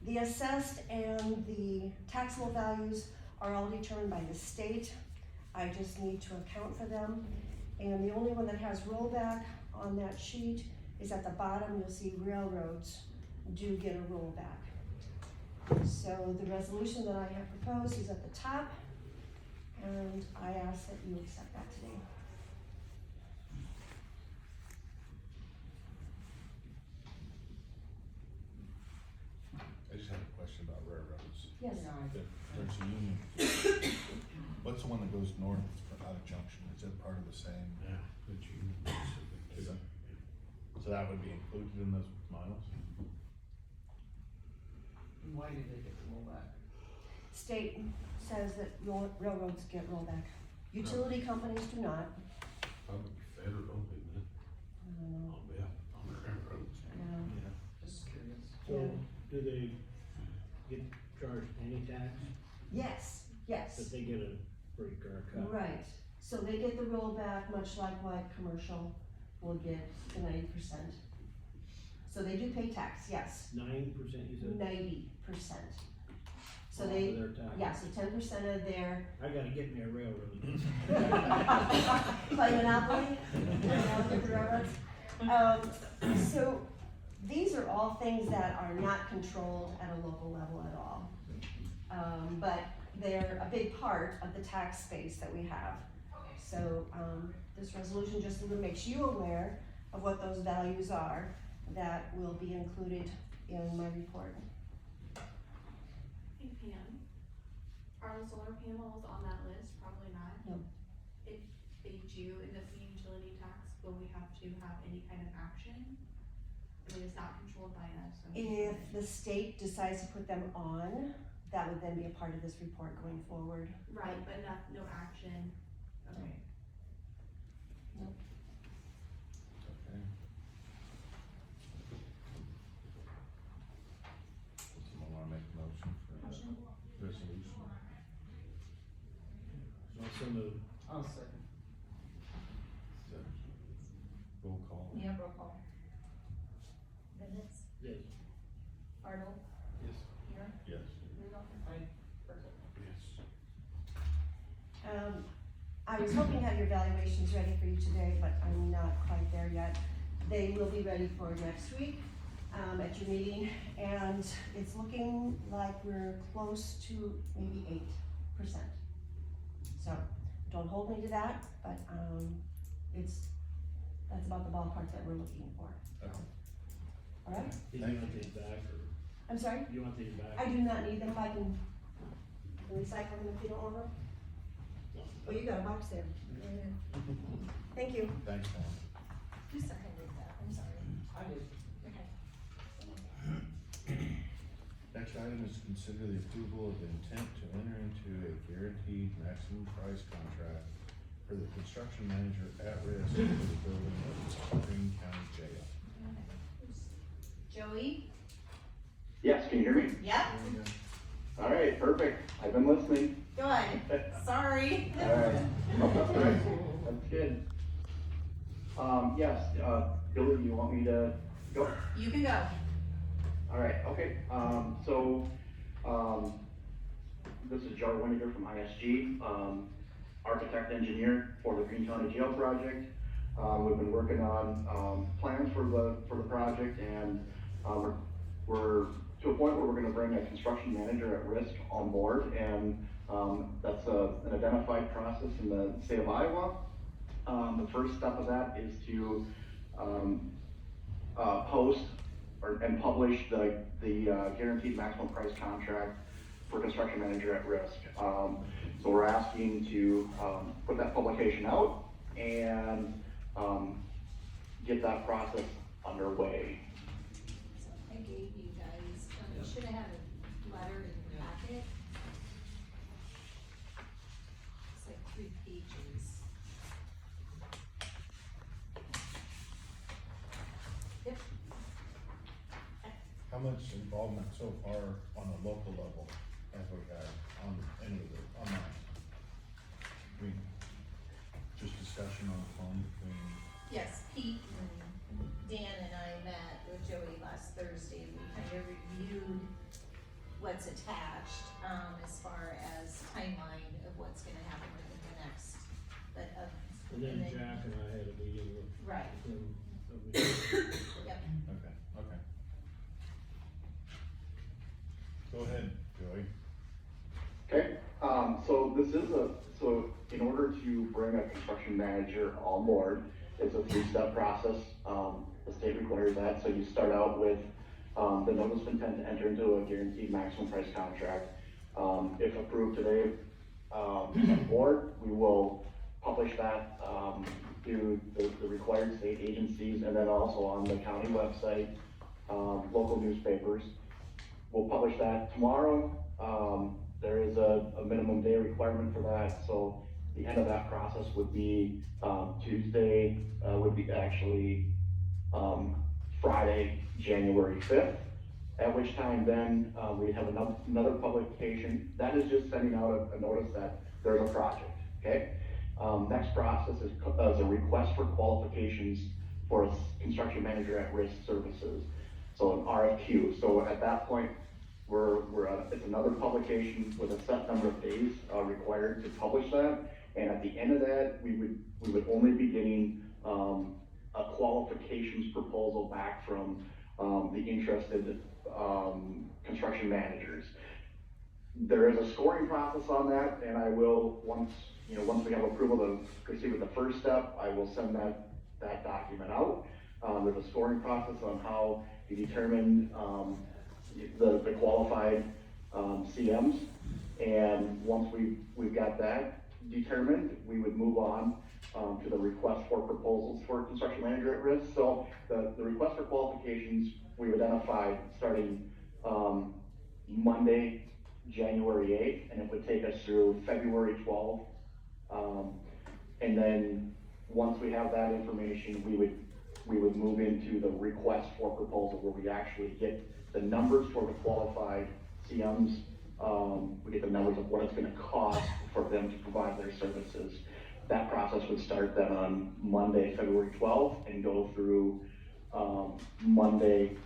Speaker 12: The assessed and the taxable values are all determined by the state. I just need to account for them. And the only one that has rollback on that sheet is at the bottom. You'll see railroads do get a rollback. So the resolution that I have proposed is at the top, and I ask that you accept that today.
Speaker 1: I just have a question about railroads.
Speaker 12: Yes.
Speaker 1: There's a union. What's the one that goes north out of Junction? Is that part of the same?
Speaker 3: Yeah, good union.
Speaker 1: Is it? So that would be included in those miles?
Speaker 2: Why do they get the rollback?
Speaker 12: State says that railroads get rollback. Utility companies do not.
Speaker 20: Probably federal, isn't it?
Speaker 12: I don't know.
Speaker 20: Oh, yeah, on the railroads.
Speaker 12: Yeah.
Speaker 2: Just curious.
Speaker 3: So, do they get charged any tax?
Speaker 12: Yes, yes.
Speaker 3: But they get a break or a cut?
Speaker 12: Right, so they get the rollback, much like what commercial will get the 90%. So they do pay tax, yes,
Speaker 3: 9% you said?
Speaker 12: 90%. So
Speaker 3: Off
Speaker 12: they,
Speaker 3: of their tax.
Speaker 12: yeah, so 10% of their.
Speaker 3: I gotta get me a railroad.
Speaker 12: Play Monopoly? With the railroads? So these are all things that are not controlled at a local level at all. But they're a big part of the tax space that we have. So this resolution just makes you aware of what those values are that will be included in my report.
Speaker 14: Hey Pam, are the solar panels on that list? Probably not.
Speaker 12: No.
Speaker 14: If they do end up being utility tax, will we have to have any kind of action? I mean, it's not controlled by us. So
Speaker 12: If the state decides to put them on, that would then be a part of this report going forward.
Speaker 14: right, but no action. Okay.
Speaker 12: Nope.
Speaker 1: Okay. Does someone wanna make a motion for that resolution?
Speaker 3: Also move.
Speaker 2: I'll second.
Speaker 1: Is that roll call?
Speaker 16: Yeah, roll call. Minutes,
Speaker 3: Yes.
Speaker 16: Arnold,
Speaker 3: Yes.
Speaker 16: Peter,
Speaker 1: Yes.
Speaker 16: Rudolph.
Speaker 2: Aye.
Speaker 16: Perfect.
Speaker 20: Yes.
Speaker 12: I was hoping to have your evaluations ready for you today, but I'm not quite there yet. They will be ready for next week at your meeting, and it's looking like we're close to maybe 8%. So don't hold me to that, but that's about the ballpark that we're looking for.
Speaker 1: Okay.
Speaker 12: All right?
Speaker 3: Did you want these back or?
Speaker 12: I'm sorry?
Speaker 3: You want these back?
Speaker 12: I do not need them. I can recycle them if you don't want them. Oh, you got a box there. Thank you.
Speaker 1: Thanks, Pam.
Speaker 16: Who seconded that? I'm sorry.
Speaker 2: I did.
Speaker 16: Okay.
Speaker 1: Next item is to consider the approval of the intent to enter into a guaranteed maximum price contract for the construction manager at risk for the building of Greene County Jail.
Speaker 16: Joey?
Speaker 21: Yes, can you hear me?
Speaker 16: Yep.
Speaker 21: All right, perfect. I've been listening.
Speaker 16: Good. Sorry.
Speaker 21: All right. Oh, that's all right. That's good. Yes, Billy, you want me to go?
Speaker 16: You can go.
Speaker 21: All right, okay. This is Jar Winiger from ISG, architect engineer for the Greene County Jail project. We've been working on plans for the project, and we're to a point where we're gonna bring a construction manager at risk on board, and, that's an identified process in the state of Iowa. The first step of that is to, post and publish the guaranteed maximum price contract for construction manager at risk. So we're asking to, put that publication out and, get that process underway.
Speaker 11: So I gave you guys, you should have had a letter in your packet. It's like 3 pages. Yep.
Speaker 1: How much involvement so far on a local level have we had on any of the, on that? I mean, just discussion on the phone between,
Speaker 11: Yes, Pete and Dan and I met with Joey last Thursday. We kind of reviewed what's attached, as far as timeline of what's gonna happen within the next, but,
Speaker 3: And then Jack and I had a meeting with
Speaker 11: right,
Speaker 3: him.
Speaker 11: yep.
Speaker 1: okay, okay. Go ahead, Joey.
Speaker 21: Okay, so this is so in order to bring a construction manager on board, it's a 3-step process. The state requires that, so you start out with, the notice of intent to enter into a guaranteed maximum price contract. If approved today, on the board, we will publish that, through the required state agencies, and then also on the county website, local newspapers. We'll publish that tomorrow. There is a minimum day requirement for that, so the end of that process would be, Tuesday, would be actually, Friday, January 5th, at which time then, we have another publication. That is just sending out a notice that there's a project, okay? Next process is a request for qualifications for a construction manager at risk services. So an RFQ. So at that point, it's another publication with a set number of days required to publish that. And at the end of that, we would only be getting a qualifications proposal back from the interested construction managers. There is a scoring process on that, and I will, once we have approval to proceed with the first step, I will send that document out. There's a scoring process on how you determine the qualified CMs, and once we've got that determined, we would move on to the request for proposals for construction manager at risk. So the request for qualifications we identified starting Monday, January 8th, and it would take us through February 12th. And then once we have that information, we would move into the request for proposal, where we actually get the numbers for the qualified CMs. We get the numbers of what it's gonna cost for them to provide their services. That process would start then on Monday, February 12th, and go through Monday,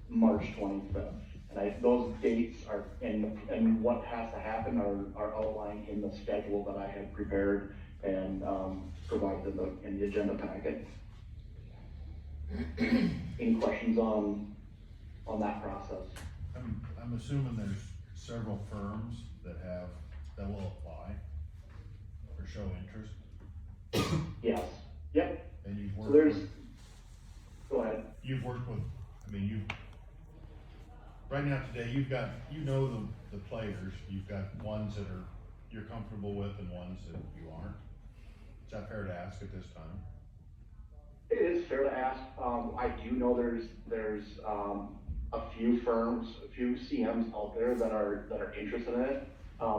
Speaker 21: March 25th. And those dates are, and what has to happen are outlined in the schedule that I had prepared and provided in the agenda packet. Any questions on that process?
Speaker 1: I'm assuming there's several firms that will apply or show interest.
Speaker 21: Yes, yep.
Speaker 1: And you've
Speaker 21: So
Speaker 1: worked
Speaker 21: there's,
Speaker 1: with,
Speaker 21: go ahead.
Speaker 1: you've worked with, right now today, you know the players, you've got ones that you're comfortable with and ones that you aren't. Is that fair to ask at this time?
Speaker 21: It is fair to ask. I do know there's a few firms, a few CMs out there that are interested in it.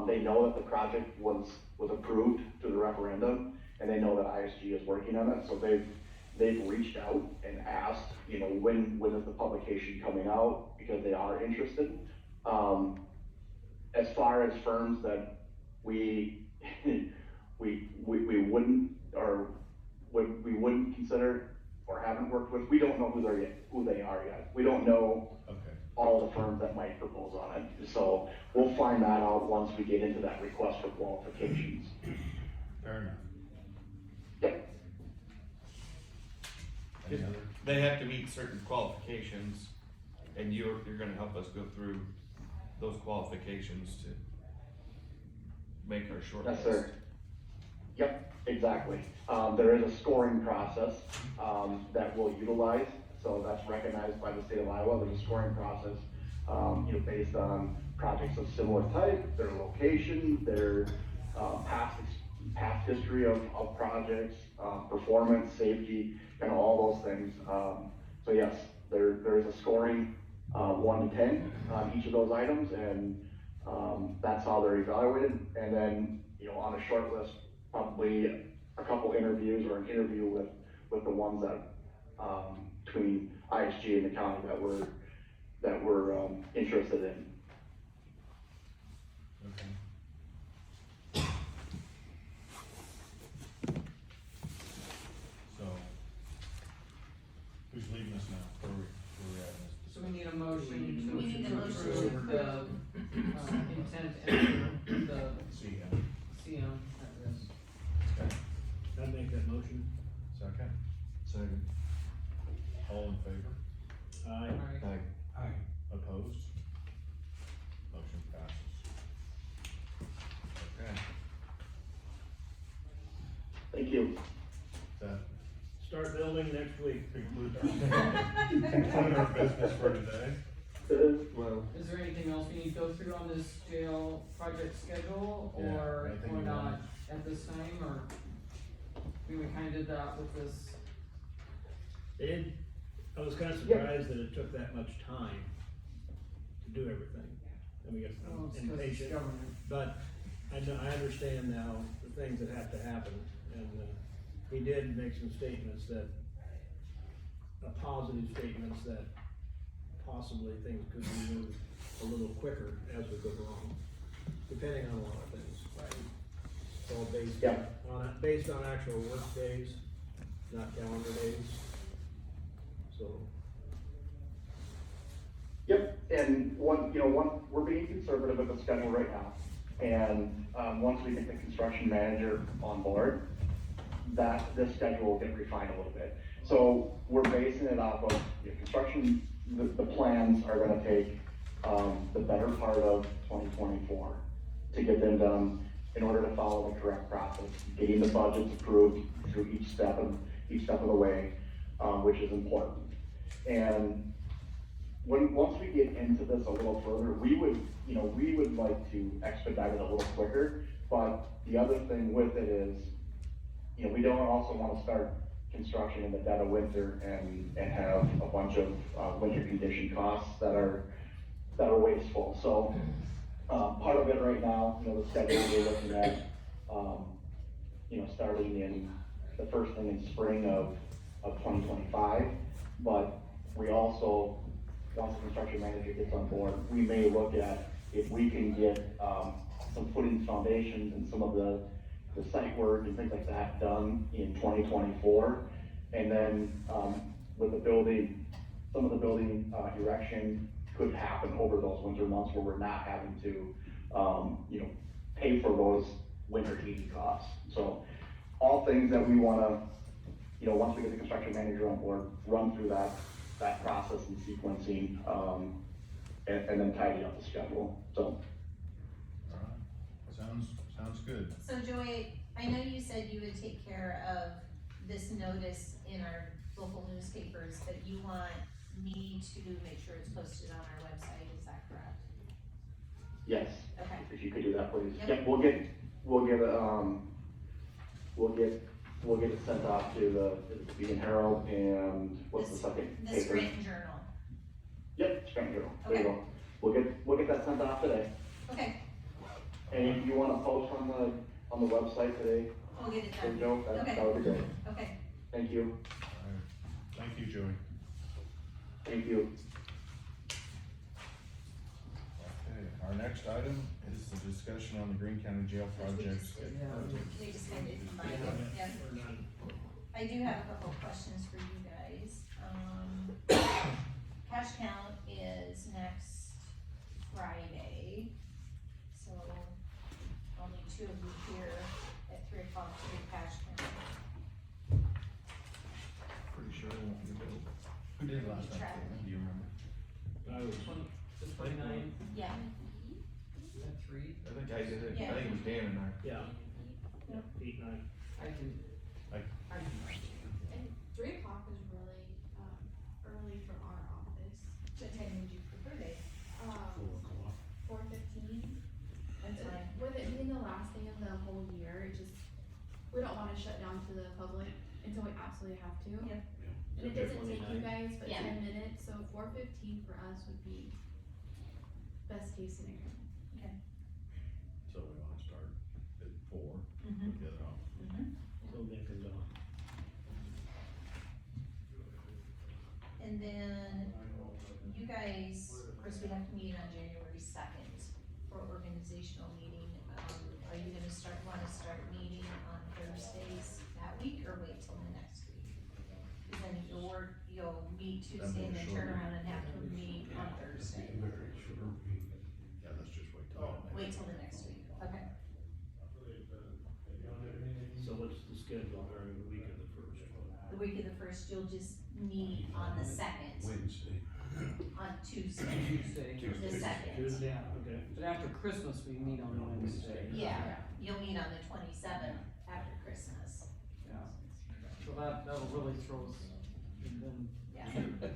Speaker 21: They know that the project was approved through the referendum, and they know that ISG is working on it, so they've reached out and asked, when is the publication coming out, because they are interested. As far as firms that we wouldn't, or we wouldn't consider or haven't worked with, we don't know who they are yet. We don't know all the firms that might propose on it. So we'll find that out once we get into that request for qualifications.
Speaker 1: Fair enough.
Speaker 21: Yep.
Speaker 1: Any other?
Speaker 5: They have to meet certain qualifications
Speaker 4: And you're gonna help us go through those qualifications to make our short list.
Speaker 21: Yes, sir. Yep, exactly. There is a scoring process, that we'll utilize, so that's recognized by the state of Iowa. There's a scoring process, based on projects of similar type, their location, their, past history of projects, performance, safety, and all those things. So yes, there is a scoring, 1 to 10 on each of those items, and, that's how they're evaluated. And then, on a short list, probably a couple interviews or an interview with the ones that, between ISG and the county that we're interested in.
Speaker 1: Okay. So, who's leading us now? Where we at in this?
Speaker 2: So we need a motion to
Speaker 11: We need a motion to
Speaker 2: approve the, intent and the
Speaker 1: CM.
Speaker 2: CM at risk.
Speaker 1: Okay,
Speaker 3: I'd make that motion.
Speaker 1: second,
Speaker 4: Second.
Speaker 1: all in favor?
Speaker 3: Aye.
Speaker 2: Alright.
Speaker 1: Aye. Opposed? Motion passes. Okay,
Speaker 21: Thank you.
Speaker 1: that
Speaker 3: Start building next week.
Speaker 1: concludes our business for today.
Speaker 4: Well,
Speaker 2: Is there anything else we need to go through on this jail project schedule,
Speaker 1: Yeah,
Speaker 2: or
Speaker 1: anything you
Speaker 2: not
Speaker 1: want?
Speaker 2: at this time, or? We kinda did that with this,
Speaker 3: I was kinda surprised that it took that much time to do everything. I mean,
Speaker 2: well,
Speaker 3: I'm
Speaker 2: it's 'cause it's
Speaker 3: impatient,
Speaker 2: government.
Speaker 3: but I understand now the things that have to happen. And, he did make some statements that, positive statements that possibly things could be moved a little quicker as we go along, depending on a lot of things. It's all based on actual work days, not calendar days. So,
Speaker 21: Yep, and we're being conservative with the schedule right now. And, once we get the construction manager on board, this schedule will get refined a little bit. So we're basing it off of, construction, the plans are gonna take, the better part of 2024 to get them done in order to follow the correct process, getting the budgets approved through each step of the way, which is important. And once we get into this a little further, we would like to expedite it a little quicker, but the other thing with it is, we don't also wanna start construction in the dead of winter and have a bunch of, winter condition costs that are wasteful. So, part of it right now, the schedule we're looking at, starting in the first thing in spring of 2025. But we also, once the construction manager gets on board, we may look at if we can get, some footings, foundations, and some of the site work and things like that done in 2024. And then, with the building, some of the building, erection could happen over those winter months where we're not having to, pay for those winter heating costs. So, all things that we wanna, once we get the construction manager on board, run through that process and sequencing, and then tidy up the schedule, so.
Speaker 1: Alright, sounds good.
Speaker 11: So Joy, I know you said you would take care of this notice in our local newspapers, but you want me to make sure it's posted on our website, is that correct?
Speaker 21: Yes.
Speaker 11: Okay.
Speaker 21: If you could do that, please.
Speaker 11: Yep.
Speaker 21: Yep, we'll get it sent off to the Beacon Herald and what's the second paper?
Speaker 11: The Scranton Journal.
Speaker 21: Yep, Scranton Journal, there you
Speaker 11: Okay.
Speaker 21: go. We'll get that sent off today.
Speaker 11: Okay,
Speaker 21: And if you wanna post on the website today,
Speaker 11: we'll get it
Speaker 21: for
Speaker 11: done.
Speaker 21: Joe,
Speaker 11: Okay.
Speaker 21: that would be great.
Speaker 11: Okay.
Speaker 21: Thank you.
Speaker 1: Alright, thank you, Joey.
Speaker 21: Thank you.
Speaker 1: Okay, our next item is the discussion on the Greene County Jail project.
Speaker 11: We just kind of combined it, yeah. I do have a couple of questions for you guys. Cash count is next Friday, so I'll need 2 of you here at 3 o'clock to do cash count.
Speaker 1: Pretty sure I won't be able. Who did it last time?
Speaker 11: Track.
Speaker 1: Do you remember?
Speaker 3: was.
Speaker 2: The 29th,
Speaker 11: Yeah,
Speaker 2: at 3,
Speaker 4: I think I did it,
Speaker 11: Yeah.
Speaker 4: I think it was Dan and I.
Speaker 3: Yeah. 8, 9.
Speaker 2: I can,
Speaker 1: Like-
Speaker 2: I can,
Speaker 14: And 3 o'clock is really, early for our office.
Speaker 11: what time would you prefer, Dave?
Speaker 14: 4:15.
Speaker 11: That's fine.
Speaker 14: With it being the last day of the whole year, it just, we don't wanna shut down to the public until we absolutely have to.
Speaker 11: Yep.
Speaker 14: And it doesn't take you guys but
Speaker 11: Yeah.
Speaker 14: 10 minutes, so 4:15 for us would be best case scenario.
Speaker 11: Okay.
Speaker 1: So we wanna start at 4,
Speaker 11: Mhm.
Speaker 1: get it off.
Speaker 3: So Nick is on.
Speaker 11: And then you guys, of course, we have to meet on January 2nd for organizational meeting. Are you gonna wanna start meeting on Thursdays that week or wait till the next week? Cause then you'll meet Tuesday and then turn around and have to meet on Thursday.
Speaker 1: Yeah, let's just wait till that.
Speaker 11: Wait till the next week, okay.
Speaker 3: So what's the schedule during the week of the first?
Speaker 11: The week of the first, you'll just meet on the 2nd,
Speaker 9: Wednesday.
Speaker 11: on Tuesday,
Speaker 2: Tuesday.
Speaker 11: the 2nd.
Speaker 3: Tuesday, okay.
Speaker 2: But after Christmas, we meet on Wednesday.
Speaker 11: Yeah, you'll meet on the 27th after Christmas.
Speaker 2: Yeah. So that'll really throw us, and then,
Speaker 11: Yeah.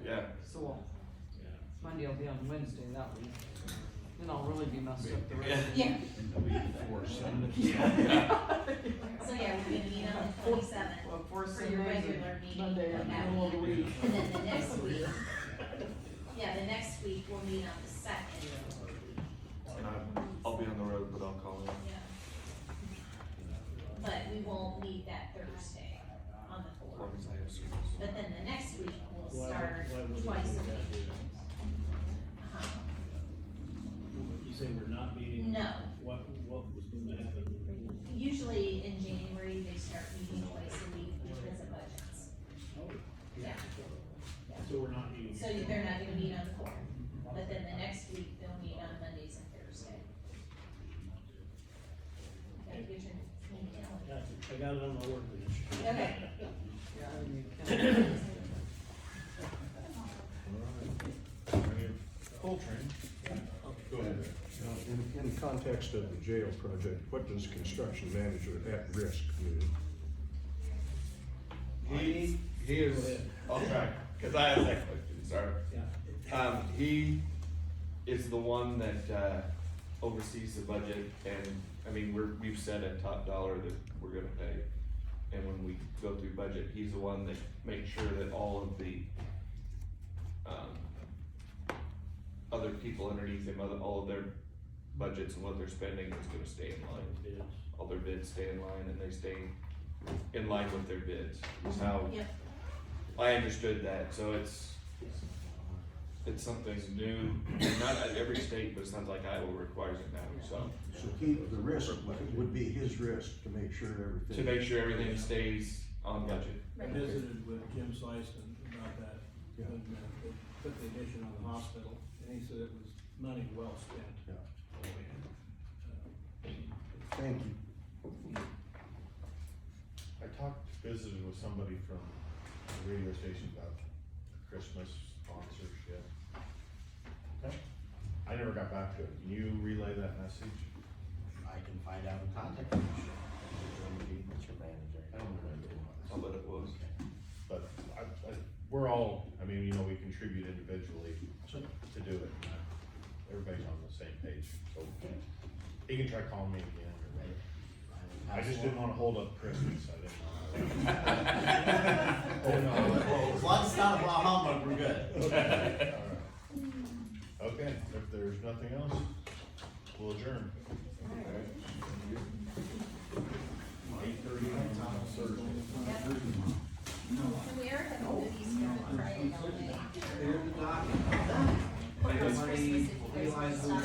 Speaker 4: Yeah.
Speaker 2: so Monday will be on Wednesday that week. Then I'll really be messed up the rest of the
Speaker 11: Yeah.
Speaker 2: week.
Speaker 11: So yeah, we're gonna meet on the 27th
Speaker 2: Well,
Speaker 11: for your
Speaker 2: Sundays and
Speaker 11: regular meeting
Speaker 2: Monday
Speaker 11: of
Speaker 2: and
Speaker 11: that
Speaker 2: middle of the
Speaker 11: week.
Speaker 2: week.
Speaker 11: And then the next week, the next week we'll meet on the 2nd.
Speaker 4: And I'll be on the road, but I'll call in.
Speaker 11: Yeah. But we won't meet that Thursday on the
Speaker 4: As
Speaker 11: 4th.
Speaker 4: long as I have service.
Speaker 11: But then the next week we'll
Speaker 3: Why
Speaker 11: start
Speaker 3: would we
Speaker 11: twice
Speaker 3: do
Speaker 11: a
Speaker 3: that?
Speaker 11: week. Uh-huh.
Speaker 3: You say we're not meeting?
Speaker 11: No.
Speaker 3: What was going to happen?
Speaker 11: Usually in January, they start meeting twice a week because of budgets. Yeah.
Speaker 3: So we're not meeting?
Speaker 11: So they're not gonna meet on the 4th, but then the next week they'll meet on Mondays and Thursday. Okay, your turn.
Speaker 3: I got it on my work list.
Speaker 11: Okay.
Speaker 2: Yeah, and you can.
Speaker 1: Full train. Go ahead.
Speaker 8: In the context of the jail project, what does construction manager at risk mean?
Speaker 4: He is, I'll try, cause I asked that question, sorry.
Speaker 3: Yeah.
Speaker 4: He is the one that, oversees the budget, and, I mean, we've set a top dollar that we're gonna pay. And when we go through budget, he's the one that makes sure that all of the, other people underneath him, all of their budgets and what they're spending is gonna stay in line.
Speaker 3: Bids.
Speaker 4: All their bids stay in line, and they stay in line with their bids, is how
Speaker 11: Yep.
Speaker 4: I understood that, so it's something new, not at every state, but it sounds like Iowa requires it now, so.
Speaker 8: So the risk would be his risk to make sure everything.
Speaker 4: To make sure everything stays on budget.
Speaker 3: I visited with Jim Slyson about that,
Speaker 8: Yeah.
Speaker 3: when they put the addition on the hospital, and he said it was money well spent.
Speaker 8: Yeah. Thank you.
Speaker 1: Visited with somebody from the radio station about Christmas sponsorship. Okay. I never got back to it. Can you relay that message?
Speaker 7: I can find out and contact you. What's your manager?
Speaker 1: I don't remember who it was.
Speaker 4: I'll bet it was.
Speaker 1: But we're all, I mean, you know, we contribute individually to do it. Everybody's on the same page, so he can try calling me again or whatever. I just didn't wanna hold up Christmas, I didn't know.
Speaker 7: As long as it's not about humbug, we're good.
Speaker 1: Okay, all right. Okay, if there's nothing else, we'll adjourn.
Speaker 11: And we are having goodies here on Friday, don't we?
Speaker 7: Clear the docket.
Speaker 11: For Christmas, if you guys want to stop